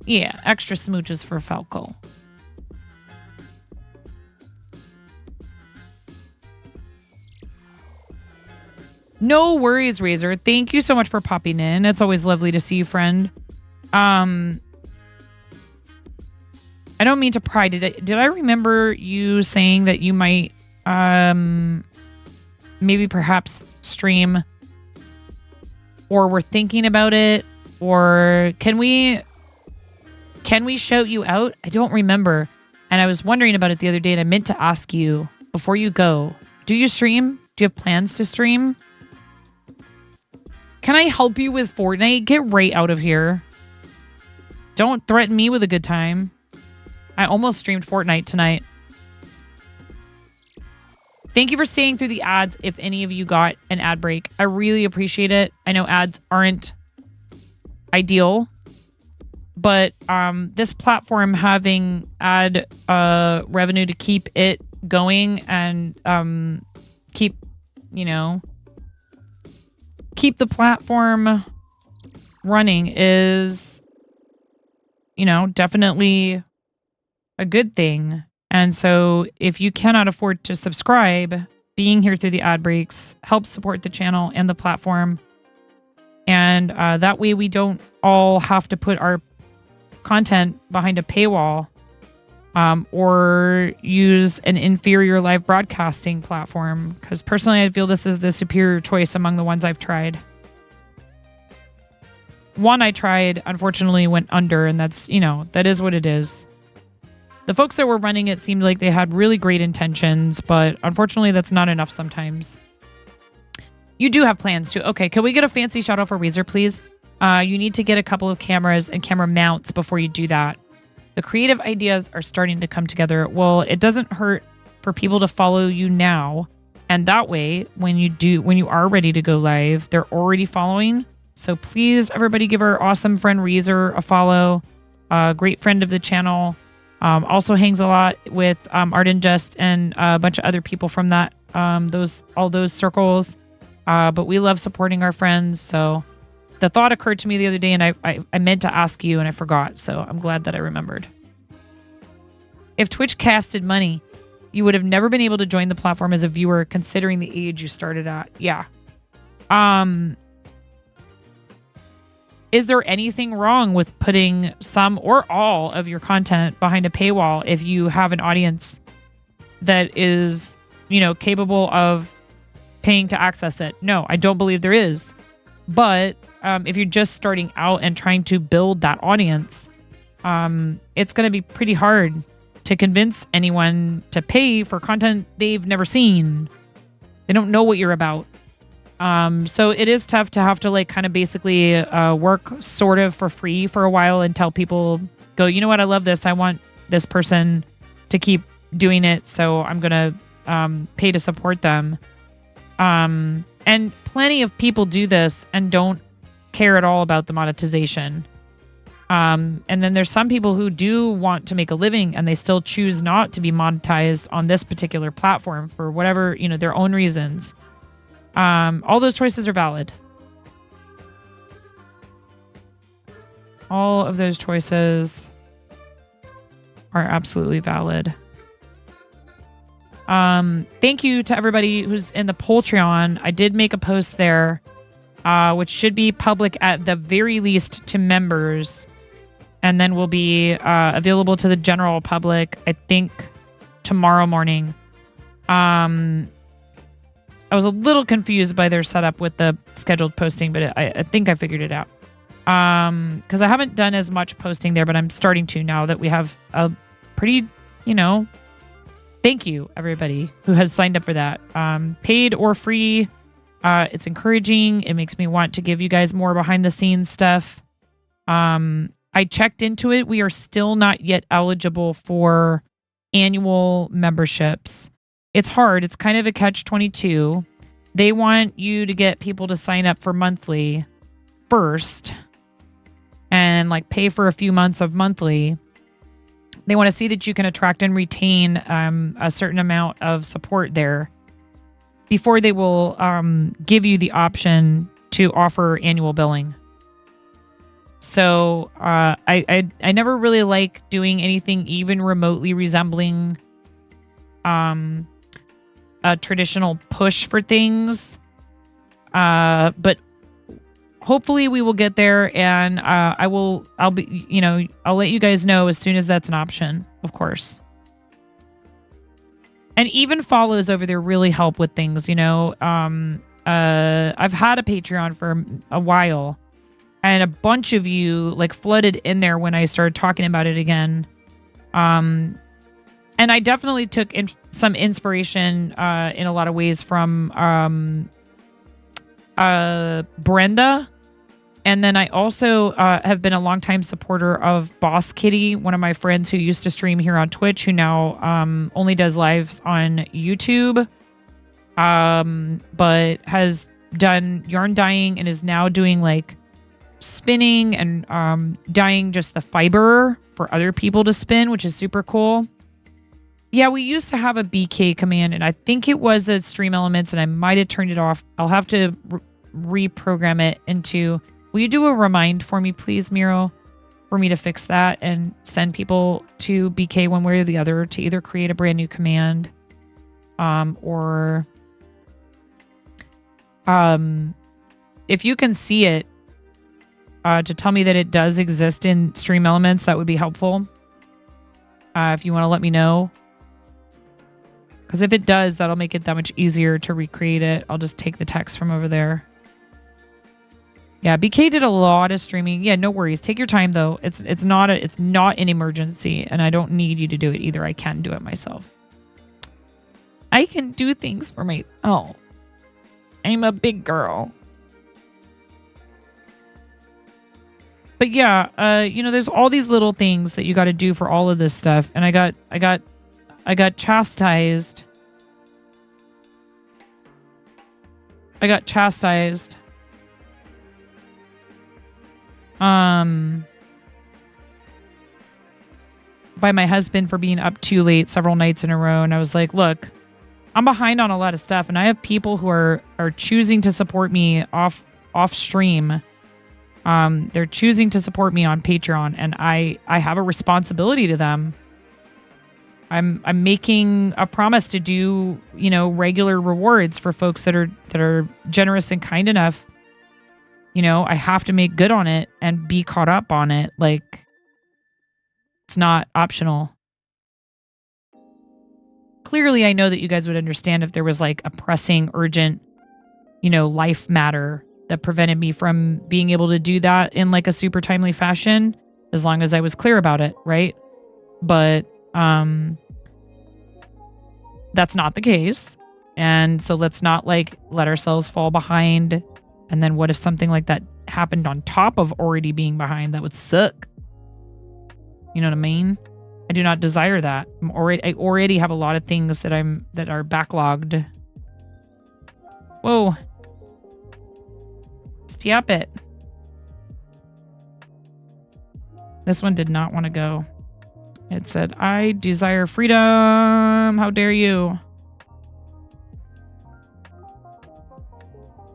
Speaker 2: Yeah, extra smooches for Falco. No worries, Razor. Thank you so much for popping in. It's always lovely to see you, friend. I don't mean to pry. Did I remember you saying that you might maybe perhaps stream, or we're thinking about it, or can we shout you out? I don't remember. And I was wondering about it the other day, and I meant to ask you before you go. Do you stream? Do you have plans to stream? Can I help you with Fortnite? Get right out of here. Don't threaten me with a good time. I almost streamed Fortnite tonight. Thank you for staying through the ads if any of you got an ad break. I really appreciate it. I know ads aren't ideal, but this platform having ad revenue to keep it going and keep the platform running is, definitely a good thing. And so if you cannot afford to subscribe, being here through the ad breaks helps support the channel and the platform. And that way we don't all have to put our content behind a paywall or use an inferior live broadcasting platform. Because personally, I feel this is the superior choice among the ones I've tried. One I tried, unfortunately, went under, and that's, that is what it is. The folks that were running it seemed like they had really great intentions, but unfortunately, that's not enough sometimes. You do have plans too. Okay, can we get a fancy shout out for Razor, please? You need to get a couple of cameras and camera mounts before you do that. The creative ideas are starting to come together. Well, it doesn't hurt for people to follow you now. And that way, when you are ready to go live, they're already following. So please, everybody, give our awesome friend Razor a follow. Great friend of the channel. Also hangs a lot with Art and Just and a bunch of other people from that all those circles. But we love supporting our friends. So the thought occurred to me the other day, and I meant to ask you, and I forgot. So I'm glad that I remembered. If Twitch casted money, you would have never been able to join the platform as a viewer, considering the age you started at. Yeah. Is there anything wrong with putting some or all of your content behind a paywall if you have an audience that is, capable of paying to access it? No, I don't believe there is. But if you're just starting out and trying to build that audience, it's going to be pretty hard to convince anyone to pay for content they've never seen. They don't know what you're about. So it is tough to have to kind of basically work sort of for free for a while until people go, you know what, I love this. I want this person to keep doing it. So I'm going to pay to support them. And plenty of people do this and don't care at all about the monetization. And then there's some people who do want to make a living and they still choose not to be monetized on this particular platform for whatever, their own reasons. All those choices are valid. All of those choices are absolutely valid. Thank you to everybody who's in the Patreon. I did make a post there, which should be public at the very least to members, and then will be available to the general public, I think, tomorrow morning. I was a little confused by their setup with the scheduled posting, but I think I figured it out. Because I haven't done as much posting there, but I'm starting to now that we have a pretty, thank you, everybody who has signed up for that. Paid or free. It's encouraging. It makes me want to give you guys more behind the scenes stuff. I checked into it. We are still not yet eligible for annual memberships. It's hard. It's kind of a catch-22. They want you to get people to sign up for monthly first and like pay for a few months of monthly. They want to see that you can attract and retain a certain amount of support there before they will give you the option to offer annual billing. So I never really like doing anything even remotely resembling a traditional push for things. But hopefully we will get there, and I'll let you guys know as soon as that's an option, of course. And even follows over there really help with things, I've had a Patreon for a while, and a bunch of you like flooded in there when I started talking about it again. And I definitely took some inspiration in a lot of ways from Brenda. And then I also have been a longtime supporter of Boss Kitty, one of my friends who used to stream here on Twitch, who now only does lives on YouTube, but has done yarn dyeing and is now doing like spinning and dyeing just the fiber for other people to spin, which is super cool. Yeah, we used to have a BK command, and I think it was a Stream Elements, and I might have turned it off. I'll have to reprogram it into... Will you do a remind for me, please, Miro, for me to fix that and send people to BK one way or the other to either create a brand new command or if you can see it, to tell me that it does exist in Stream Elements, that would be helpful. If you want to let me know. Because if it does, that'll make it that much easier to recreate it. I'll just take the text from over there. Yeah, BK did a lot of streaming. Yeah, no worries. Take your time though. It's not an emergency, and I don't need you to do it either. I can do it myself. I can do things for myself. Oh, I'm a big girl. But yeah, there's all these little things that you got to do for all of this stuff, and I got chastised. I got chastised. By my husband for being up too late several nights in a row, and I was like, look, I'm behind on a lot of stuff, and I have people who are choosing to support me off stream. They're choosing to support me on Patreon, and I have a responsibility to them. I'm making a promise to do, regular rewards for folks that are generous and kind enough. I have to make good on it and be caught up on it. Like, it's not optional. Clearly, I know that you guys would understand if there was like a pressing, urgent, life matter that prevented me from being able to do that in like a super timely fashion, as long as I was clear about it, right? But that's not the case. And so let's not like let ourselves fall behind. And then what if something like that happened on top of already being behind? That would suck. You know what I mean? I do not desire that. I already have a lot of things that are backlogged. Whoa. Stop it. This one did not want to go. It said, I desire freedom. How dare you?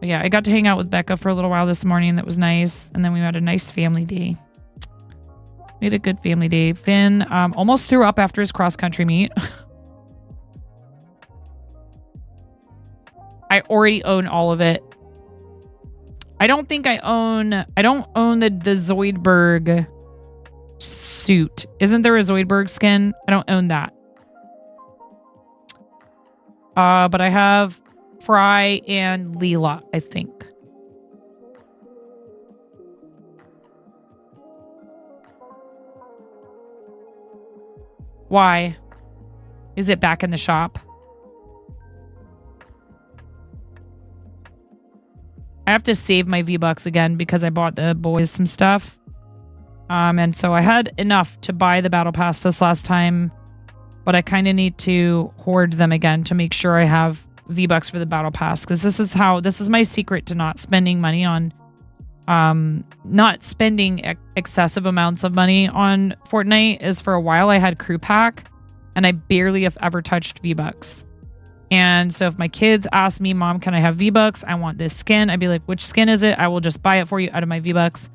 Speaker 2: But yeah, I got to hang out with Becca for a little while this morning. That was nice. And then we had a nice family day. We had a good family day. Finn almost threw up after his cross-country meet. I already own all of it. I don't own the Zoidberg suit. Isn't there a Zoidberg skin? I don't own that. But I have Fry and Leela, I think. Why? Is it back in the shop? I have to save my V-Bucks again because I bought the boys some stuff. And so I had enough to buy the battle pass this last time. but I kind of need to hoard them again to make sure I have V-Bucks for the battle pass, because this is my secret to not spending money on not spending excessive amounts of money on Fortnite is for a while I had crew pack and I barely have ever touched V-Bucks. And so if my kids ask me, Mom, can I have V-Bucks? I want this skin. I'd be like, which skin is it? I will just buy it for you out of my V-Bucks.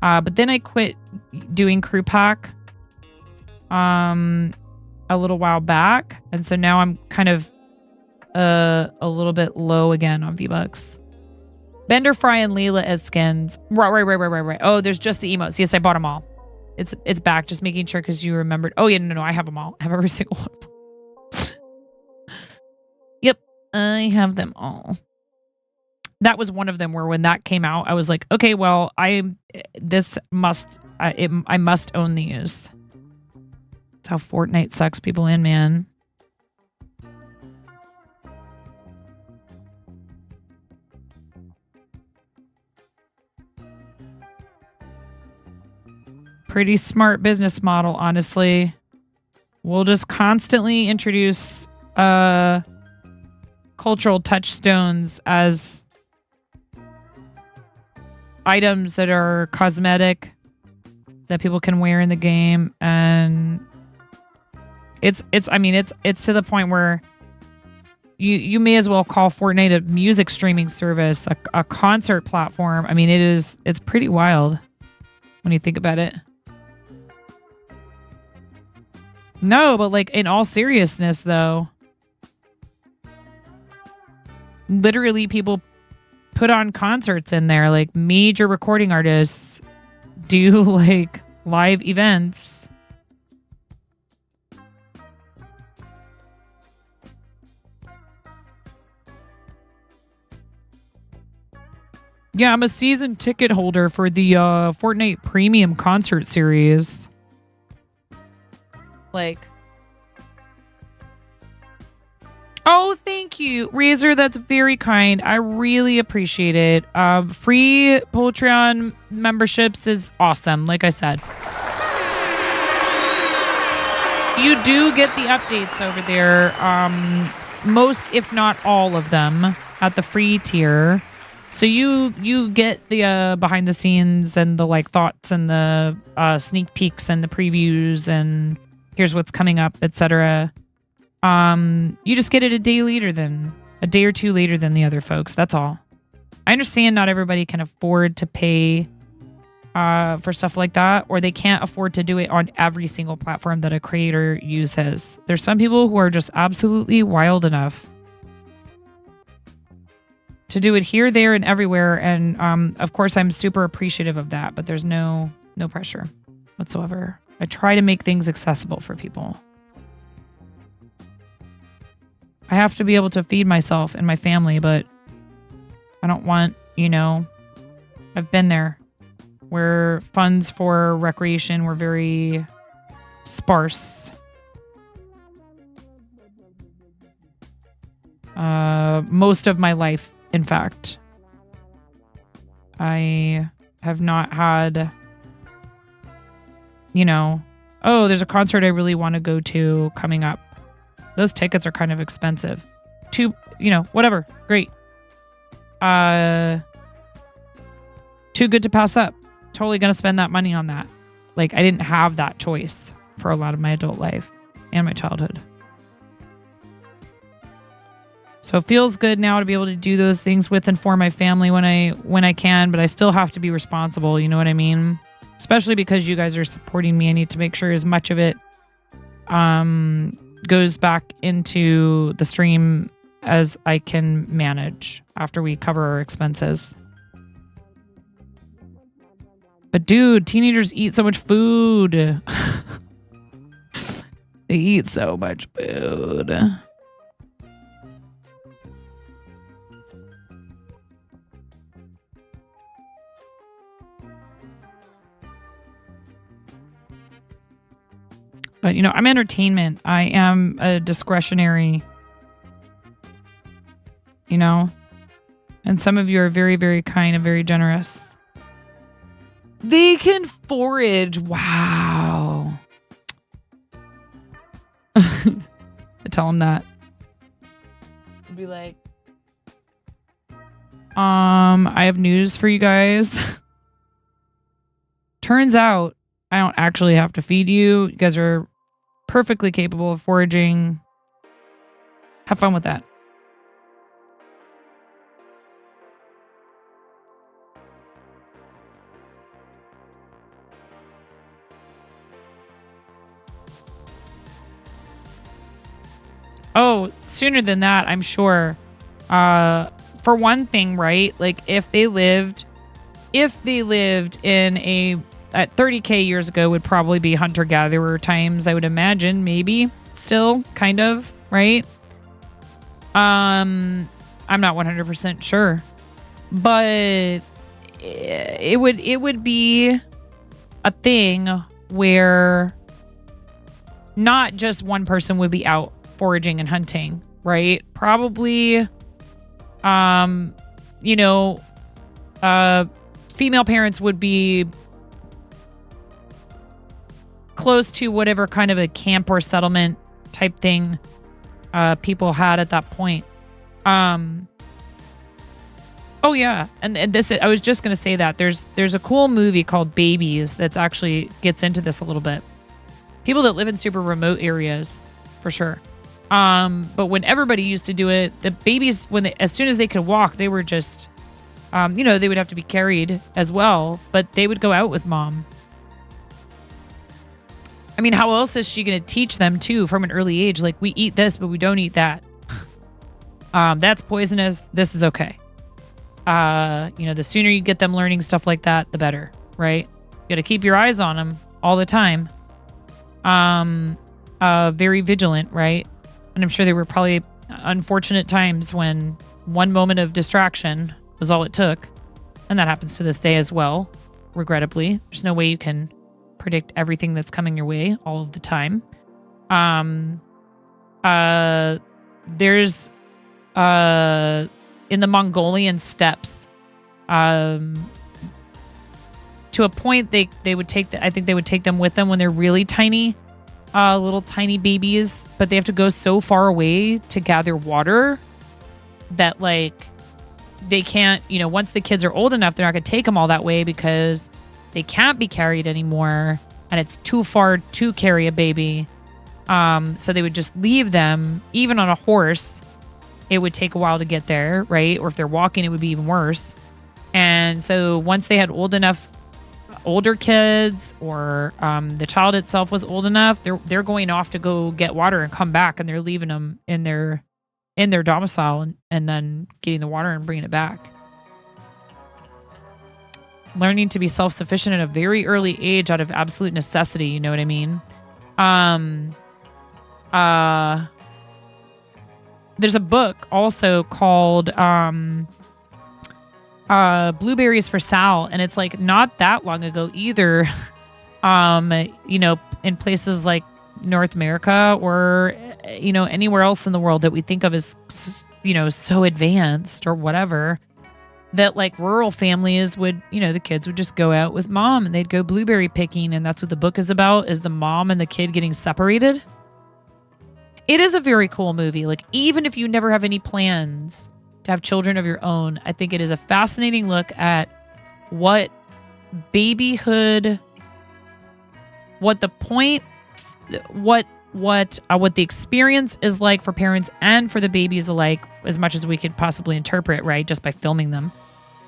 Speaker 2: But then I quit doing crew pack a little while back. And so now I'm kind of a little bit low again on V-Bucks. Bender, Fry, and Leela as skins. Right. Oh, there's just the emotes. Yes, I bought them all. It's back. Just making sure because you remembered. Oh, yeah, no, I have them all. I have every single one. Yep, I have them all. That was one of them where when that came out, I was like, okay, well, I must own these. That's how Fortnite sucks people in, man. Pretty smart business model, honestly. We'll just constantly introduce cultural touchstones as items that are cosmetic that people can wear in the game, and it's to the point where you may as well call Fortnite a music streaming service, a concert platform. I mean, it's pretty wild when you think about it. No, but like in all seriousness though, literally people put on concerts in there, like major recording artists do like live events. Yeah, I'm a season ticket holder for the Fortnite Premium Concert Series. Like, oh, thank you, Razor. That's very kind. I really appreciate it. Free Patreon memberships is awesome. Like I said, you do get the updates over there. Most, if not all of them, at the free tier. So you get the behind the scenes and the like thoughts and the sneak peeks and the previews and here's what's coming up, etc. You just get it a day or two later than the other folks. That's all. I understand not everybody can afford to pay for stuff like that, or they can't afford to do it on every single platform that a creator uses. There's some people who are just absolutely wild enough to do it here, there, and everywhere. And of course, I'm super appreciative of that, but there's no pressure whatsoever. I try to make things accessible for people. I have to be able to feed myself and my family, but I don't want, I've been there where funds for recreation were very sparse. Most of my life, in fact. I have not had, oh, there's a concert I really want to go to coming up. Those tickets are kind of expensive. Whatever. Great. Too good to pass up. Totally going to spend that money on that. Like, I didn't have that choice for a lot of my adult life and my childhood. So it feels good now to be able to do those things with and for my family when I can, but I still have to be responsible, you know what I mean? Especially because you guys are supporting me. I need to make sure as much of it goes back into the stream as I can manage after we cover our expenses. But dude, teenagers eat so much food. They eat so much food. But, I'm entertainment. I am a discretionary, and some of you are very, very kind and very generous. They can forage. Wow. to tell him that. I'd be like, I have news for you guys. Turns out I don't actually have to feed you. You guys are perfectly capable of foraging. Have fun with that. Oh, sooner than that, I'm sure. For one thing, right? Like if they lived in at 30K years ago would probably be hunter-gatherer times, I would imagine, maybe still kind of, right? I'm not 100% sure, but it would be a thing where not just one person would be out foraging and hunting, right? Probably, female parents would be close to whatever kind of a camp or settlement type thing people had at that point. Oh yeah, and this I was just gonna say that there's a cool movie called Babies that's actually gets into this a little bit. People that live in super remote areas, for sure. But when everybody used to do it, the babies, as soon as they could walk, they were just, they would have to be carried as well, but they would go out with mom. I mean, how else is she going to teach them too from an early age? Like, we eat this, but we don't eat that. That's poisonous. This is okay. The sooner you get them learning stuff like that, the better, right? You got to keep your eyes on them all the time. Very vigilant, right? And I'm sure there were probably unfortunate times when one moment of distraction was all it took. And that happens to this day as well, regrettably. There's no way you can predict everything that's coming your way all of the time. There's in the Mongolian steppes, to a point they would take I think they would take them with them when they're really tiny, little tiny babies, but they have to go so far away to gather water that like they can't, once the kids are old enough, they're not going to take them all that way because they can't be carried anymore and it's too far to carry a baby. So they would just leave them. Even on a horse, it would take a while to get there, right? Or if they're walking, it would be even worse. And so once they had older kids, or the child itself was old enough, they're going off to go get water and come back, and they're leaving them in their domicile and then getting the water and bringing it back. Learning to be self-sufficient at a very early age out of absolute necessity, you know what I mean? There's a book also called Blueberries for Sal, and it's like not that long ago either. In places like North America or anywhere else in the world that we think of as so advanced or whatever, that like rural families would, the kids would just go out with mom and they'd go blueberry picking, and that's what the book is about, is the mom and the kid getting separated. It is a very cool movie. Like, even if you never have any plans to have children of your own, I think it is a fascinating look at what babyhood, what the experience is like for parents and for the babies alike, as much as we could possibly interpret, right? Just by filming them.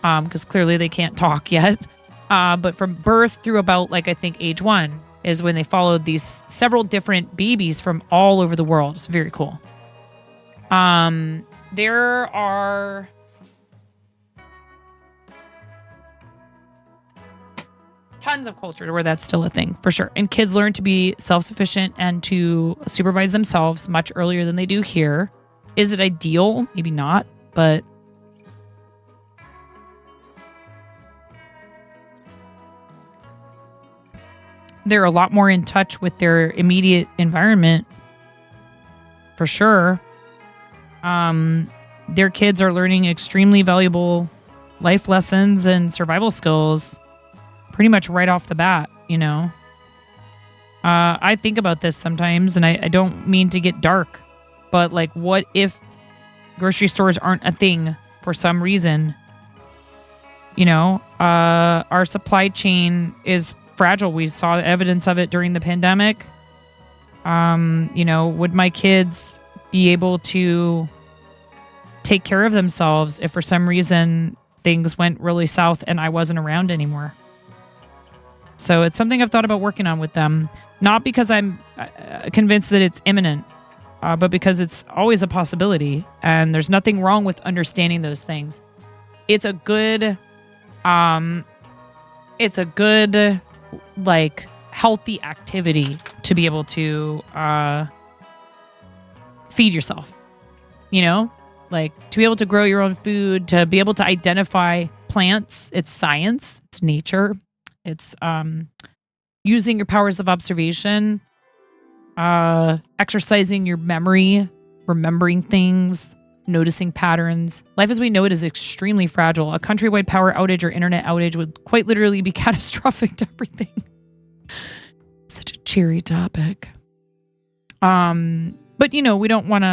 Speaker 2: Because clearly they can't talk yet. But from birth through about, like, I think age 1 is when they followed these several different babies from all over the world. It's very cool. There are tons of cultures where that's still a thing, for sure. And kids learn to be self-sufficient and to supervise themselves much earlier than they do here. Is it ideal? Maybe not, but they're a lot more in touch with their immediate environment, for sure. Their kids are learning extremely valuable life lessons and survival skills pretty much right off the bat, I think about this sometimes, and I don't mean to get dark, but like, what if grocery stores aren't a thing for some reason? You know, our supply chain is fragile. We saw evidence of it during the pandemic. You know, would my kids be able to take care of themselves if for some reason things went really south and I wasn't around anymore? So it's something I've thought about working on with them, not because I'm convinced that it's imminent, but because it's always a possibility, and there's nothing wrong with understanding those things. It's a good, like, healthy activity to be able to feed yourself, you know, like to be able to grow your own food, to be able to identify plants. It's science, it's nature, it's using your powers of observation, exercising your memory, remembering things, noticing patterns. Life as we know it is extremely fragile. A countrywide power outage or internet outage would quite literally be catastrophic to everything. Such a cheery topic. But you know, we don't want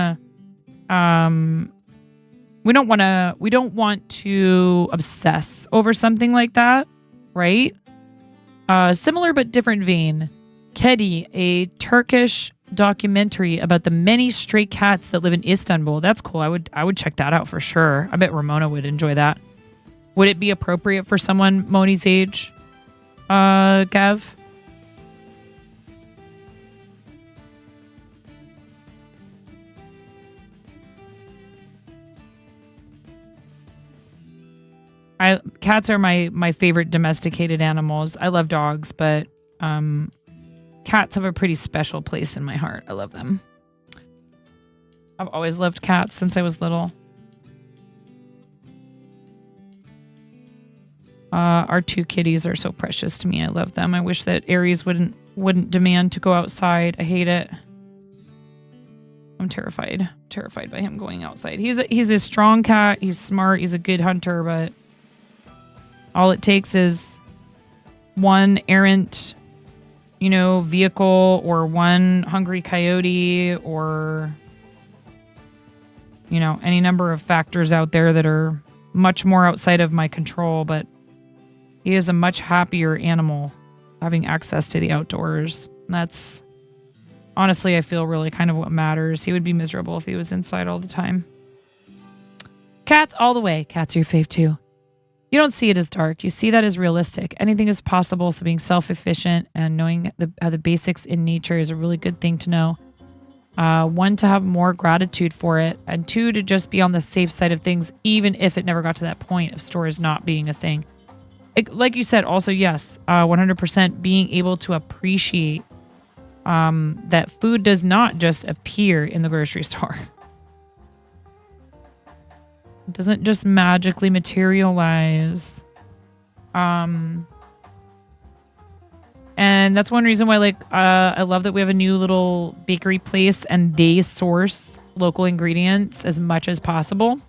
Speaker 2: to obsess over something like that, right? Similar but different vein. Kedi, a Turkish documentary about the many stray cats that live in Istanbul. That's cool. I would check that out for sure. I bet Ramona would enjoy that. Would it be appropriate for someone Moni's age, Gav? Cats are my favorite domesticated animals. I love dogs, but cats have a pretty special place in my heart. I love them. I've always loved cats since I was little. Our two kitties are so precious to me. I love them. I wish that Aries wouldn't demand to go outside. I hate it. I'm terrified by him going outside. He's a strong cat. He's smart. He's a good hunter, but all it takes is one errant, vehicle, or one hungry coyote, or, any number of factors out there that are much more outside of my control. But he is a much happier animal having access to the outdoors. And that's honestly, I feel, really kind of what matters. He would be miserable if he was inside all the time. Cats all the way. Cats are your fave too. You don't see it as dark. You see that as realistic. Anything is possible. So being self-efficient and knowing the basics in nature is a really good thing to know. One, to have more gratitude for it. And two, to just be on the safe side of things, even if it never got to that point of stores not being a thing. Like you said, also, yes, 100% being able to appreciate that food does not just appear in the grocery store. It doesn't just magically materialize. And that's one reason why, I love that we have a new little bakery place and they source local ingredients as much as possible.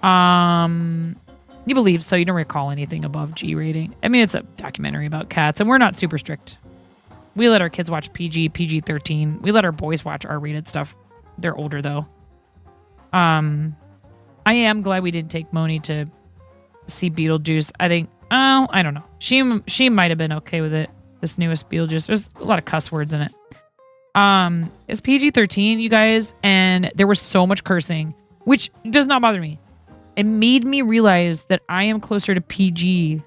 Speaker 2: You believe so. You don't recall anything above G rating. I mean, it's a documentary about cats, and we're not super strict. We let our kids watch PG-13. We let our boys watch R-rated stuff. They're older, though. I am glad we didn't take Moni to see Beetlejuice. I think, I don't know. She might have been okay with it, this newest Beetlejuice. There's a lot of cuss words in it. It's PG-13, you guys, and there was so much cursing, which does not bother me. It made me realize that I am closer to PG,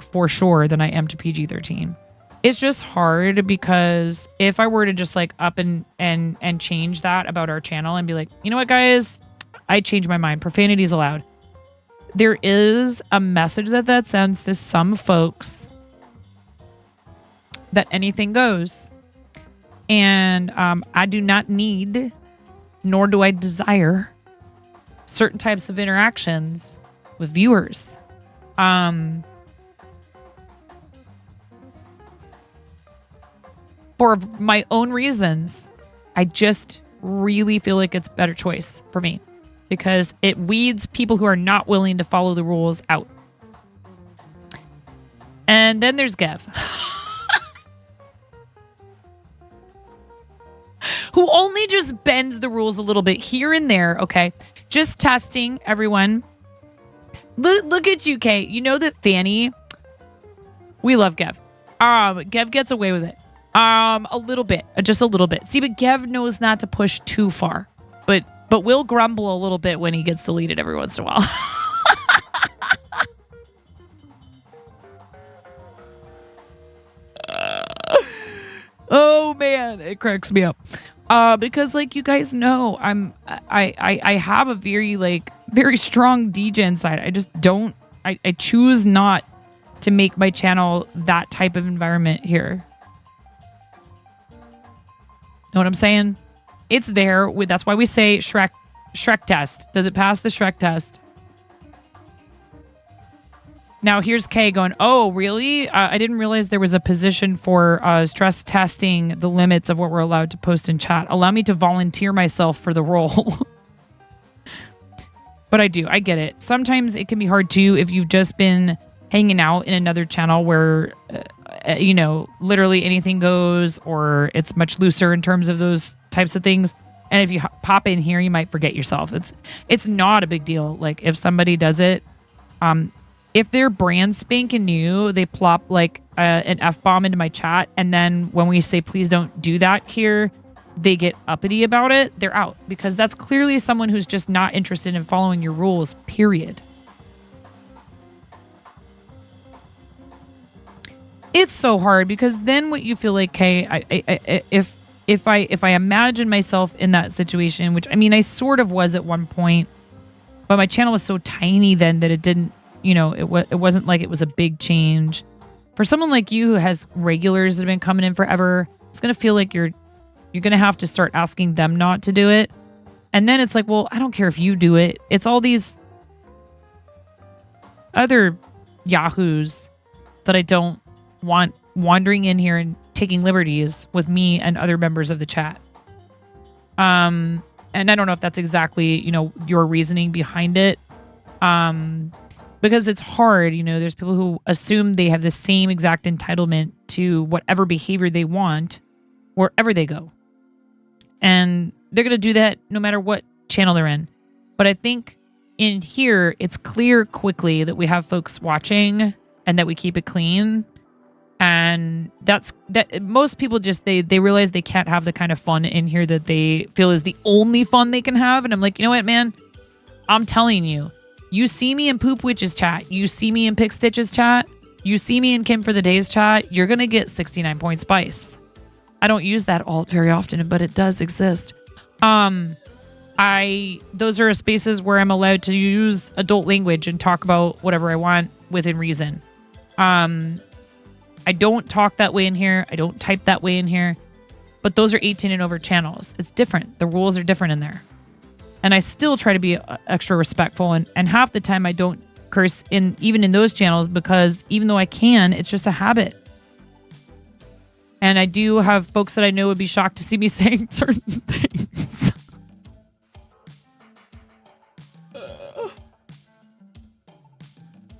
Speaker 2: for sure, than I am to PG-13. It's just hard because if I were to just up and change that about our channel and be like, you know what, guys, I changed my mind. Profanity is allowed. There is a message that sends to some folks that anything goes. And I do not need, nor do I desire, certain types of interactions with viewers. For my own reasons, I just really feel like it's a better choice for me because it weeds people who are not willing to follow the rules out. And then there's Gev. who only just bends the rules a little bit here and there, okay? Just testing, everyone. Look at you, Kay. You know that Fanny, we love Gev. Gev gets away with it. A little bit, just a little bit. See, but Gev knows not to push too far. But will grumble a little bit when he gets deleted every once in a while. Oh man, it cracks me up. Because like you guys know, I have a very strong DJ side. I just don't. I choose not to make my channel that type of environment here. Know what I'm saying? It's there. That's why we say Shrek test. Does it pass the Shrek test? Now here's Kay going, oh, really? I didn't realize there was a position for stress testing the limits of what we're allowed to post in chat. Allow me to volunteer myself for the role. But I get it. Sometimes it can be hard too if you've just been hanging out in another channel where, literally anything goes, or it's much looser in terms of those types of things. And if you pop in here, you might forget yourself. It's not a big deal. Like if somebody does it, if they're brand spanking new, they plop like an F-bomb into my chat. And then when we say, please don't do that here, they get uppity about it. They're out because that's clearly someone who's just not interested in following your rules, period. It's so hard because then what you feel like, Kay, if I imagine myself in that situation, which I mean, I sort of was at one point, but my channel was so tiny then that it didn't, it wasn't like it was a big change. For someone like you who has regulars that have been coming in forever, it's going to feel like you're going to have to start asking them not to do it. And then it's like, well, I don't care if you do it. It's all these other yahoos that I don't want wandering in here and taking liberties with me and other members of the chat. And I don't know if that's exactly, your reasoning behind it. Because it's hard, there's people who assume they have the same exact entitlement to whatever behavior they want wherever they go. And they're going to do that no matter what channel they're in. But I think in here, it's clear quickly that we have folks watching and that we keep it clean. And that most people just, they realize they can't have the kind of fun in here that they feel is the only fun they can have. And I'm like, you know what, man? I'm telling you, you see me in Poop Witch's chat. You see me in Pick Stitch's chat. You see me in Kim for the Days chat. You're going to get 69 point spice. I don't use that alt very often, but it does exist. Those are spaces where I'm allowed to use adult language and talk about whatever I want within reason. I don't talk that way in here. I don't type that way in here. But those are 18 and over channels. It's different. The rules are different in there. And I still try to be extra respectful. And half the time I don't curse even in those channels because even though I can, it's just a habit. And I do have folks that I know would be shocked to see me saying certain things.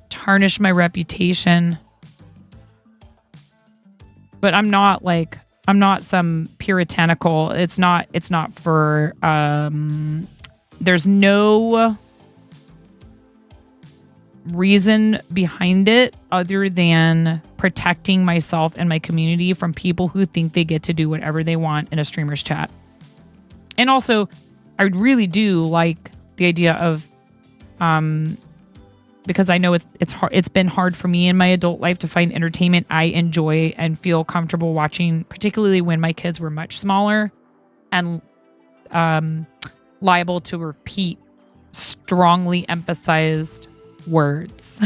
Speaker 2: Tarnish my reputation. But I'm not some puritanical. It's not for, there's no reason behind it other than protecting myself and my community from people who think they get to do whatever they want in a streamer's chat. And also, I really do like the idea of, because I know it's hard. It's been hard for me in my adult life to find entertainment I enjoy and feel comfortable watching, particularly when my kids were much smaller and liable to repeat strongly emphasized words.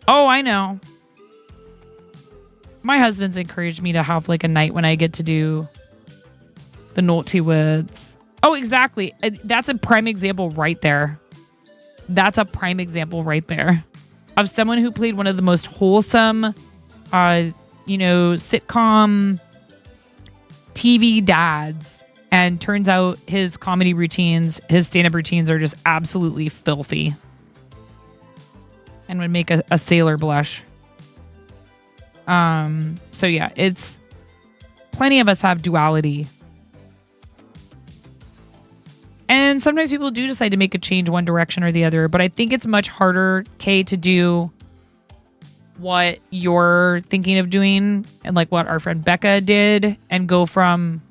Speaker 2: Oh, I know. My husband's encouraged me to have like a night when I get to do the naughty words. Oh, exactly. That's a prime example right there. That's a prime example right there of someone who played one of the most wholesome, sitcom TV dads. And turns out his comedy routines, his stand-up routines are just absolutely filthy. And would make a sailor blush. So yeah, plenty of us have duality. And sometimes people do decide to make a change one direction or the other, but I think it's much harder, Kay, to do what you're thinking of doing and like what our friend Becca did and go from,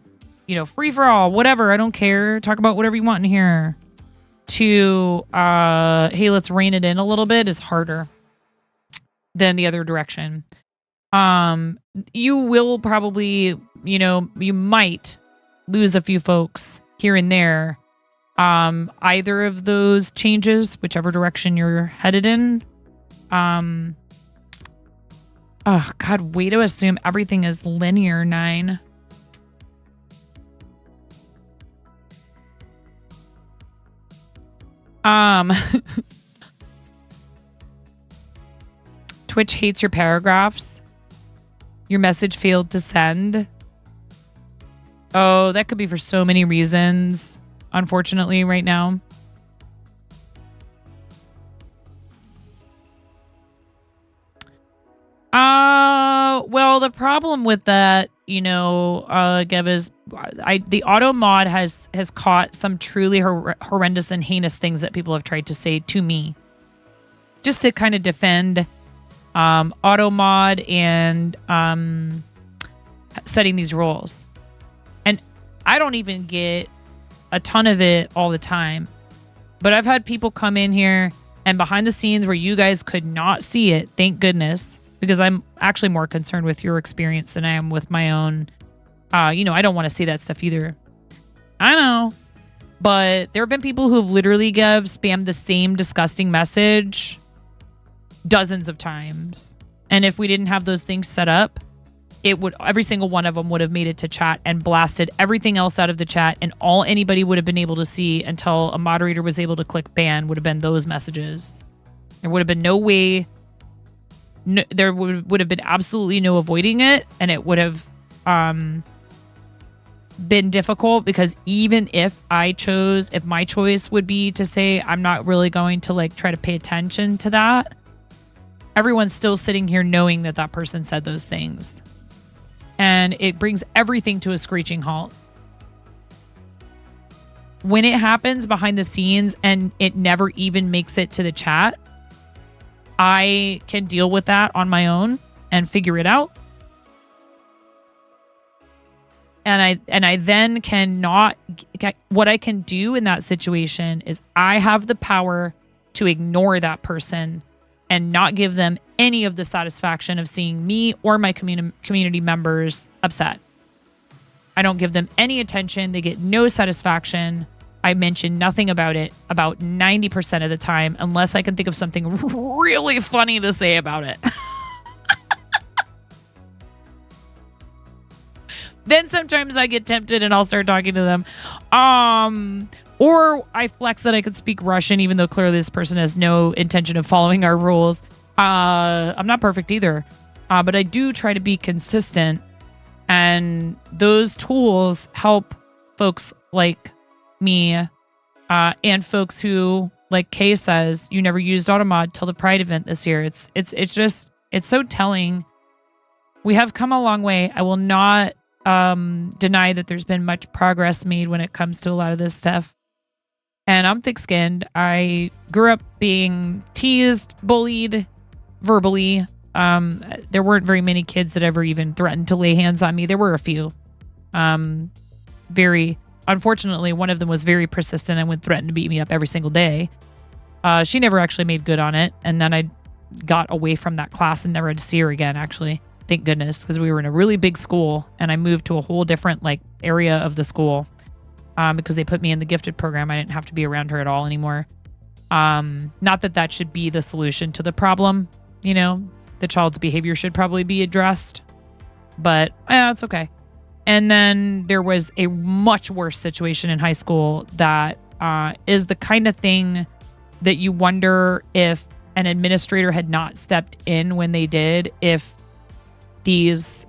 Speaker 2: free for all, whatever, I don't care, talk about whatever you want in here, to hey, let's rein it in a little bit is harder than the other direction. You will probably, you might lose a few folks here and there. Either of those changes, whichever direction you're headed in. Oh God, way to assume everything is linear, 9. Twitch hates your paragraphs. Your message failed to send. Oh, that could be for so many reasons, unfortunately, right now. Well, the problem with that, Gev, is the auto mod has caught some truly horrendous and heinous things that people have tried to say to me, just to kind of defend auto mod and setting these rules. And I don't even get a ton of it all the time, but I've had people come in here and behind the scenes where you guys could not see it, thank goodness, because I'm actually more concerned with your experience than I am with my own. I don't want to see that stuff either. I know, but there have been people who have literally spammed the same disgusting message dozens of times. And if we didn't have those things set up, every single one of them would have made it to chat and blasted everything else out of the chat. And all anybody would have been able to see until a moderator was able to click ban would have been those messages. There would have been no way. No, there would have been absolutely no avoiding it. And it would have been difficult, because even if my choice would be to say, I'm not really going to try to pay attention to that, everyone's still sitting here knowing that person said those things. And it brings everything to a screeching halt. When it happens behind the scenes and it never even makes it to the chat, I can deal with that on my own and figure it out. And I then cannot, what I can do in that situation is I have the power to ignore that person and not give them any of the satisfaction of seeing me or my community members upset. I don't give them any attention. They get no satisfaction. I mention nothing about it about 90% of the time, unless I can think of something really funny to say about it. Then sometimes I get tempted and I'll start talking to them. Or I flex that I could speak Russian, even though clearly this person has no intention of following our rules. I'm not perfect either. But I do try to be consistent. And those tools help folks like me and folks who, like Kay says, you never used Automod till the Pride event this year. It's so telling. We have come a long way. I will not deny that there's been much progress made when it comes to a lot of this stuff. And I'm thick-skinned. I grew up being teased, bullied verbally. There weren't very many kids that ever even threatened to lay hands on me. There were a few. Unfortunately, one of them was very persistent and would threaten to beat me up every single day. She never actually made good on it. And then I got away from that class and never had to see her again, actually. Thank goodness, because we were in a really big school and I moved to a whole different area of the school because they put me in the gifted program. I didn't have to be around her at all anymore. Not that should be the solution to the problem. The child's behavior should probably be addressed, but it's okay. And then there was a much worse situation in high school that is the kind of thing that you wonder if an administrator had not stepped in when they did, if these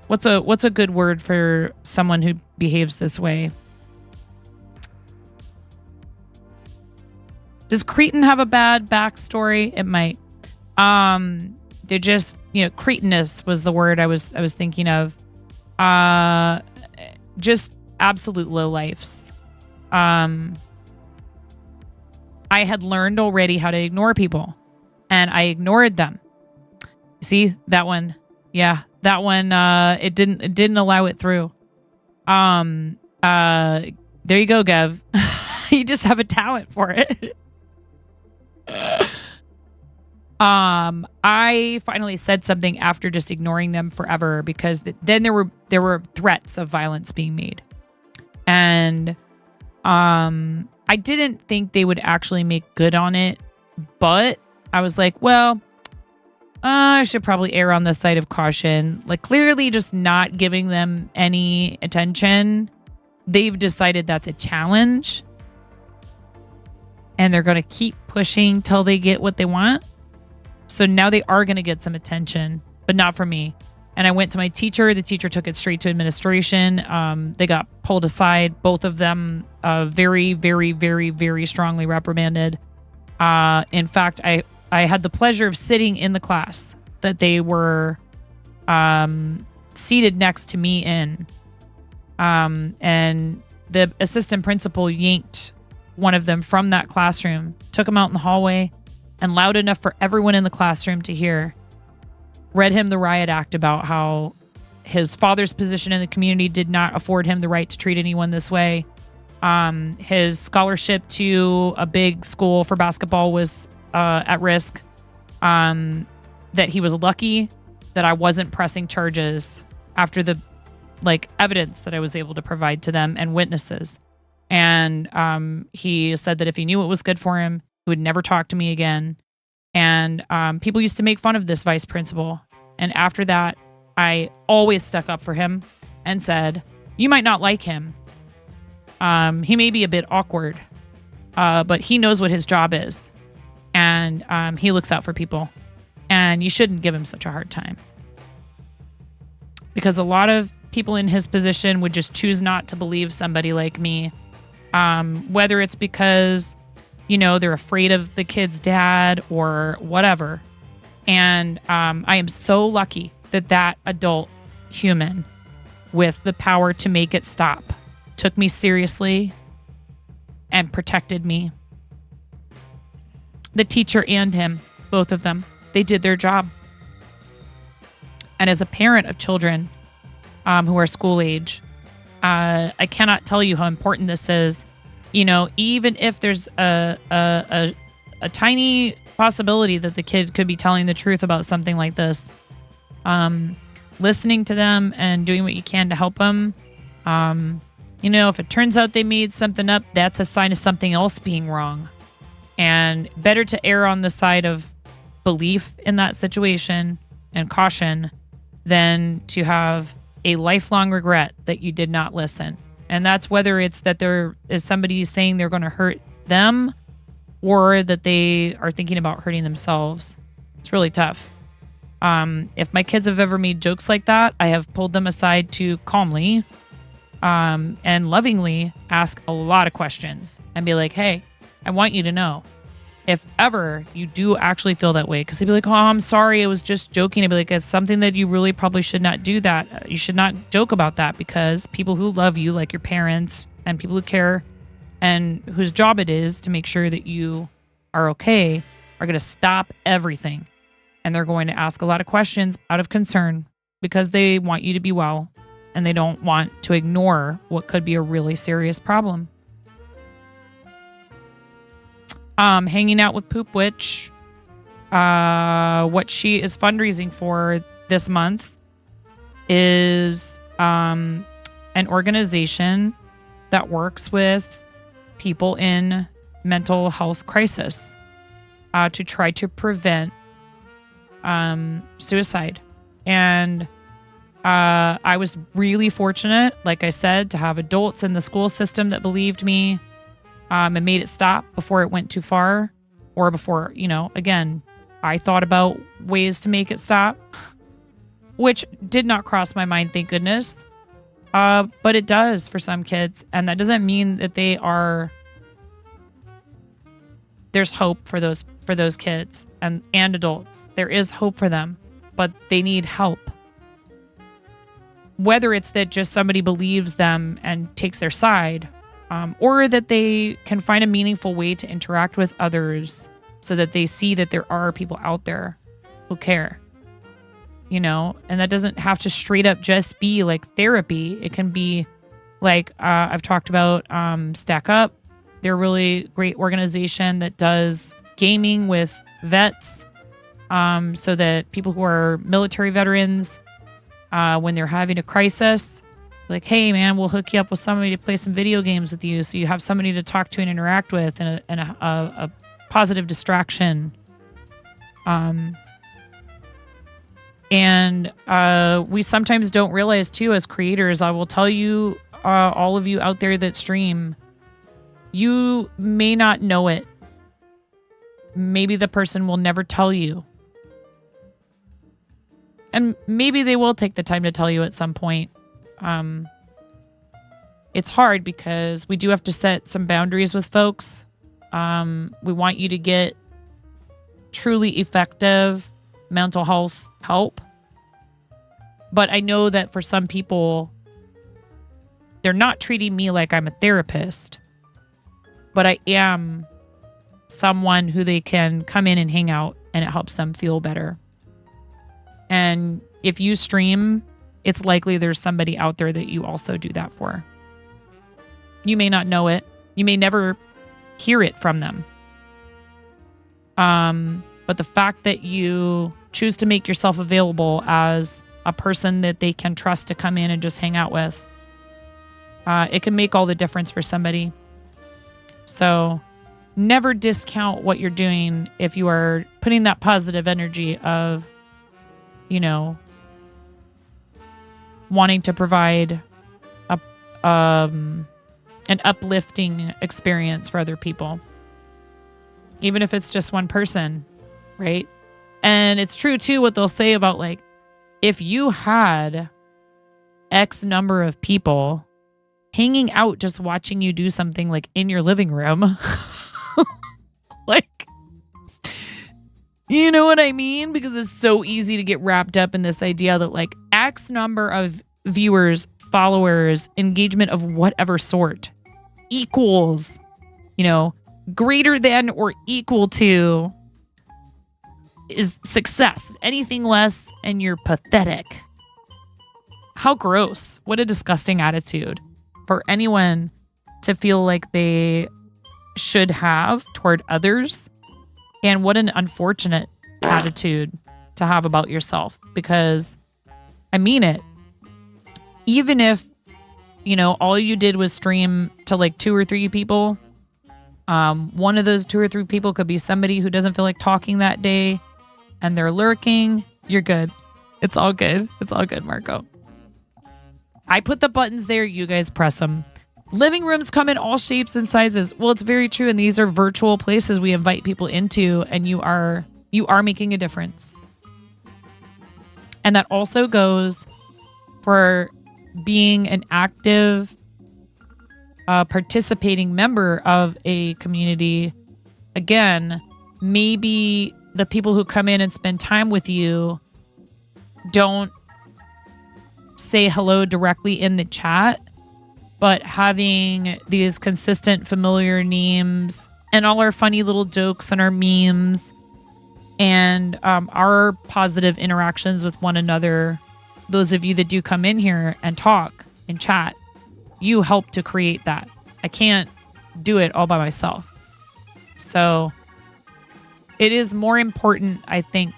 Speaker 2: what's a good word for someone who behaves this way? Does Cretan have a bad backstory? It might. They're just, cretinous was the word I was thinking of. Just absolute lowlifes. I had learned already how to ignore people, and I ignored them. See that one? Yeah, that one. It didn't allow it through. There you go, Gev. You just have a talent for it. I finally said something after just ignoring them forever, because then there were threats of violence being made. And I didn't think they would actually make good on it, but I was like, well, I should probably err on the side of caution. Like, clearly just not giving them any attention. They've decided that's a challenge, and they're going to keep pushing till they get what they want. So now they are going to get some attention, but not from me. And I went to my teacher. The teacher took it straight to administration. They got pulled aside. Both of them very, very, very, very strongly reprimanded. In fact, I had the pleasure of sitting in the class that they were seated next to me in. And the assistant principal yanked one of them from that classroom, took him out in the hallway, and loud enough for everyone in the classroom to hear, read him the riot act about how his father's position in the community did not afford him the right to treat anyone this way. His scholarship to a big school for basketball was at risk. That he was lucky that I wasn't pressing charges after the evidence that I was able to provide to them and witnesses. And he said that if he knew what was good for him, he would never talk to me again. And people used to make fun of this vice principal. And after that, I always stuck up for him and said, you might not like him. He may be a bit awkward, but he knows what his job is. And he looks out for people. And you shouldn't give him such a hard time. Because a lot of people in his position would just choose not to believe somebody like me. Whether it's because, they're afraid of the kid's dad or whatever. And I am so lucky that adult human with the power to make it stop took me seriously and protected me. The teacher and him, both of them, they did their job. And as a parent of children who are school age, I cannot tell you how important this is. Even if there's a tiny possibility that the kid could be telling the truth about something like this, listening to them and doing what you can to help them. If it turns out they made something up, that's a sign of something else being wrong. And better to err on the side of belief in that situation and caution than to have a lifelong regret that you did not listen. And that's whether it's that there is somebody saying they're going to hurt them or that they are thinking about hurting themselves. It's really tough. If my kids have ever made jokes like that, I have pulled them aside to calmly and lovingly ask a lot of questions and be like, hey, I want you to know if ever you do actually feel that way, because they'd be like, oh, I'm sorry, I was just joking. I'd be like, it's something that you really probably should not do that. You should not joke about that, because people who love you, like your parents and people who care and whose job it is to make sure that you are okay, are going to stop everything. And they're going to ask a lot of questions out of concern because they want you to be well and they don't want to ignore what could be a really serious problem. Hanging out with Poop Witch. What she is fundraising for this month is an organization that works with people in mental health crisis to try to prevent suicide. And I was really fortunate, like I said, to have adults in the school system that believed me and made it stop before it went too far, or before, again, I thought about ways to make it stop, which did not cross my mind, thank goodness. But it does for some kids. And that doesn't mean that they are there's hope for those kids and adults. There is hope for them, but they need help. Whether it's that just somebody believes them and takes their side, or that they can find a meaningful way to interact with others so that they see that there are people out there who care. And that doesn't have to straight up just be like therapy. It can be like I've talked about Stack Up. They're a really great organization that does gaming with vets, so that people who are military veterans, when they're having a crisis, like, hey, man, we'll hook you up with somebody to play some video games with you so you have somebody to talk to and interact with and a positive distraction. And we sometimes don't realize, too, as creators, I will tell you, all of you out there that stream, you may not know it. Maybe the person will never tell you. And maybe they will take the time to tell you at some point. It's hard because we do have to set some boundaries with folks. We want you to get truly effective mental health help. But I know that for some people, they're not treating me like I'm a therapist, but I am someone who they can come in and hang out, and it helps them feel better. And if you stream, it's likely there's somebody out there that you also do that for. You may not know it. You may never hear it from them. But the fact that you choose to make yourself available as a person that they can trust to come in and just hang out with, it can make all the difference for somebody. So never discount what you're doing if you are putting that positive energy of, wanting to provide an uplifting experience for other people. Even if it's just one person, right? And it's true, too, what they'll say about, like, if you had X number of people hanging out just watching you do something, like, in your living room, like, you know what I mean? Because it's so easy to get wrapped up in this idea that, like, X number of viewers, followers, engagement of whatever sort equals, greater than or equal to is success. Anything less and you're pathetic. How gross. What a disgusting attitude for anyone to feel like they should have toward others. And what an unfortunate attitude to have about yourself, because I mean it. Even if, all you did was stream to like 2 or 3 people, one of those 2 or 3 people could be somebody who doesn't feel like talking that day and they're lurking. You're good. It's all good. It's all good, Marco. I put the buttons there. You guys press them. Living rooms come in all shapes and sizes. Well, it's very true. And these are virtual places we invite people into, and you are making a difference. And that also goes for being an active, participating member of a community. Again, maybe the people who come in and spend time with you don't say hello directly in the chat, but having these consistent familiar names and all our funny little jokes and our memes and our positive interactions with one another, those of you that do come in here and talk and chat, you help to create that. I can't do it all by myself. So it is more important, I think,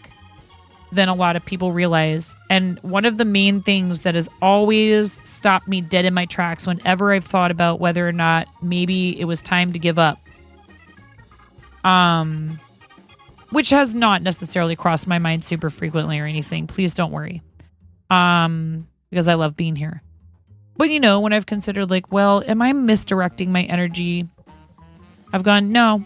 Speaker 2: than a lot of people realize. And one of the main things that has always stopped me dead in my tracks whenever I've thought about whether or not maybe it was time to give up, which has not necessarily crossed my mind super frequently or anything. Please don't worry. Because I love being here. But when I've considered like, well, am I misdirecting my energy? I've gone, no.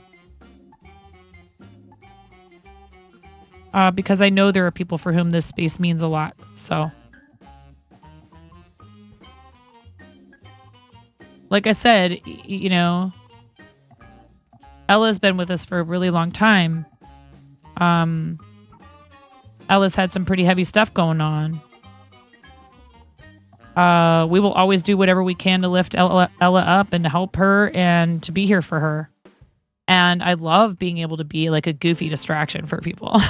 Speaker 2: Because I know there are people for whom this space means a lot. So, like I said, Ella's been with us for a really long time. Ella's had some pretty heavy stuff going on. We will always do whatever we can to lift Ella up and to help her and to be here for her. And I love being able to be like a goofy distraction for people.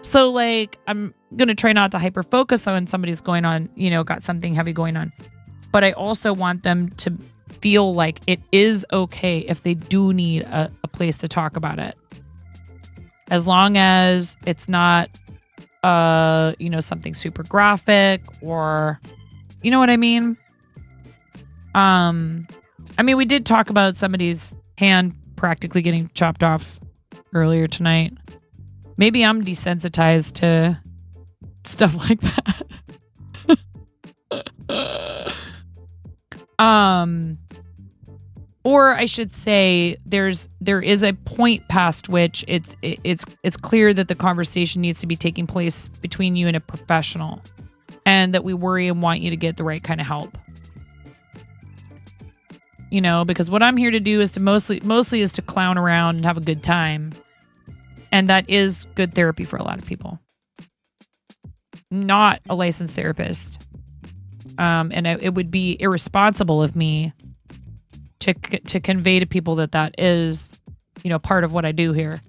Speaker 2: So like, I'm going to try not to hyper focus on when somebody's going on, got something heavy going on. But I also want them to feel like it is okay if they do need a place to talk about it. As long as it's not, something super graphic or, you know what I mean? We did talk about somebody's hand practically getting chopped off earlier tonight. Maybe I'm desensitized to stuff like that. Or I should say there is a point past which it's clear that the conversation needs to be taking place between you and a professional, and that we worry and want you to get the right kind of help. Because what I'm here to do is to mostly is to clown around and have a good time. And that is good therapy for a lot of people. Not a licensed therapist. And it would be irresponsible of me to convey to people that is, part of what I do here.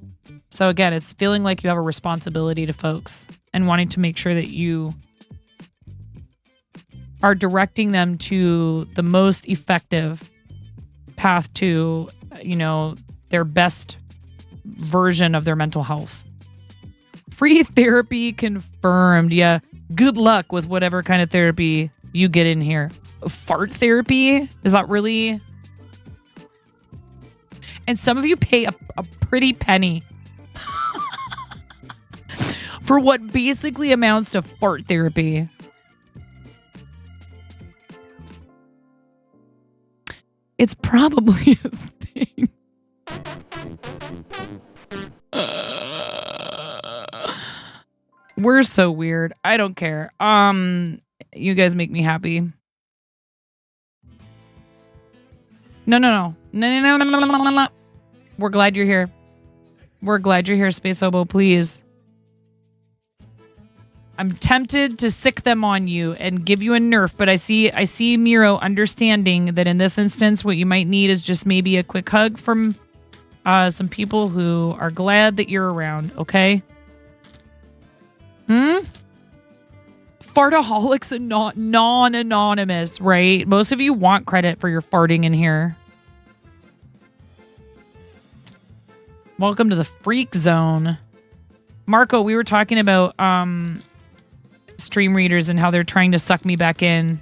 Speaker 2: So again, it's feeling like you have a responsibility to folks and wanting to make sure that you are directing them to the most effective path to, their best version of their mental health. Free therapy confirmed. Yeah. Good luck with whatever kind of therapy you get in here. Fart therapy? Is that really? And some of you pay a pretty penny for what basically amounts to fart therapy. It's probably a thing. We're so weird. I don't care. You guys make me happy. No. We're glad you're here. We're glad you're here, Space Hobo, please. I'm tempted to sick them on you and give you a nerf, but I see Miro understanding that in this instance, what you might need is just maybe a quick hug from some people who are glad that you're around, okay? Fartaholics and non-anonymous, right? Most of you want credit for your farting in here. Welcome to the freak zone. Marco, we were talking about stream readers and how they're trying to suck me back in.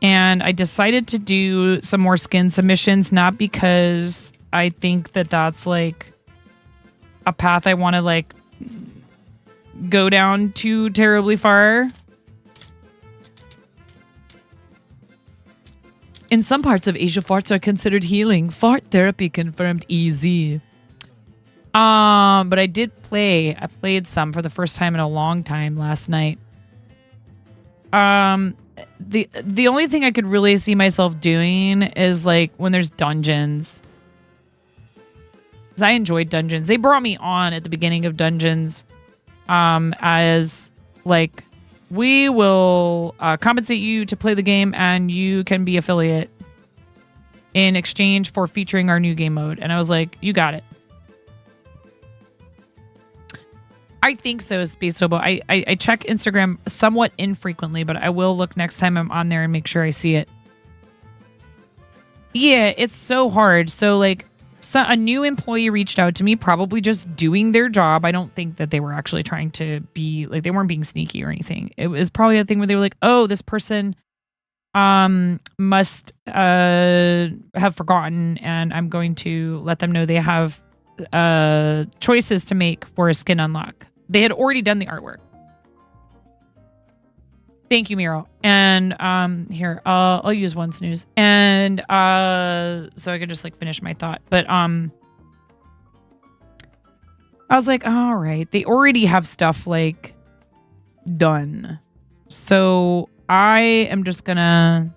Speaker 2: And I decided to do some more skin submissions, not because I think that that's like a path I want to like go down too terribly far. In some parts of Asia, farts are considered healing. Fart therapy confirmed easy. But I did play. I played some for the first time in a long time last night. The only thing I could really see myself doing is like when there's dungeons. 'Cause I enjoyed dungeons. They brought me on at the beginning of dungeons, as like, we will compensate you to play the game and you can be affiliate in exchange for featuring our new game mode. And I was like, you got it. I think so, Space Hobo. I check Instagram somewhat infrequently, but I will look next time I'm on there and make sure I see it. Yeah, it's so hard. So like, a new employee reached out to me, probably just doing their job. I don't think that they were actually trying to be like, they weren't being sneaky or anything. It was probably a thing where they were like, oh, this person must have forgotten, and I'm going to let them know they have choices to make for a skin unlock. They had already done the artwork. Thank you, Miro. And here, I'll use one snooze. And so I could just like finish my thought. But I was like, all right, they already have stuff like done. So I am just going to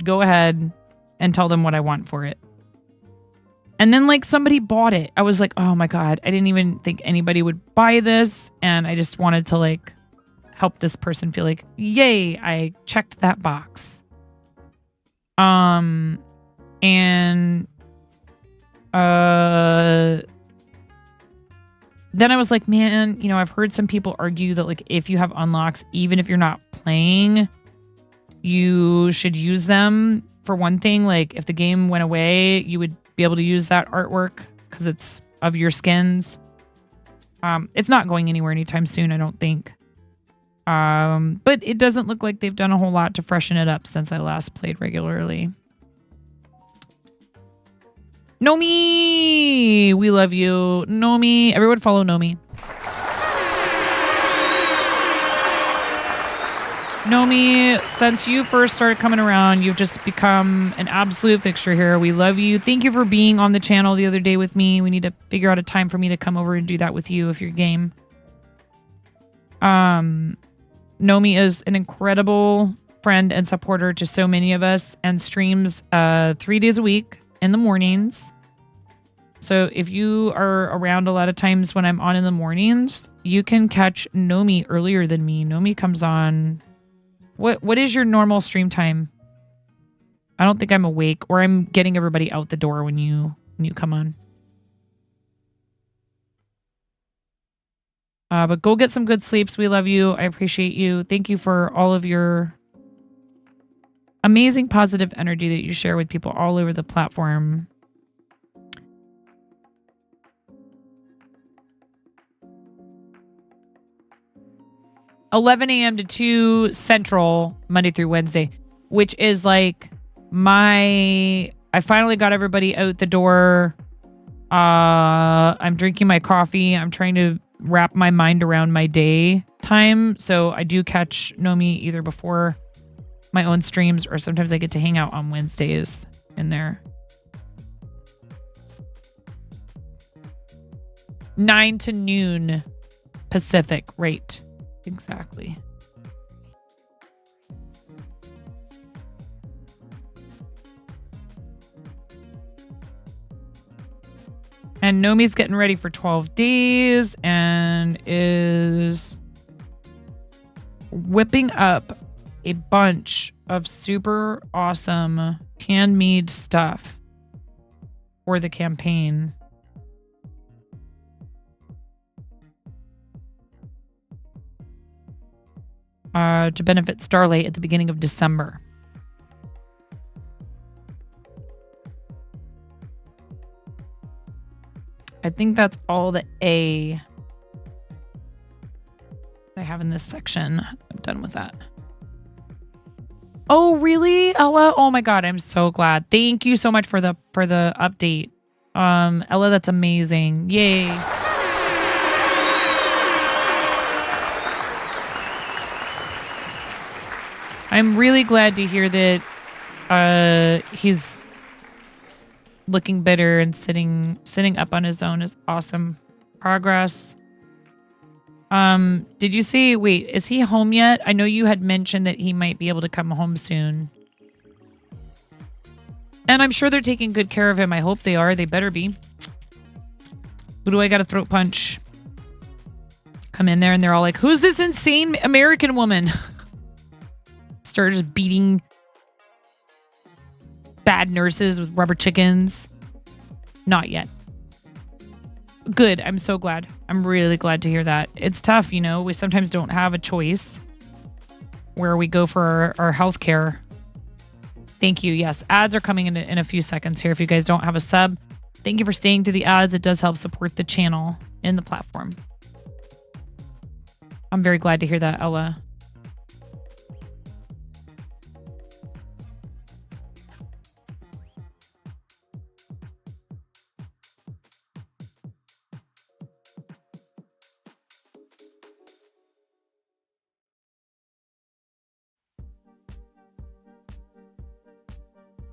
Speaker 2: go ahead and tell them what I want for it. And then like somebody bought it. I was like, oh my God, I didn't even think anybody would buy this. And I just wanted to like help this person feel like, yay, I checked that box. And then I was like, man, you know, I've heard some people argue that like if you have unlocks, even if you're not playing, you should use them. For one thing, like if the game went away, you would be able to use that artwork because it's of your skins. It's not going anywhere anytime soon, I don't think. But it doesn't look like they've done a whole lot to freshen it up since I last played regularly. Nomi, we love you. Nomi, everyone follow Nomi. Nomi, since you first started coming around, you've just become an absolute fixture here. We love you. Thank you for being on the channel the other day with me. We need to figure out a time for me to come over and do that with you if you're game. Nomi is an incredible friend and supporter to so many of us and streams 3 days a week in the mornings. So if you are around a lot of times when I'm on in the mornings, you can catch Nomi earlier than me. Nomi comes on... What is your normal stream time? I don't think I'm awake, or I'm getting everybody out the door when you come on. But go get some good sleeps. We love you. I appreciate you. Thank you for all of your amazing positive energy that you share with people all over the platform. $11 a.m. to 2 Central, Monday through Wednesday, which is like I finally got everybody out the door. I'm drinking my coffee. I'm trying to wrap my mind around my day time. So I do catch Nomi either before my own streams or sometimes I get to hang out on Wednesdays in there. 9 to noon Pacific, right? Exactly. And Nomi's getting ready for 12 days and is whipping up a bunch of super awesome handmade stuff for the campaign. To benefit Starlight at the beginning of December. I think that's all the A I have in this section. I'm done with that. Oh, really, Ella? Oh my God, I'm so glad. Thank you so much for the update. Ella, that's amazing. Yay. I'm really glad to hear that he's looking better and sitting up on his own is awesome progress. Did you see, wait, is he home yet? I know you had mentioned that he might be able to come home soon. And I'm sure they're taking good care of him. I hope they are. They better be. Who do I got to throat punch? Come in there and they're all like, who's this insane American woman? Start just beating bad nurses with rubber chickens. Not yet. Good. I'm so glad. I'm really glad to hear that. It's tough, you know. We sometimes don't have a choice where we go for our health care. Thank you. Yes, ads are coming in a few seconds here. If you guys don't have a sub, thank you for staying to the ads. It does help support the channel in the platform. I'm very glad to hear that, Ella.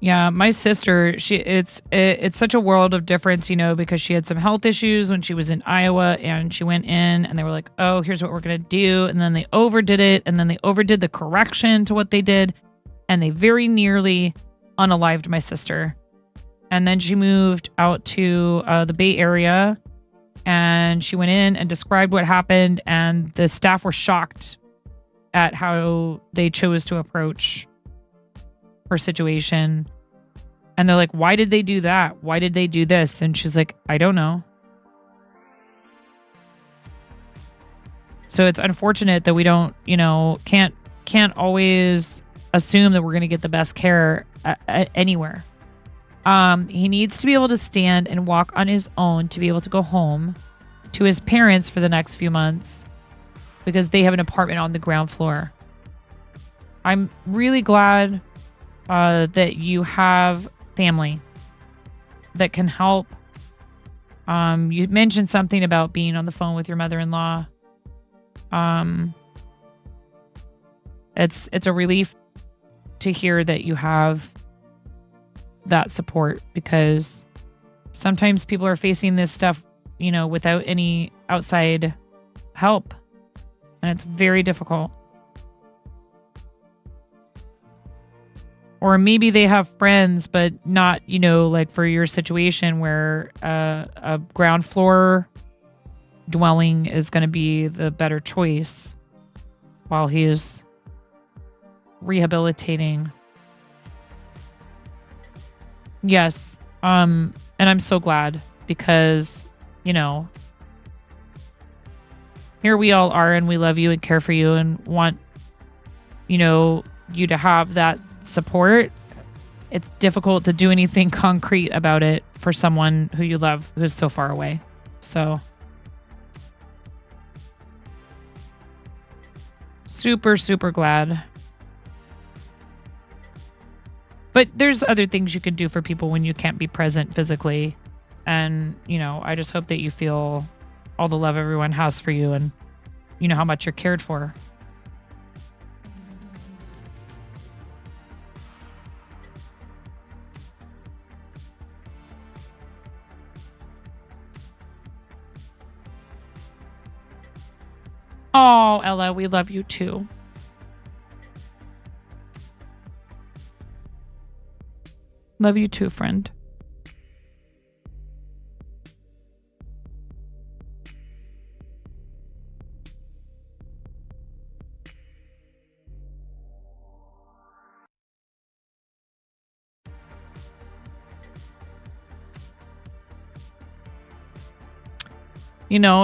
Speaker 2: Yeah, my sister, it's such a world of difference, because she had some health issues when she was in Iowa, and she went in and they were like, "Oh, here's what we're going to do." And then they overdid it, and then they overdid the correction to what they did, and they very nearly unalived my sister. And then she moved out to the Bay Area, and she went in and described what happened, and the staff were shocked at how they chose to approach her situation. And they're like, "Why did they do that? Why did they do this?" And she's like, "I don't know." So it's unfortunate that we don't, can't always assume that we're going to get the best care anywhere. He needs to be able to stand and walk on his own to be able to go home to his parents for the next few months because they have an apartment on the ground floor. I'm really glad that you have family that can help. You mentioned something about being on the phone with your mother-in-law. It's a relief to hear that you have that support, because sometimes people are facing this stuff, without any outside help, and it's very difficult. Or maybe they have friends, but not, like for your situation where a ground floor dwelling is going to be the better choice while he is rehabilitating. Yes. And I'm so glad because, here we all are, and we love you and care for you and want, you to have that support. It's difficult to do anything concrete about it for someone who you love who's so far away. So super, super glad. But there's other things you can do for people when you can't be present physically. And, I just hope that you feel all the love everyone has for you, and how much you're cared for. Oh, Ella, we love you too. Love you too, friend.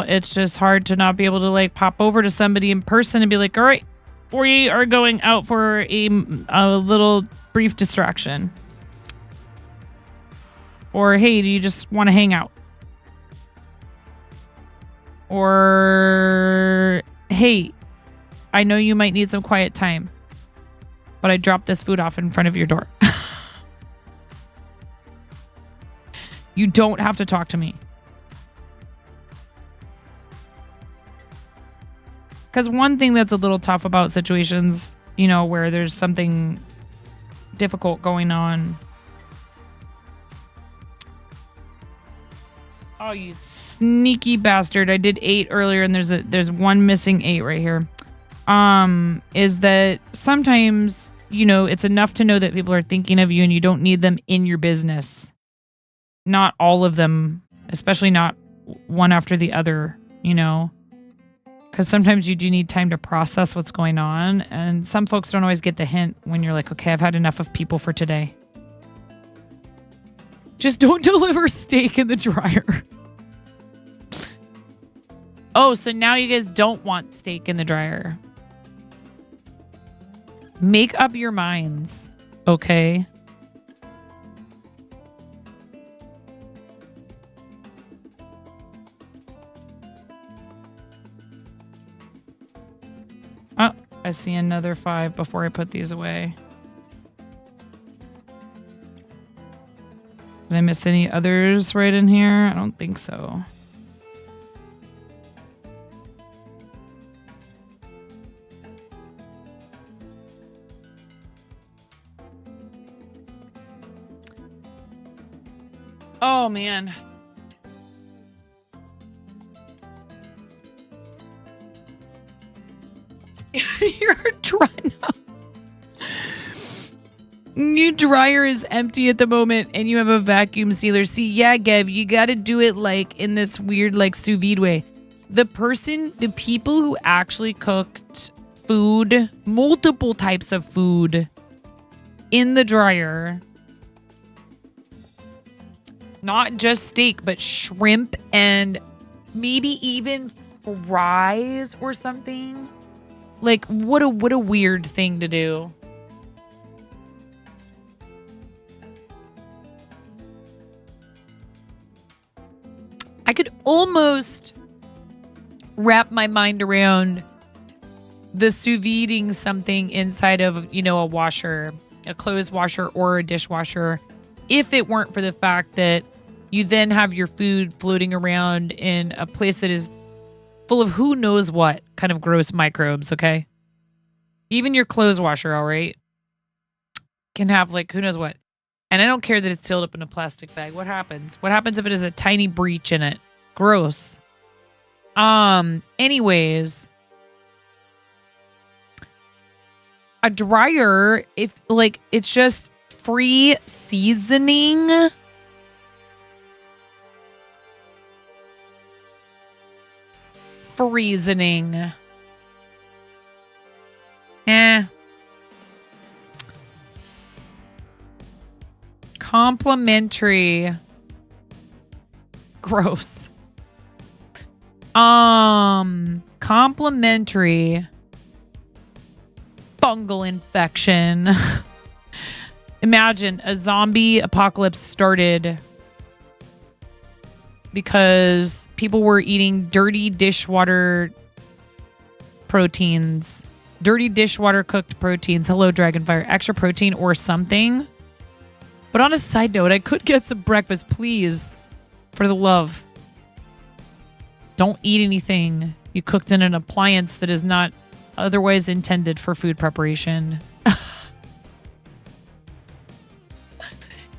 Speaker 2: It's just hard to not be able to pop over to somebody in person and be like, "All right, we are going out for a little brief distraction." Or, "Hey, do you just want to hang out?" Or, "Hey, I know you might need some quiet time, but I dropped this food off in front of your door." You don't have to talk to me. Because one thing that's a little tough about situations, where there's something difficult going on. Oh, you sneaky bastard. I did 8 earlier, and there's one missing 8 right here. Is that sometimes, it's enough to know that people are thinking of you and you don't need them in your business. Not all of them, especially not one after the other, because sometimes you do need time to process what's going on. And some folks don't always get the hint when you're like, "Okay, I've had enough of people for today." Just don't deliver steak in the dryer. Oh, so now you guys don't want steak in the dryer. Make up your minds, okay? Oh, I see another 5 before I put these away. Did I miss any others right in here? I don't think so. Oh, man. You're dry now. Your dryer is empty at the moment and you have a vacuum sealer. See, yeah, Gav, you got to do it like in this weird like sous vide way. The people who actually cooked food, multiple types of food in the dryer, not just steak, but shrimp and maybe even fries or something. Like, what a weird thing to do. I could almost wrap my mind around the sous videing something inside of, a washer, a clothes washer or a dishwasher, if it weren't for the fact that you then have your food floating around in a place that is full of who knows what kind of gross microbes, okay? Even your clothes washer, all right, can have like who knows what. And I don't care that it's sealed up in a plastic bag. What happens? What happens if it has a tiny breach in it? Gross. Anyways, a dryer, if like it's just free seasoning. Freezening. Complimentary. Gross. Complimentary fungal infection. Imagine a zombie apocalypse started because people were eating dirty dishwater proteins. Dirty dishwater cooked proteins. Hello, Dragonfire. Extra protein or something. But on a side note, I could get some breakfast, please. For the love. Don't eat anything you cooked in an appliance that is not otherwise intended for food preparation.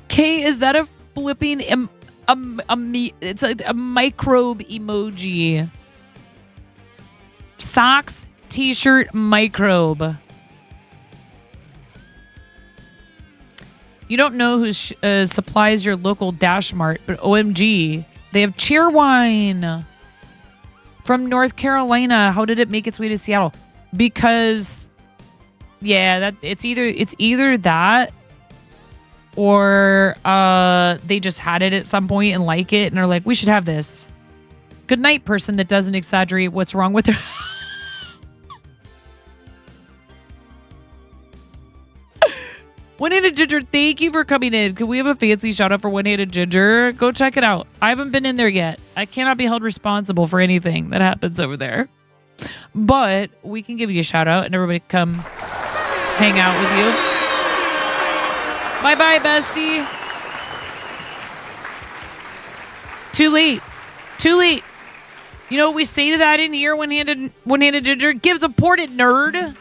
Speaker 2: Kay, is that a flipping... it's a microbe emoji. Socks, t-shirt, microbe. You don't know who supplies your local Dash Mart, but OMG, they have Cheerwine from North Carolina. How did it make its way to Seattle? Because, yeah, that it's either that or they just had it at some point and like it and are like, we should have this. Good night, person that doesn't exaggerate what's wrong with her. One-Handed Ginger, thank you for coming in. Can we have a fancy shout out for One-Handed Ginger? Go check it out. I haven't been in there yet. I cannot be held responsible for anything that happens over there. But we can give you a shout out and everybody come hang out with you. Bye-bye, bestie. Too late. Too late. You know what we say to that in here, One-Handed Ginger? Give support it, nerd.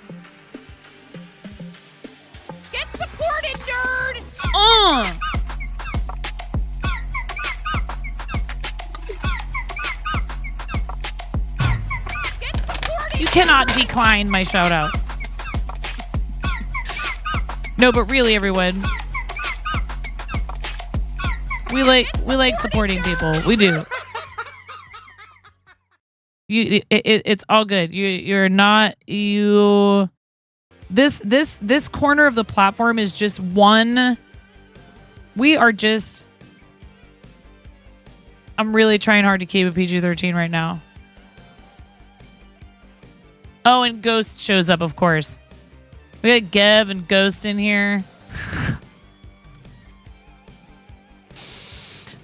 Speaker 2: Get supported, nerd! Get supported, you cannot decline my shout out. No, but really, everyone. We like supporting people. We do. It's all good. You're not you. This corner of the platform is just one. We are just. I'm really trying hard to keep a PG-13 right now. Oh, and Ghost shows up, of course. We got Gev and Ghost in here.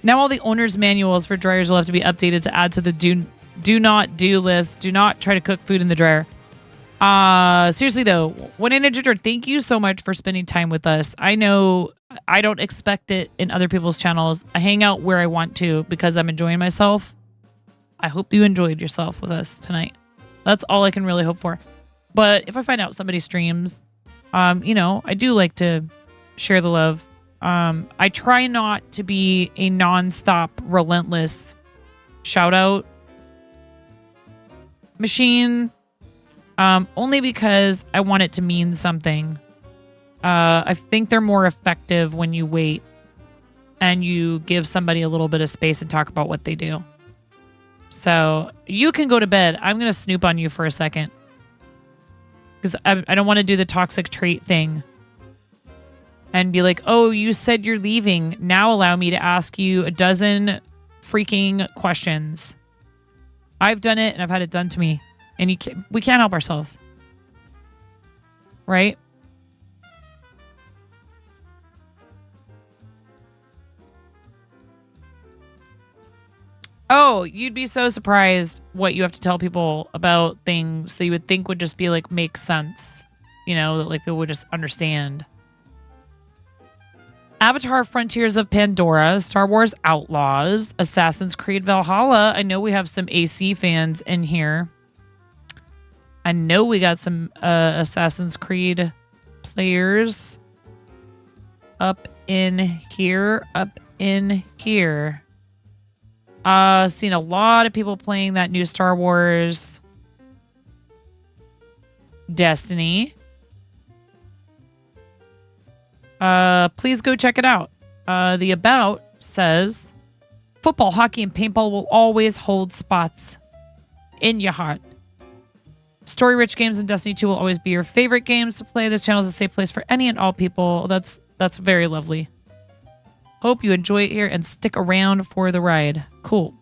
Speaker 2: Now all the owner's manuals for dryers will have to be updated to add to the do not do list. Do not try to cook food in the dryer. Seriously though, One-Handed Ginger, thank you so much for spending time with us. I know I don't expect it in other people's channels. I hang out where I want to because I'm enjoying myself. I hope you enjoyed yourself with us tonight. That's all I can really hope for. But if I find out somebody streams, I do like to share the love. I try not to be a nonstop, relentless shout out machine, only because I want it to mean something. I think they're more effective when you wait and you give somebody a little bit of space and talk about what they do. So you can go to bed. I'm going to snoop on you for a second because I don't want to do the toxic trait thing and be like, oh, you said you're leaving. Now allow me to ask you a dozen freaking questions. I've done it and I've had it done to me, and we can't help ourselves. Right? Oh, you'd be so surprised what you have to tell people about things that you would think would just be like make sense. You know, that like people would just understand. Avatar Frontiers of Pandora, Star Wars Outlaws, Assassin's Creed Valhalla. I know we have some AC fans in here. I know we got some Assassin's Creed players up in here. Seen a lot of people playing that new Star Wars Destiny. Please go check it out. The about says, football, hockey, and paintball will always hold spots in your heart. Story-rich games and Destiny 2 will always be your favorite games to play. This channel is a safe place for any and all people. That's very lovely. Hope you enjoy it here and stick around for the ride. Cool.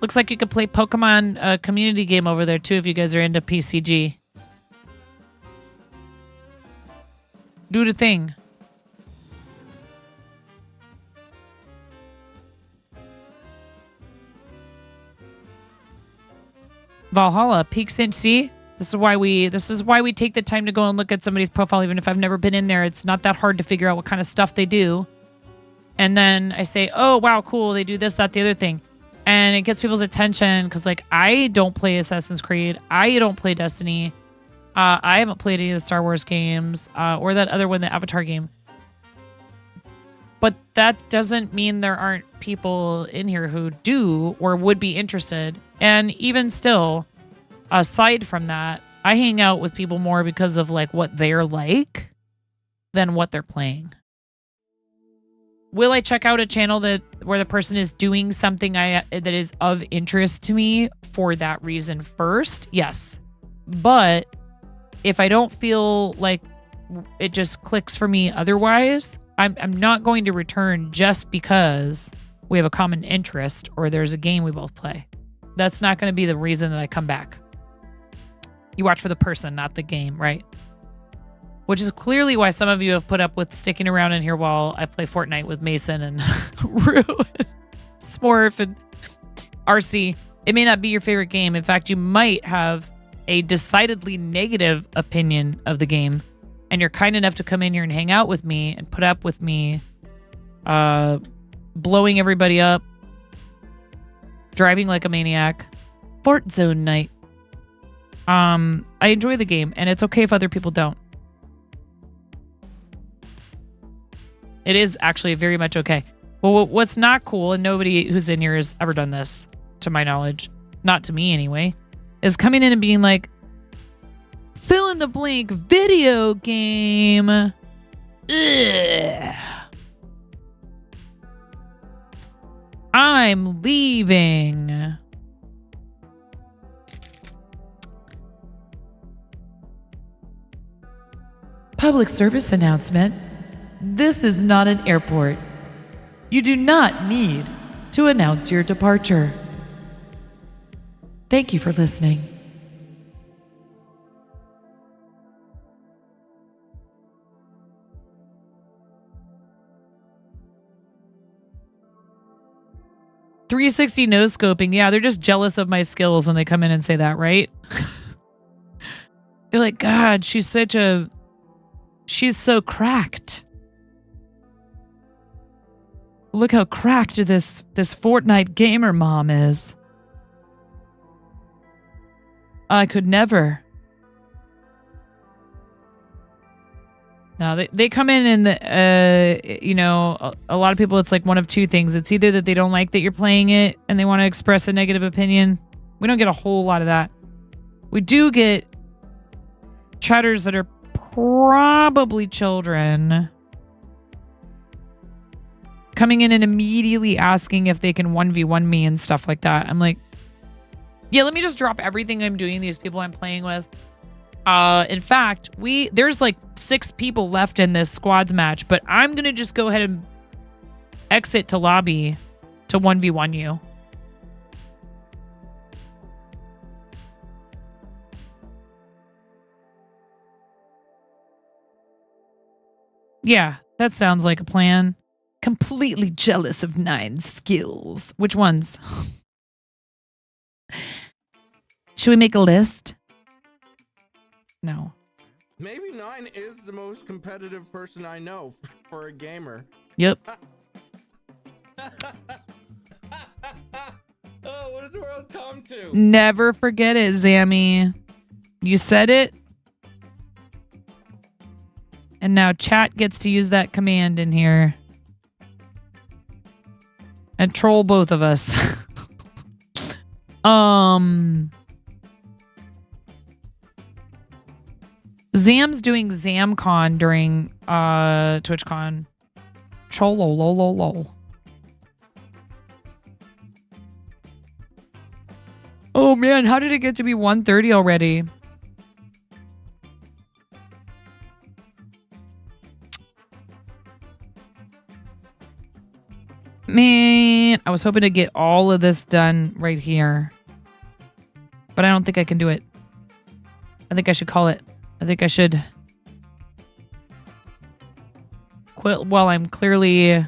Speaker 2: Looks like you could play Pokemon community game over there too if you guys are into PCG. Do the thing. Valhalla peaks in. See, this is why we take the time to go and look at somebody's profile, even if I've never been in there. It's not that hard to figure out what kind of stuff they do, and then I say, "Oh wow, cool! They do this, that, the other thing." And it gets people's attention because, like, I don't play Assassin's Creed. I don't play Destiny. I haven't played any of the Star Wars games or that other one, the Avatar game. But that doesn't mean there aren't people in here who do or would be interested. And even still, aside from that, I hang out with people more because of, like, what they're like than what they're playing. Will I check out a channel where the person is doing something that is of interest to me for that reason first? Yes. But if I don't feel like it just clicks for me otherwise, I'm not going to return just because we have a common interest or there's a game we both play. That's not going to be the reason that I come back. You watch for the person, not the game, right? Which is clearly why some of you have put up with sticking around in here while I play Fortnite with Mason and Rue and Smurf and RC. It may not be your favorite game. In fact, you might have a decidedly negative opinion of the game, and you're kind enough to come in here and hang out with me and put up with me blowing everybody up, driving like a maniac. Fort Zone night. I enjoy the game, and it's okay if other people don't. It is actually very much okay. Well, what's not cool, and nobody who's in here has ever done this, to my knowledge, not to me anyway, is coming in and being like, fill in the blank video game. Ugh. I'm leaving. Public service announcement. This is not an airport. You do not need to announce your departure. Thank you for listening. .360 no scoping. Yeah, they're just jealous of my skills when they come in and say that, right? They're like, God, she's so cracked. Look how cracked this Fortnite gamer mom is. I could never. No, they come in and you know, a lot of people, it's like one of two things. It's either that they don't like that you're playing it and they want to express a negative opinion. We don't get a whole lot of that. We do get chatters that are probably children coming in and immediately asking if they can 1v1 me and stuff like that. I'm like, yeah, let me just drop everything I'm doing, these people I'm playing with. In fact, there's like 6 people left in this squads match, but I'm going to just go ahead and exit to lobby to 1v1 you. Yeah, that sounds like a plan. Completely jealous of Nine's skills. Which ones? Should we make a list? No.
Speaker 6: Maybe Nine is the most competitive person I know for a gamer.
Speaker 2: Yep.
Speaker 6: Oh, what does the world come to?
Speaker 2: Never forget it, Zammy. You said it. And now chat gets to use that command in here. And troll both of us. Zam's doing ZamCon during TwitchCon. Chololololol. Oh man, how did it get to be 1:30 already? Man, I was hoping to get all of this done right here. But I don't think I can do it. I think I should call it. I think I should quit while I'm clearly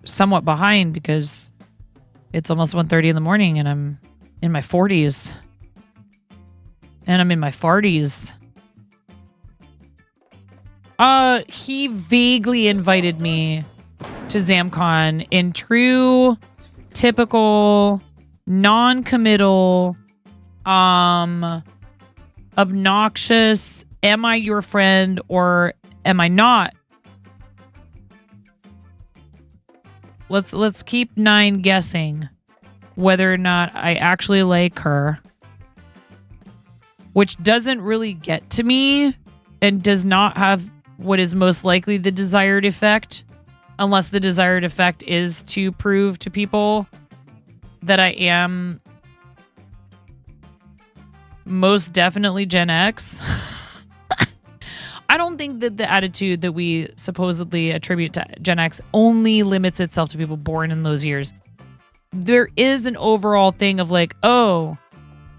Speaker 2: somewhat behind because it's almost 1:30 in the morning and I'm in my 40s. And I'm in my farties. He vaguely invited me to ZamCon in true, typical, non-committal, obnoxious, am I your friend or am I not? Let's keep Nine guessing whether or not I actually like her, which doesn't really get to me and does not have what is most likely the desired effect, unless the desired effect is to prove to people that I am most definitely Gen X. I don't think that the attitude that we supposedly attribute to Gen X only limits itself to people born in those years. There is an overall thing of like, oh,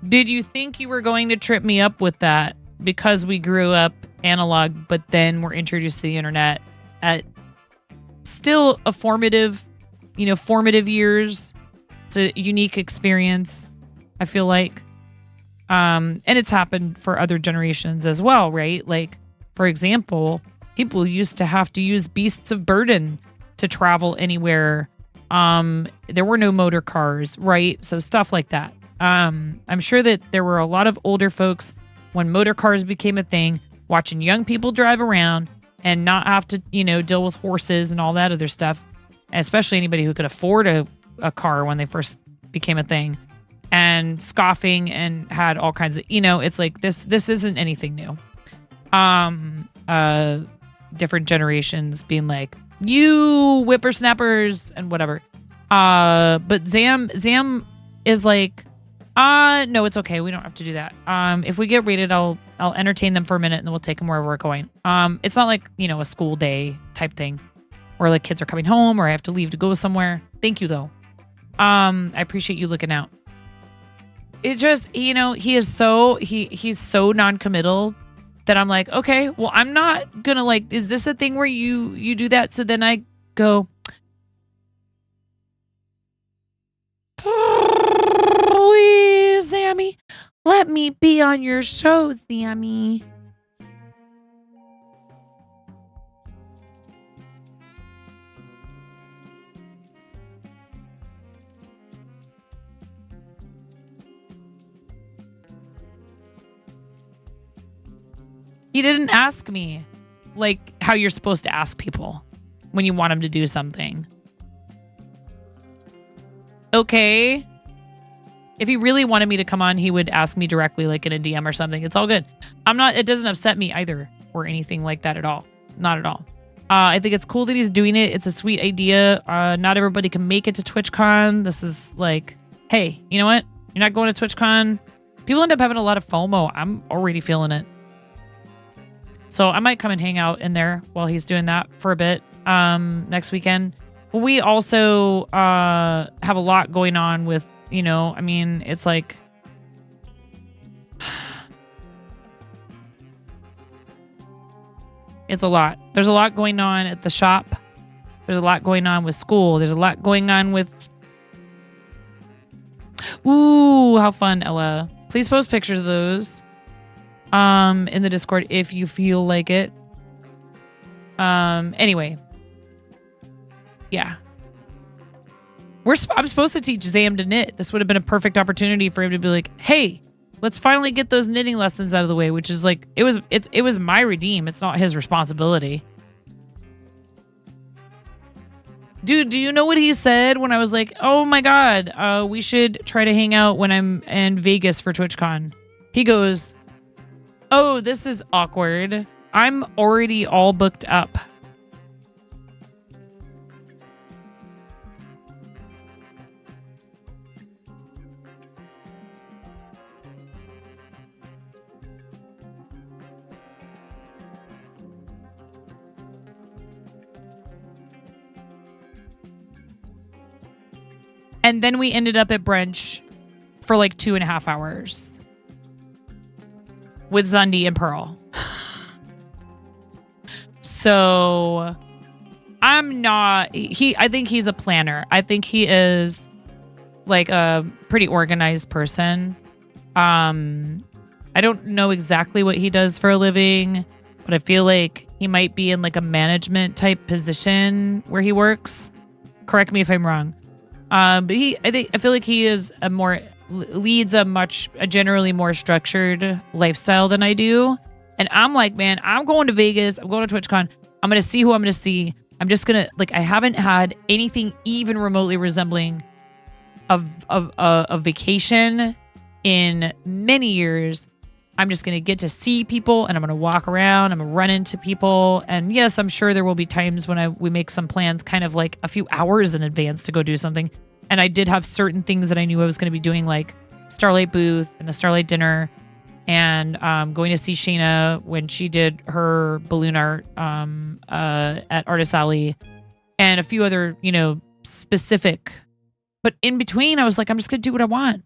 Speaker 2: did you think you were going to trip me up with that because we grew up analog, but then were introduced to the internet at still a formative years. It's a unique experience, I feel like. And it's happened for other generations as well, right? Like, for example, people used to have to use beasts of burden to travel anywhere. There were no motor cars, right? So stuff like that. I'm sure that there were a lot of older folks when motor cars became a thing, watching young people drive around and not have to, deal with horses and all that other stuff, especially anybody who could afford a car when they first became a thing, and scoffing and had all kinds of, it's like this isn't anything new. Different generations being like, you whippersnappers and whatever. But Zam is like, no, it's okay. We don't have to do that. If we get rated, I'll entertain them for a minute and then we'll take them wherever we're going. It's not like, a school day type thing where like kids are coming home or I have to leave to go somewhere. Thank you though. I appreciate you looking out. It just, he's so non-committal that I'm like, okay, well, I'm not gonna like, is this a thing where you do that? So then I go, please, Sammy, let me be on your show, Sammy. He didn't ask me like how you're supposed to ask people when you want them to do something. Okay. If he really wanted me to come on, he would ask me directly, like in a DM or something. It's all good. It doesn't upset me either or anything like that at all. Not at all. I think it's cool that he's doing it. It's a sweet idea. Not everybody can make it to TwitchCon. This is like, hey, you know what? You're not going to TwitchCon. People end up having a lot of FOMO. I'm already feeling it. So I might come and hang out in there while he's doing that for a bit next weekend. We also have a lot going on with, it's like... It's a lot. There's a lot going on at the shop. There's a lot going on with school. There's a lot going on with... Ooh, how fun, Ella. Please post pictures of those in the Discord if you feel like it. Anyway. Yeah. I'm supposed to teach Zam to knit. This would have been a perfect opportunity for him to be like, hey, let's finally get those knitting lessons out of the way, which is like, it was my redeem. It's not his responsibility. Dude, do you know what he said when I was like, oh my God, we should try to hang out when I'm in Vegas for TwitchCon? He goes, oh, this is awkward. I'm already all booked up. And then we ended up at brunch for like 2.5 hours with Zundi and Pearl. So I think he's a planner. I think he is like a pretty organized person. I don't know exactly what he does for a living, but I feel like he might be in like a management type position where he works. Correct me if I'm wrong. But I feel like he leads a generally more structured lifestyle than I do. And I'm like, man, I'm going to Vegas. I'm going to TwitchCon. I'm going to see who I'm going to see. I'm just going to, I haven't had anything even remotely resembling a vacation in many years. I'm just going to get to see people and I'm going to walk around. I'm going to run into people. And yes, I'm sure there will be times when we make some plans kind of like a few hours in advance to go do something. And I did have certain things that I knew I was going to be doing, like Starlight Booth and the Starlight Dinner and going to see Shayna when she did her balloon art at Artist Alley and a few other, specific. But in between, I was like, I'm just going to do what I want.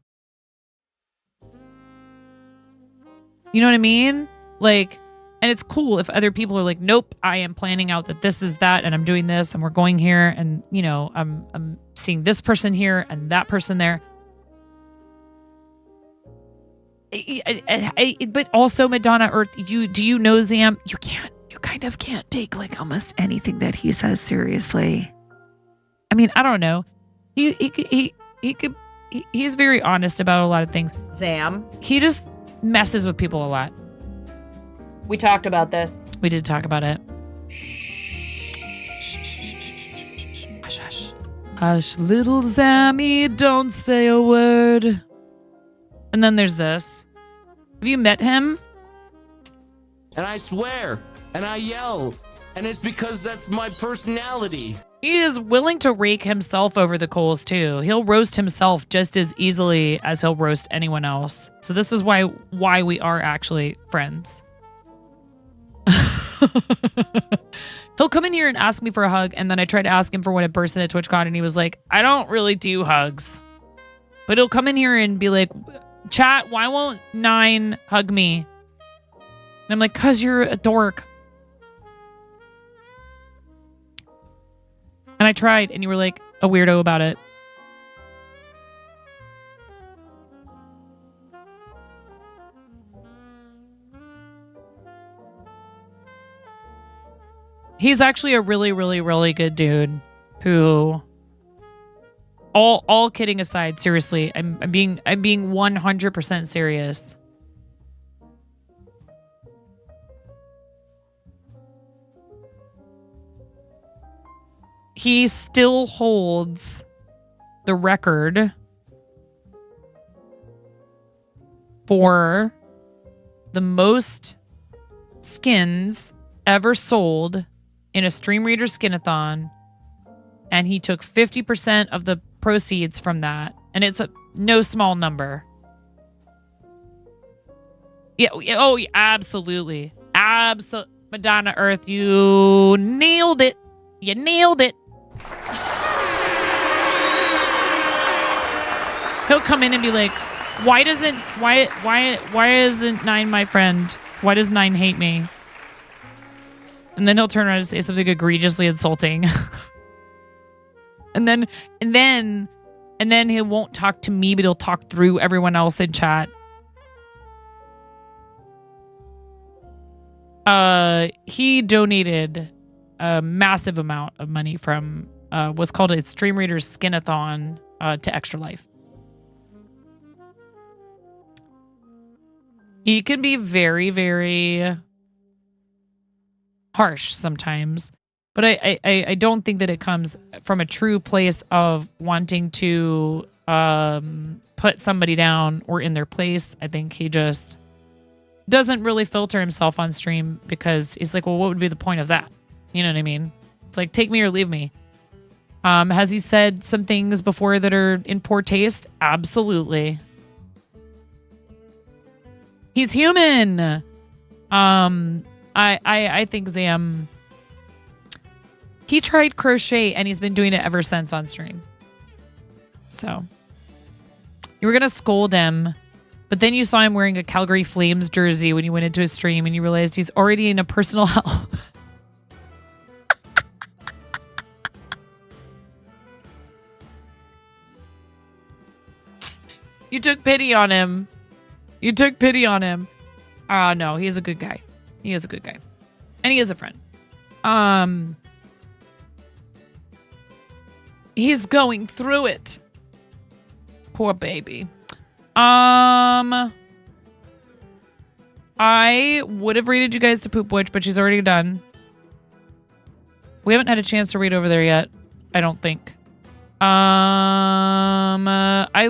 Speaker 2: You know what I mean? And it's cool if other people are like, nope, I am planning out that this is that, and I'm doing this, and we're going here, and I'm seeing this person here and that person there. But also, Madonna Earth, do you know Zam? You kind of can't take like almost anything that he says seriously. I mean, I don't know. He's very honest about a lot of things. Zam. He just messes with people a lot. We talked about this. We did talk about it. Hush, hush. Hush, little Zammy, don't say a word. And then there's this. Have you met him?
Speaker 6: And I swear, and I yell, and it's because that's my personality.
Speaker 2: He is willing to rake himself over the coals too. He'll roast himself just as easily as he'll roast anyone else. So this is why we are actually friends. He'll come in here and ask me for a hug, and then I tried to ask him for one in person at TwitchCon, and he was like, I don't really do hugs. But he'll come in here and be like, chat, why won't 9 hug me? And I'm like, cause you're a dork. And I tried, and you were like a weirdo about it. He's actually a really, really, really good dude who, all kidding aside, seriously, I'm being 100% serious. he still holds the record for the most skins ever sold in a Stream Reader Skinathon, and he took 50% of the proceeds from that, and it's no small number. Yeah, oh, yeah, absolutely. Madonna Earth, you nailed it. You nailed it. He'll come in and be like, why isn't Nine my friend? Why does Nine hate me? And then he'll turn around and say something egregiously insulting. and then he won't talk to me, but he'll talk through everyone else in chat. He donated a massive amount of money from what's called a Stream Reader Skinathon to Extra Life. He can be very, very harsh sometimes, but I don't think that it comes from a true place of wanting to put somebody down or in their place. I think he just doesn't really filter himself on stream because he's like, well, what would be the point of that? You know what I mean? It's like, take me or leave me. Has he said some things before that are in poor taste? Absolutely. He's human. I think Zam, he tried crochet and he's been doing it ever since on stream. So you were going to scold him, but then you saw him wearing a Calgary Flames jersey when you went into his stream and you realized he's already in a personal hell. You took pity on him. You took pity on him. No, he's a good guy. He is a good guy. And he is a friend. He's going through it. Poor baby. I would have rated you guys to Poop Witch, but she's already done. We haven't had a chance to read over there yet, I don't think. I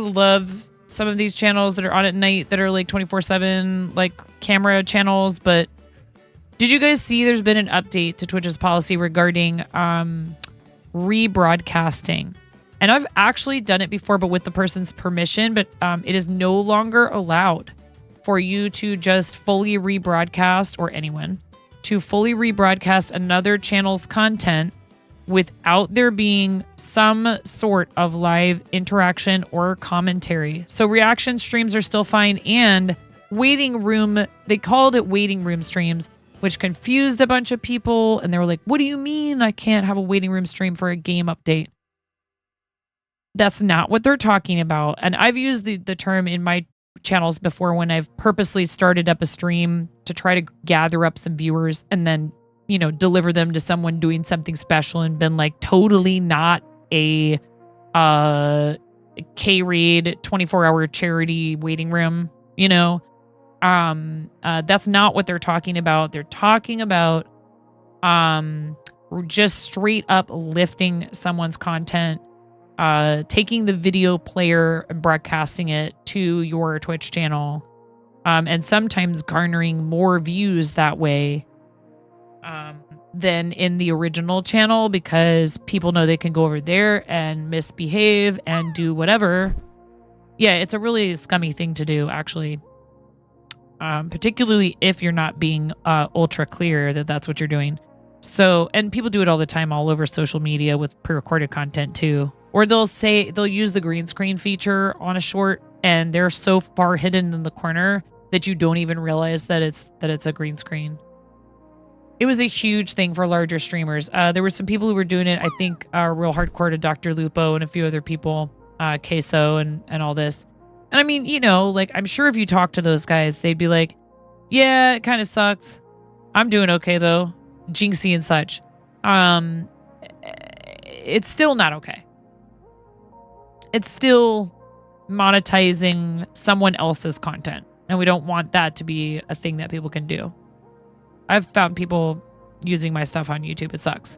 Speaker 2: love some of these channels that are on at night that are like 24/7 like camera channels, but did you guys see there's been an update to Twitch's policy regarding rebroadcasting? And I've actually done it before, but with the person's permission, but it is no longer allowed for you to just fully rebroadcast, or anyone to fully rebroadcast another channel's content without there being some sort of live interaction or commentary. So reaction streams are still fine, and waiting room, they called it waiting room streams, which confused a bunch of people. And they were like, what do you mean I can't have a waiting room stream for a game update? That's not what they're talking about. And I've used the term in my channels before when I've purposely started up a stream to try to gather up some viewers and then, you know, deliver them to someone doing something special and been like totally not a K-Raid 24-hour charity waiting room, you know. That's not what they're talking about. They're talking about just straight up lifting someone's content, taking the video player and broadcasting it to your Twitch channel, and sometimes garnering more views that way than in the original channel, because people know they can go over there and misbehave and do whatever. Yeah, it's a really scummy thing to do, actually. Particularly if you're not being ultra clear that that's what you're doing. So, and people do it all the time all over social media with pre-recorded content too. Or they'll use the green screen feature on a short and they're so far hidden in the corner that you don't even realize that it's a green screen. It was a huge thing for larger streamers. There were some people who were doing it, I think, real hardcore to Dr. Lupo and a few other people, Queso and all this. And I mean, you know, like, I'm sure if you talk to those guys, they'd be like, yeah, it kind of sucks. I'm doing okay, though. Jinxie and such. It's still not okay. It's still monetizing someone else's content. And we don't want that to be a thing that people can do. I've found people using my stuff on YouTube. It sucks.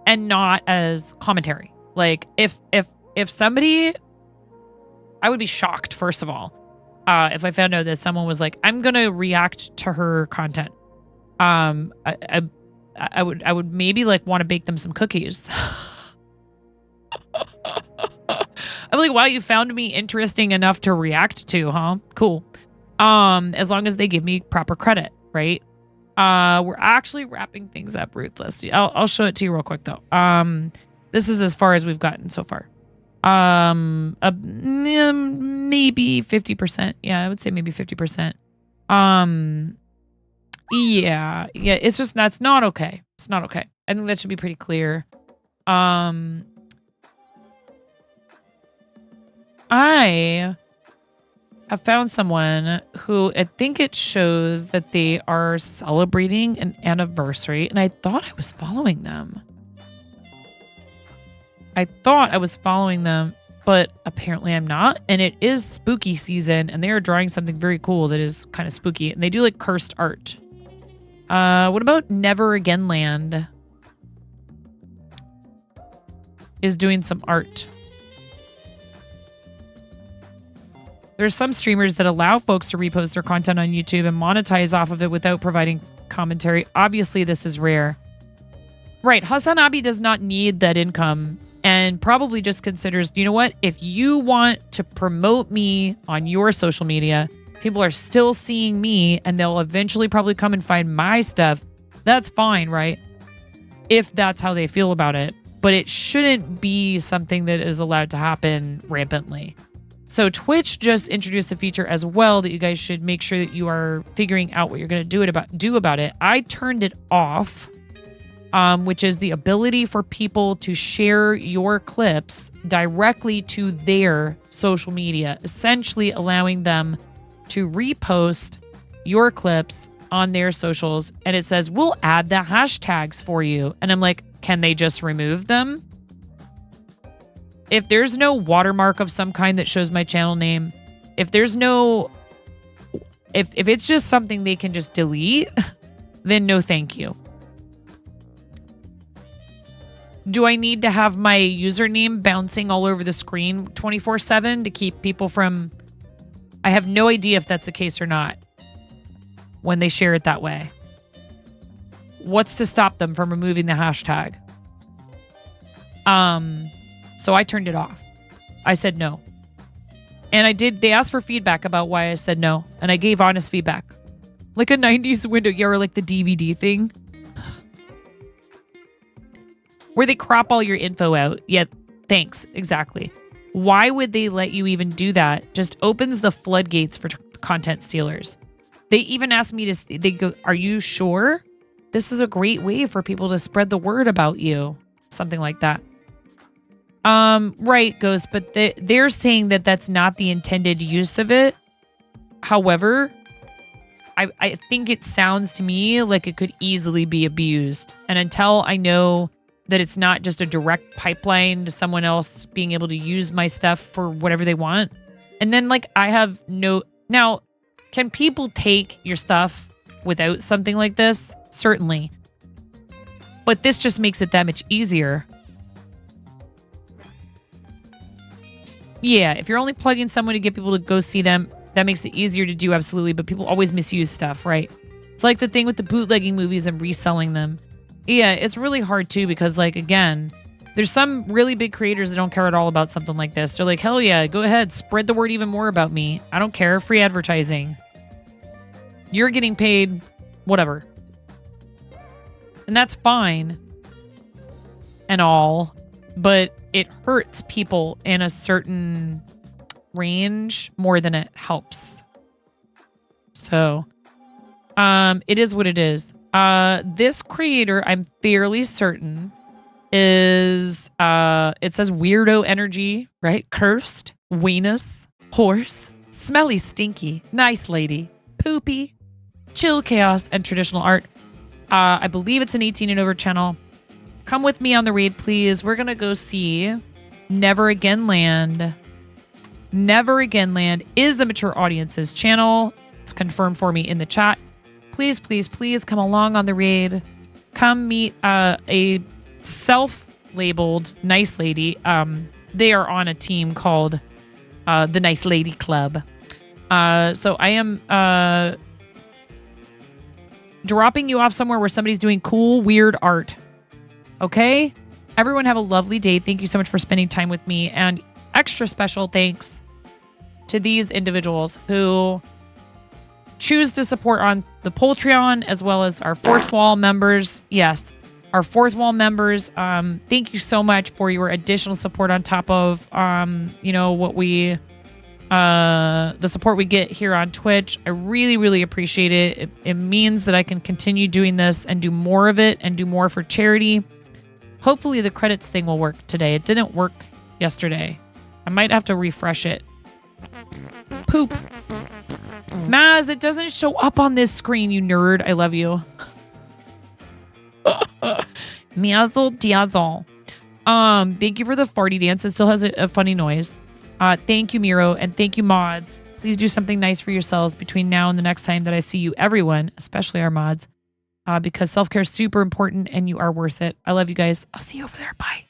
Speaker 2: and not as commentary. Like if somebody, I would be shocked, first of all, if I found out that someone was like, I'm going to react to her content. I would maybe like want to bake them some cookies. I'm like, wow, you found me interesting enough to react to, huh? Cool. As long as they give me proper credit, right? We're actually wrapping things up, Ruthless. I'll show it to you real quick though. This is as far as we've gotten so far. Maybe 50%. Yeah, I would say maybe 50%. Yeah, it's just, that's not okay. It's not okay. I think that should be pretty clear. I have found someone who I think it shows that they are celebrating an anniversary, and I thought I was following them. But apparently I'm not. And it is spooky season, and they are drawing something very cool that is kind of spooky. And they do like cursed art. What about Never Again Land? Is doing some art. There's some streamers that allow folks to repost their content on YouTube and monetize off of it without providing commentary. Obviously, this is rare. Right. Hassan Abi does not need that income and probably just considers, you know what? If you want to promote me on your social media, people are still seeing me and they'll eventually probably come and find my stuff. That's fine, right? If that's how they feel about it. But it shouldn't be something that is allowed to happen rampantly. So Twitch just introduced a feature as well that you guys should make sure that you are figuring out what you're going to do about it. I turned it off, which is the ability for people to share your clips directly to their social media, essentially allowing them to repost your clips on their socials. And it says, we'll add the hashtags for you. And I'm like, can they just remove them? If there's no watermark of some kind that shows my channel name, if there's no, if it's just something they can just delete, then no thank you. Do I need to have my username bouncing all over the screen 24/7 to keep people from... I have no idea if that's the case or not when they share it that way. What's to stop them from removing the hashtag? So I turned it off. I said no. And they asked for feedback about why I said no. And I gave honest feedback. Like a 90s window, or like the DVD thing. Where they crop all your info out. Yeah, thanks. Exactly. Why would they let you even do that? Just opens the floodgates for content stealers. They even asked me they go, are you sure? This is a great way for people to spread the word about you. Something like that. Right, Ghost, but they're saying that that's not the intended use of it. However, I think it sounds to me like it could easily be abused. And until I know that it's not just a direct pipeline to someone else being able to use my stuff for whatever they want. And then like I have no... Now, can people take your stuff without something like this? Certainly. But this just makes it that much easier. Yeah, if you're only plugging someone to get people to go see them, that makes it easier to do, absolutely. But people always misuse stuff, right? It's like the thing with the bootlegging movies and reselling them. Yeah, it's really hard too because, like, again, there's some really big creators that don't care at all about something like this. They're like, hell yeah, go ahead, spread the word even more about me. I don't care, free advertising. You're getting paid, whatever. And that's fine and all, but it hurts people in a certain range more than it helps. So, it is what it is. This creator, I'm fairly certain, is, it says weirdo energy, right? Cursed, weenus, horse, smelly, stinky, nice lady, poopy, chill chaos, and traditional art. I believe it's an 18 and over channel. Come with me on the raid, please. We're going to go see Never Again Land. Never Again Land is a mature audience's channel. It's confirmed for me in the chat. Please, please, please come along on the raid. Come meet a self-labeled nice lady. They are on a team called the Nice Lady Club. So I am dropping you off somewhere where somebody's doing cool, weird art. Okay? Everyone have a lovely day. Thank you so much for spending time with me. And extra special thanks to these individuals who choose to support on the Patreon, as well as our Fourth Wall members. Yes, our Fourth Wall members. Thank you so much for your additional support on top of, what we, the support we get here on Twitch. I really, really appreciate it. It means that I can continue doing this and do more of it and do more for charity. Hopefully the credits thing will work today. It didn't work yesterday. I might have to refresh it. Poop. Maz, it doesn't show up on this screen, you nerd. I love you. Mazel diazol. Thank you for the farty dance. It still has a funny noise. Thank you, Miro, and thank you, mods. Please do something nice for yourselves between now and the next time that I see you, everyone, especially our mods, because self-care is super important and you are worth it. I love you guys. I'll see you over there. Bye.